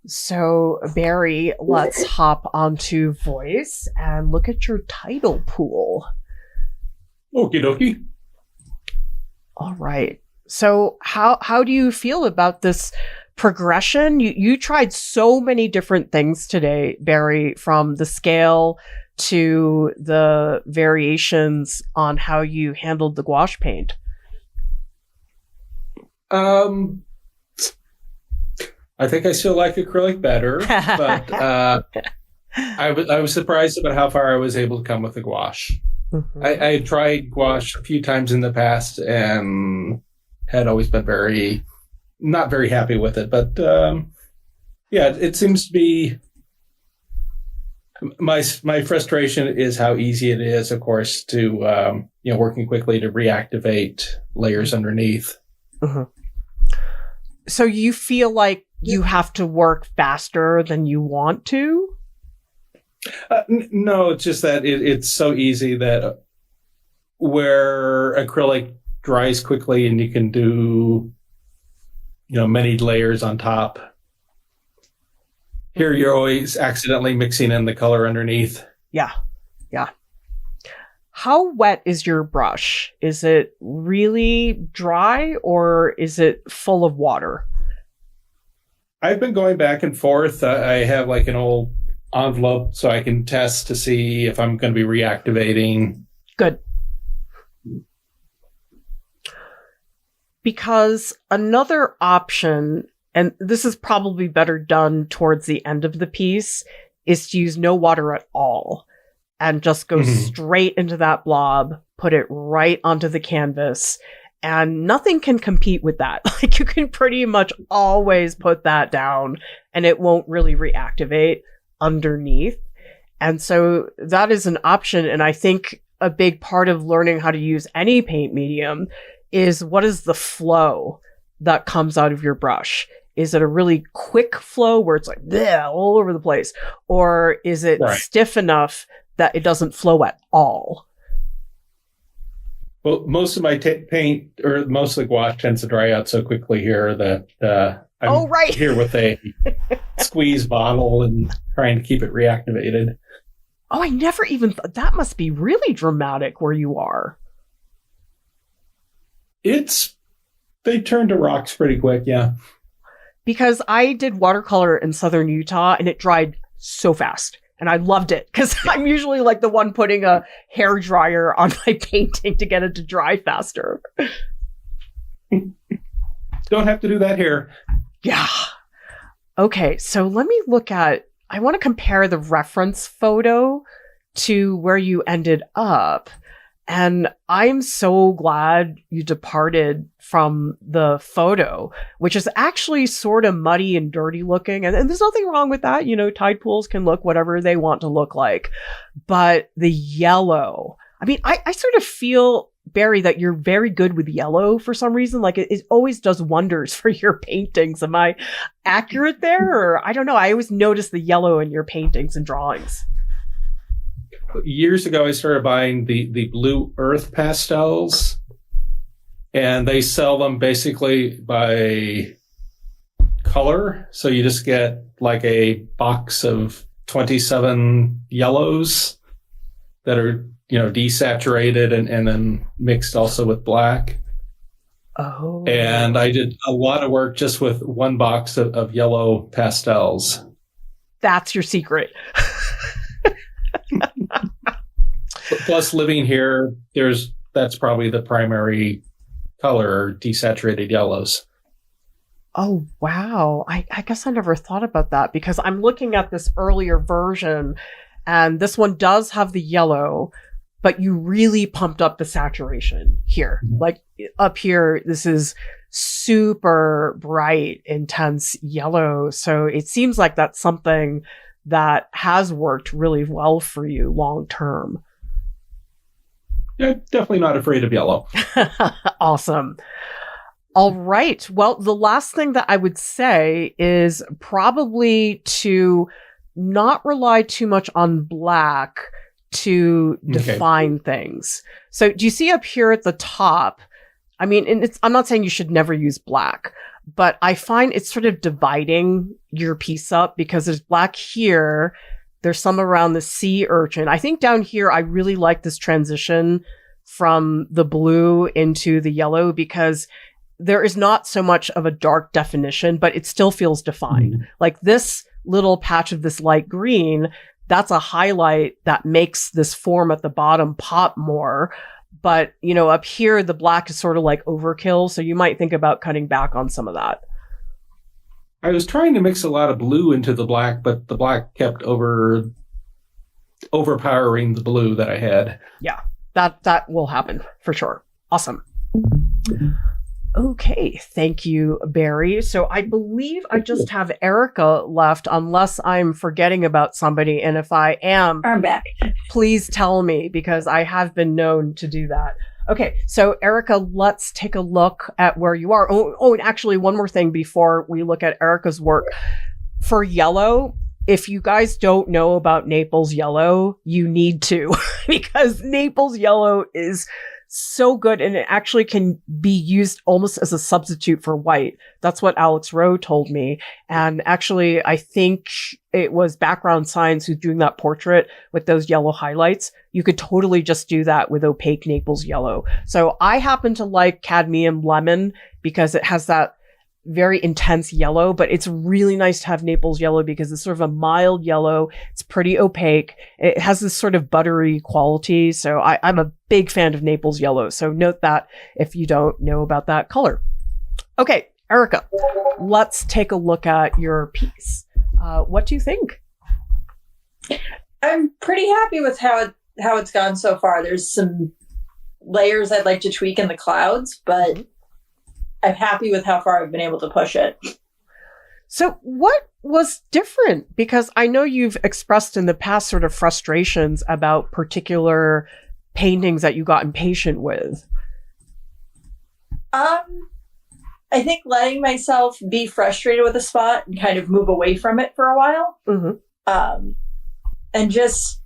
A: So, Barry, let's hop onto voice and look at your title pool.
D: Okie dokie.
A: All right. So, how do you feel about this progression? You tried so many different things today, Barry, from the scale to the variations on how you handled the gouache paint.
D: I think I still like acrylic better, but I was surprised about how far I was able to come with the gouache. Mm-hmm. I had tried gouache a few times in the past and had always been not very happy with it. But it seems to be my frustration is how easy it is, of course, to working quickly to reactivate layers underneath.
A: Mm-hmm. So you feel like you have to work faster than you want to?
D: No, it's just that it's so easy that where acrylic dries quickly and you can do, many layers on top. Here you're always accidentally mixing in the color underneath.
A: Yeah. How wet is your brush? Is it really dry or is it full of water?
D: I've been going back and forth. I have like an old envelope so I can test to see if I'm going to be reactivating.
A: Good. Because another option, and this is probably better done towards the end of the piece, is to use no water at all and just go straight into that blob, put it right onto the canvas, and nothing can compete with that. Like, you can pretty much always put that down and it won't really reactivate underneath. And so that is an option. And I think a big part of learning how to use any paint medium is what is the flow that comes out of your brush? Is it a really quick flow where it's like all over the place? Or is it stiff enough that it doesn't flow at all?
D: Well, most of my paint, or most of the gouache, tends to dry out so quickly here that I'm here with a squeeze bottle and trying to keep it reactivated.
A: Oh, I never even thought that must be really dramatic where you are.
D: They turn to rocks pretty quick, yeah.
A: Because I did watercolor in southern Utah and it dried so fast. And I loved it because I'm usually like the one putting a hair dryer on my painting to get it to dry faster.
D: Don't have to do that here.
A: Yeah. Okay, so let me look at, I want to compare the reference photo to where you ended up. And I'm so glad you departed from the photo, which is actually sort of muddy and dirty looking. And there's nothing wrong with that. You know, tide pools can look whatever they want to look like. But the yellow, I mean, I sort of feel, Barry, that you're very good with yellow for some reason. Like it always does wonders for your paintings. Am I accurate there? Or I don't know. I always notice the yellow in your paintings and drawings.
D: Years ago, I started buying the blue earth pastels, and they sell them basically by color. So you just get like a box of 27 yellows that are, desaturated and then mixed also with black.
A: Oh.
D: And I did a lot of work just with one box of yellow pastels.
A: That's your secret.
D: Plus, living here, that's probably the primary color, desaturated yellows.
A: Oh, wow. I guess I never thought about that because I'm looking at this earlier version and this one does have the yellow, but you really pumped up the saturation here. Like up here, this is super bright, intense yellow. So it seems like that's something that has worked really well for you long term.
D: Yeah, definitely not afraid of yellow.
A: Awesome. All right. Well, the last thing that I would say is probably to not rely too much on black to define things. So do you see up here at the top? I mean, and I'm not saying you should never use black, but I find it's sort of dividing your piece up because there's black here. There's some around the sea urchin. I think down here, I really like this transition from the blue into the yellow because there is not so much of a dark definition, but it still feels defined. Mm-hmm. Like this little patch of this light green, that's a highlight that makes this form at the bottom pop more. But, up here, the black is sort of like overkill. So you might think about cutting back on some of that.
D: I was trying to mix a lot of blue into the black, but the black kept overpowering the blue that I had.
A: Yeah, that will happen for sure. Awesome. Okay, thank you, Barry. So I believe I just have Erica left, unless I'm forgetting about somebody. And if I am,
K: I'm back.
A: Please tell me, because I have been known to do that. Okay, so Erica, let's take a look at where you are. Oh, and actually, one more thing before we look at Erica's work. For yellow, if you guys don't know about Naples yellow, you need to, because Naples yellow is so good and it actually can be used almost as a substitute for white. That's what Alex Rowe told me. And actually, I think it was Background Science who's doing that portrait with those yellow highlights. You could totally just do that with opaque Naples yellow. So I happen to like cadmium lemon because it has that very intense yellow, but it's really nice to have Naples yellow because it's sort of a mild yellow. It's pretty opaque. It has this sort of buttery quality. So I'm a big fan of Naples yellow. So note that if you don't know about that color. Okay, Erica, let's take a look at your piece. What do you think?
K: I'm pretty happy with how it's gone so far. There's some layers I'd like to tweak in the clouds, but I'm happy with how far I've been able to push it.
A: So what was different? Because I know you've expressed in the past sort of frustrations about particular paintings that you got impatient with.
K: I think letting myself be frustrated with a spot and kind of move away from it for a while. Mm-hmm. And just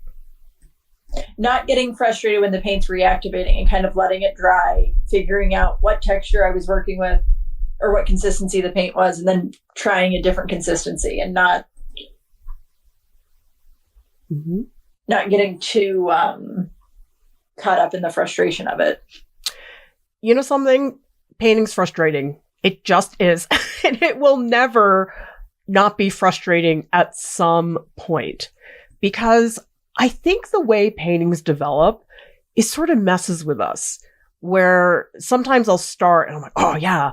K: not getting frustrated when the paint's reactivating and kind of letting it dry, figuring out what texture I was working with or what consistency the paint was, and then trying a different consistency and not getting too caught up in the frustration of it.
A: You know something? Painting's frustrating. It just is. And it will never not be frustrating at some point, because I think the way paintings develop is sort of messes with us, where sometimes I'll start and I'm like, oh yeah,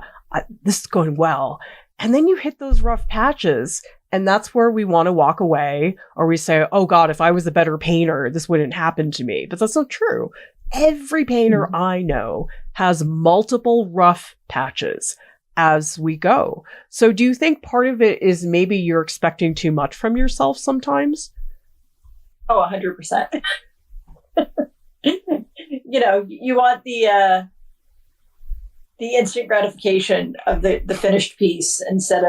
A: this is going well. And then you hit those rough patches, and that's where we want to walk away, or we say, oh God, if I was a better painter, this wouldn't happen to me. But that's not true. Every painter I know has multiple rough patches as we go. So do you think part of it is maybe you're expecting too much from yourself sometimes?
K: Oh, 100%. You know, you want the instant gratification of the finished piece instead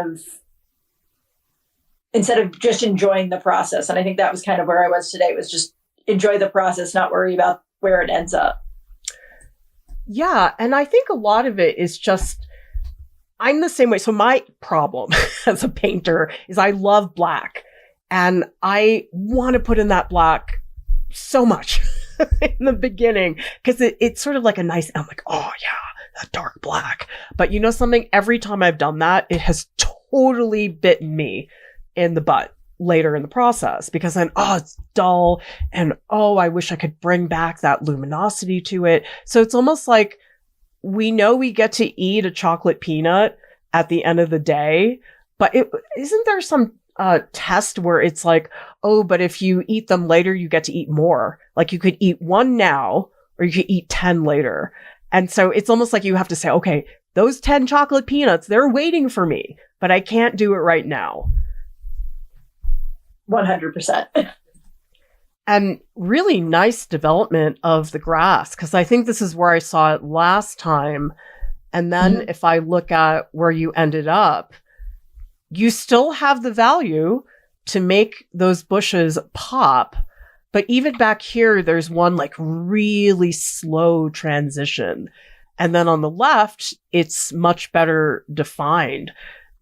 K: of just enjoying the process. And I think that was kind of where I was today, was just enjoy the process, not worry about where it ends up.
A: Yeah. And I think a lot of it is just, I'm the same way. So my problem as a painter is I love black, and I want to put in that black so much in the beginning, because it's sort of like a nice, I'm like, oh yeah, that dark black. But you know something, every time I've done that, it has totally bitten me in the butt later in the process, because then, oh, it's dull, and oh, I wish I could bring back that luminosity to it. So it's almost like we know we get to eat a chocolate peanut at the end of the day, but isn't there some test where it's like, oh, but if you eat them later, you get to eat more. Like you could eat one now, or you could eat 10 later. And so it's almost like you have to say, okay, those 10 chocolate peanuts, they're waiting for me, but I can't do it right now.
K: 100%.
A: And really nice development of the grass, because I think this is where I saw it last time. And then if I look at where you ended up, you still have the value to make those bushes pop. But even back here, there's one like really slow transition. And then on the left, it's much better defined.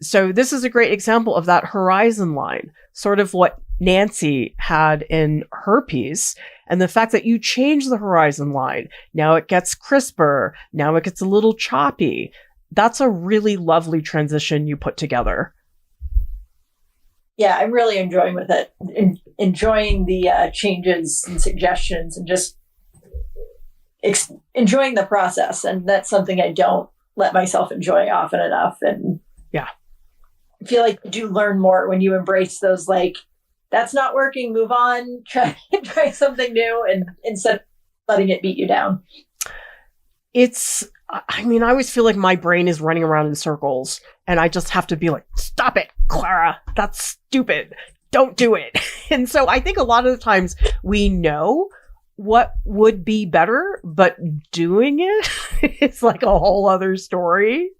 A: So this is a great example of that horizon line, sort of what Nancy had in her piece. And the fact that you change the horizon line, now it gets crisper, now it gets a little choppy. That's a really lovely transition you put together.
K: Yeah, I'm really enjoying with it. Enjoying the changes and suggestions, and just enjoying the process. And that's something I don't let myself enjoy often enough. And
A: yeah,
K: I feel like you do learn more when you embrace those, like, that's not working, move on, try something new, and instead of letting it beat you down.
A: I mean, I always feel like my brain is running around in circles, and I just have to be like, stop it, Clara, that's stupid, don't do it. And so I think a lot of the times we know what would be better, but doing it is like a whole other story.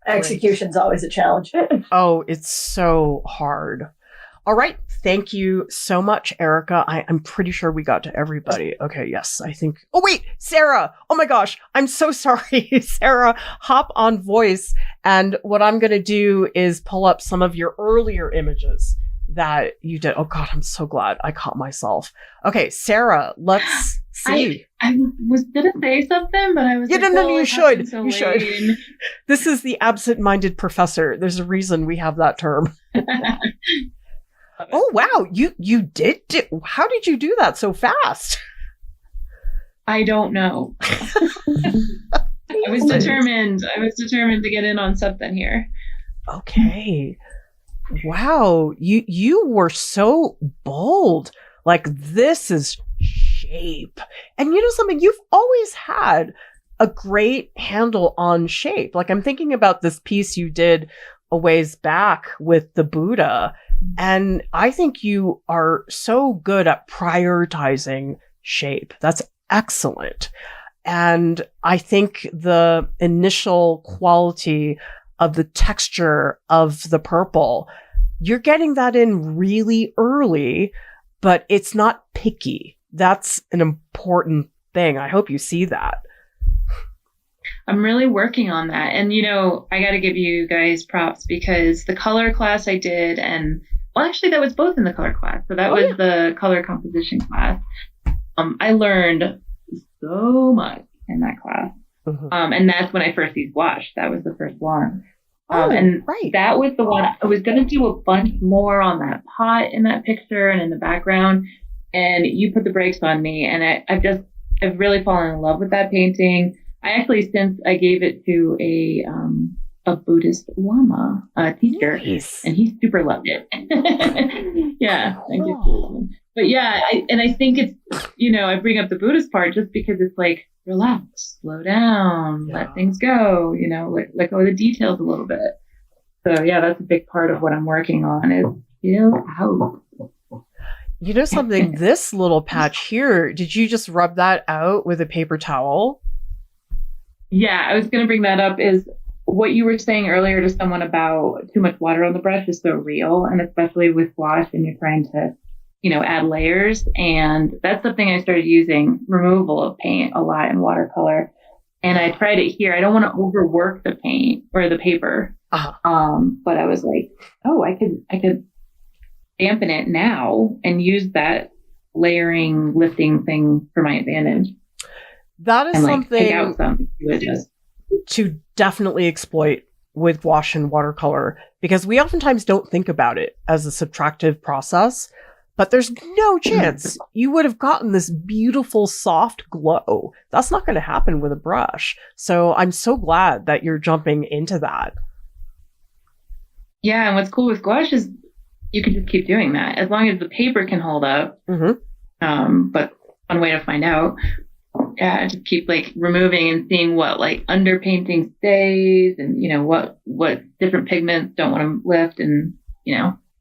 K: Execution's always a challenge.
A: Oh, it's so hard. All right. Thank you so much, Erica. I'm pretty sure we got to everybody. Okay. Yes, I think. Oh, wait, Sarah. Oh my gosh. I'm so sorry. Sarah, hop on voice. And what I'm going to do is pull up some of your earlier images that you did. Oh God, I'm so glad I caught myself. Okay, Sarah, let's see.
J: I was going to say something, but I was
A: no, you should. You should. This is the absent-minded professor. There's a reason we have that term. Oh, wow. You did. How did you do that so fast?
J: I don't know. I was determined to get in on something here.
A: Okay. Wow. You were so bold. Like, this is shape. And you know something? You've always had a great handle on shape. Like, I'm thinking about this piece you did a ways back with the Buddha. And I think you are so good at prioritizing shape. That's excellent. And I think the initial quality of the texture of the purple, you're getting that in really early, but it's not picky. That's an important thing. I hope you see that.
J: I'm really working on that. And, you know, I got to give you guys props, because the color class I did, and well, actually that was both in the color class. So that was the color composition class. I learned so much in that class. Mm-hmm. And that's when I first used Gouache. That was the first one. That was the one I was going to do a bunch more on that pot in that picture and in the background. And you put the brakes on me, and I've just I've really fallen in love with that painting. I actually, since I gave it to a Buddhist Lama teacher,
A: Nice.
J: and he super loved it. Yeah, thank you. But yeah, I think it's, I bring up the Buddhist part just because it's like, relax, slow down, let things go, let go of the details a little bit. So yeah, that's a big part of what I'm working on is chill out.
A: You know something, this little patch here, did you just rub that out with a paper towel?
J: Yeah, I was going to bring that up is what you were saying earlier to someone about too much water on the brush is so real. And especially with gouache and you're trying to, add layers. And that's something I started using, removal of paint a lot in watercolor. And I tried it here. I don't want to overwork the paint or the paper. But I was like, oh, I could dampen it now and use that layering, lifting thing for my advantage.
A: That is
J: and
A: something
J: pick out some
A: to definitely exploit with gouache and watercolor, because we oftentimes don't think about it as a subtractive process, but there's no chance you would have gotten this beautiful soft glow. That's not going to happen with a brush. So I'm so glad that you're jumping into that.
J: Yeah, and what's cool with gouache is you can just keep doing that as long as the paper can hold up. But one way to find out, just keep removing and seeing what underpainting stays, and what different pigments don't want to lift, and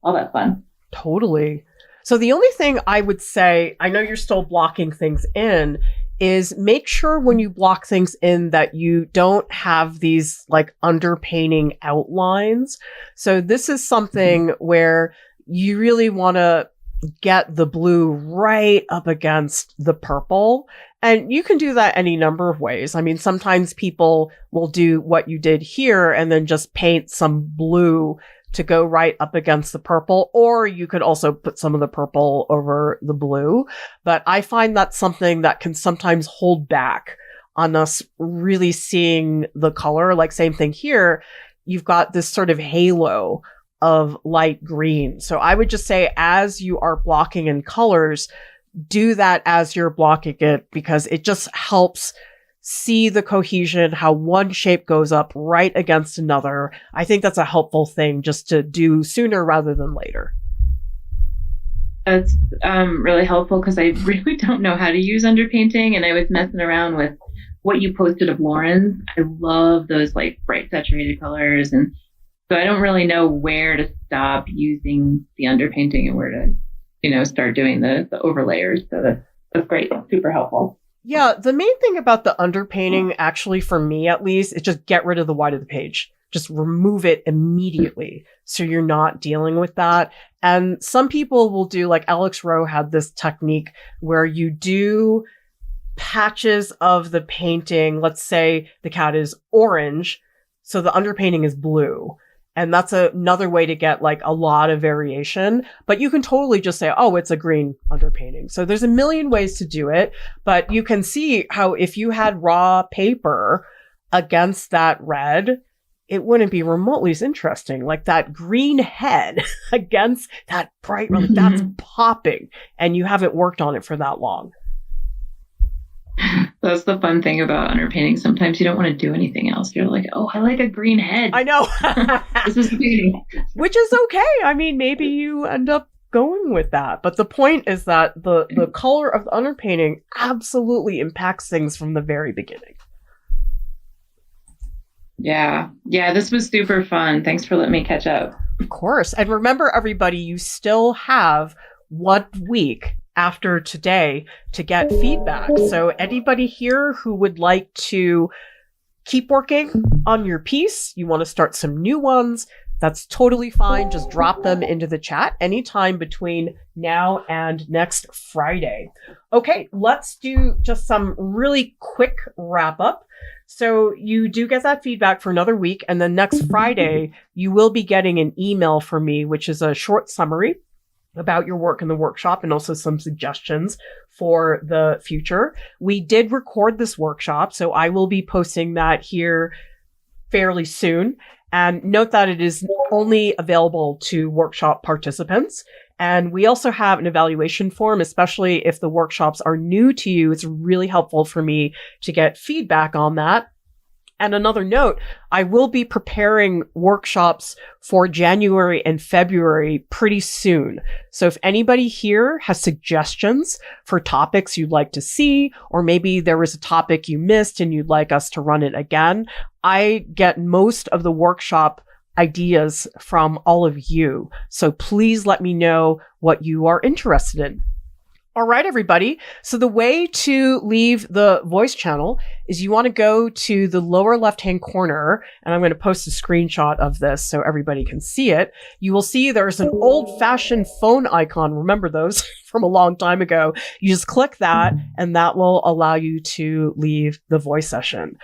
J: all that fun.
A: Totally. So the only thing I would say, I know you're still blocking things in, is make sure when you block things in that you don't have these underpainting outlines. So this is something where you really want to get the blue right up against the purple. And you can do that any number of ways. I mean, sometimes people will do what you did here and then just paint some blue to go right up against the purple, or you could also put some of the purple over the blue. But I find that's something that can sometimes hold back on us really seeing the color. Same thing here. You've got this sort of halo of light green. So I would just say, as you are blocking in colors, do that as you're blocking it, because it just helps see the cohesion, how one shape goes up right against another. I think that's a helpful thing just to do sooner rather than later.
J: That's really helpful, because I really don't know how to use underpainting, and I was messing around with what you posted of Lauren's. I love those bright saturated colors, and so I don't really know where to stop using the underpainting and where to, start doing the overlayers. So that's great. Super helpful.
A: Yeah, the main thing about the underpainting, actually, for me at least, is just get rid of the white of the page. Just remove it immediately so you're not dealing with that. And some people will do, Alex Rowe had this technique where you do patches of the painting. Let's say the cat is orange, so the underpainting is blue. And that's another way to get a lot of variation. But you can totally just say, oh, it's a green underpainting. So there's a million ways to do it. But you can see how if you had raw paper against that red, it wouldn't be remotely as interesting. That green head against that bright red, that's popping. And you haven't worked on it for that long.
J: That's the fun thing about underpainting. Sometimes you don't want to do anything else. You're like, oh, I like a green head.
A: I know.
J: This is beauty.
A: Which is okay. I mean, maybe you end up going with that. But the point is that the color of the underpainting absolutely impacts things from the very beginning.
J: Yeah. Yeah, this was super fun. Thanks for letting me catch up.
A: Of course. And remember, everybody, you still have 1 week after today to get feedback. So anybody here who would like to keep working on your piece, you want to start some new ones, that's totally fine. Just drop them into the chat anytime between now and next Friday. Okay, let's do just some really quick wrap up. So you do get that feedback for another week, and then next Friday, you will be getting an email from me, which is a short summary about your work in the workshop and also some suggestions for the future. We did record this workshop, so I will be posting that here fairly soon. And note that it is only available to workshop participants. And we also have an evaluation form, especially if the workshops are new to you. It's really helpful for me to get feedback on that. And another note, I will be preparing workshops for January and February pretty soon. So if anybody here has suggestions for topics you'd like to see, or maybe there was a topic you missed and you'd like us to run it again, I get most of the workshop ideas from all of you. So please let me know what you are interested in. All right, everybody. So the way to leave the voice channel is you want to go to the lower left-hand corner, and I'm going to post a screenshot of this so everybody can see it. You will see there's an old-fashioned phone icon. Remember those from a long time ago. You just click that, and that will allow you to leave the voice session.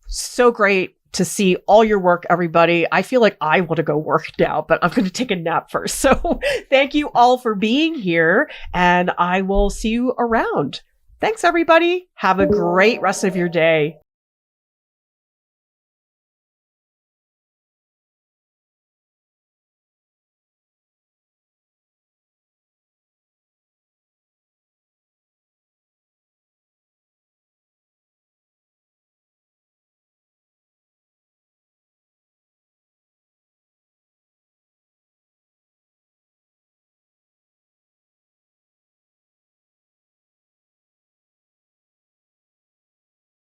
A: So great to see all your work, everybody. I feel like I want to go work now, but I'm going to take a nap first. So thank you all for being here, and I will see you around. Thanks, everybody. Have a great rest of your day.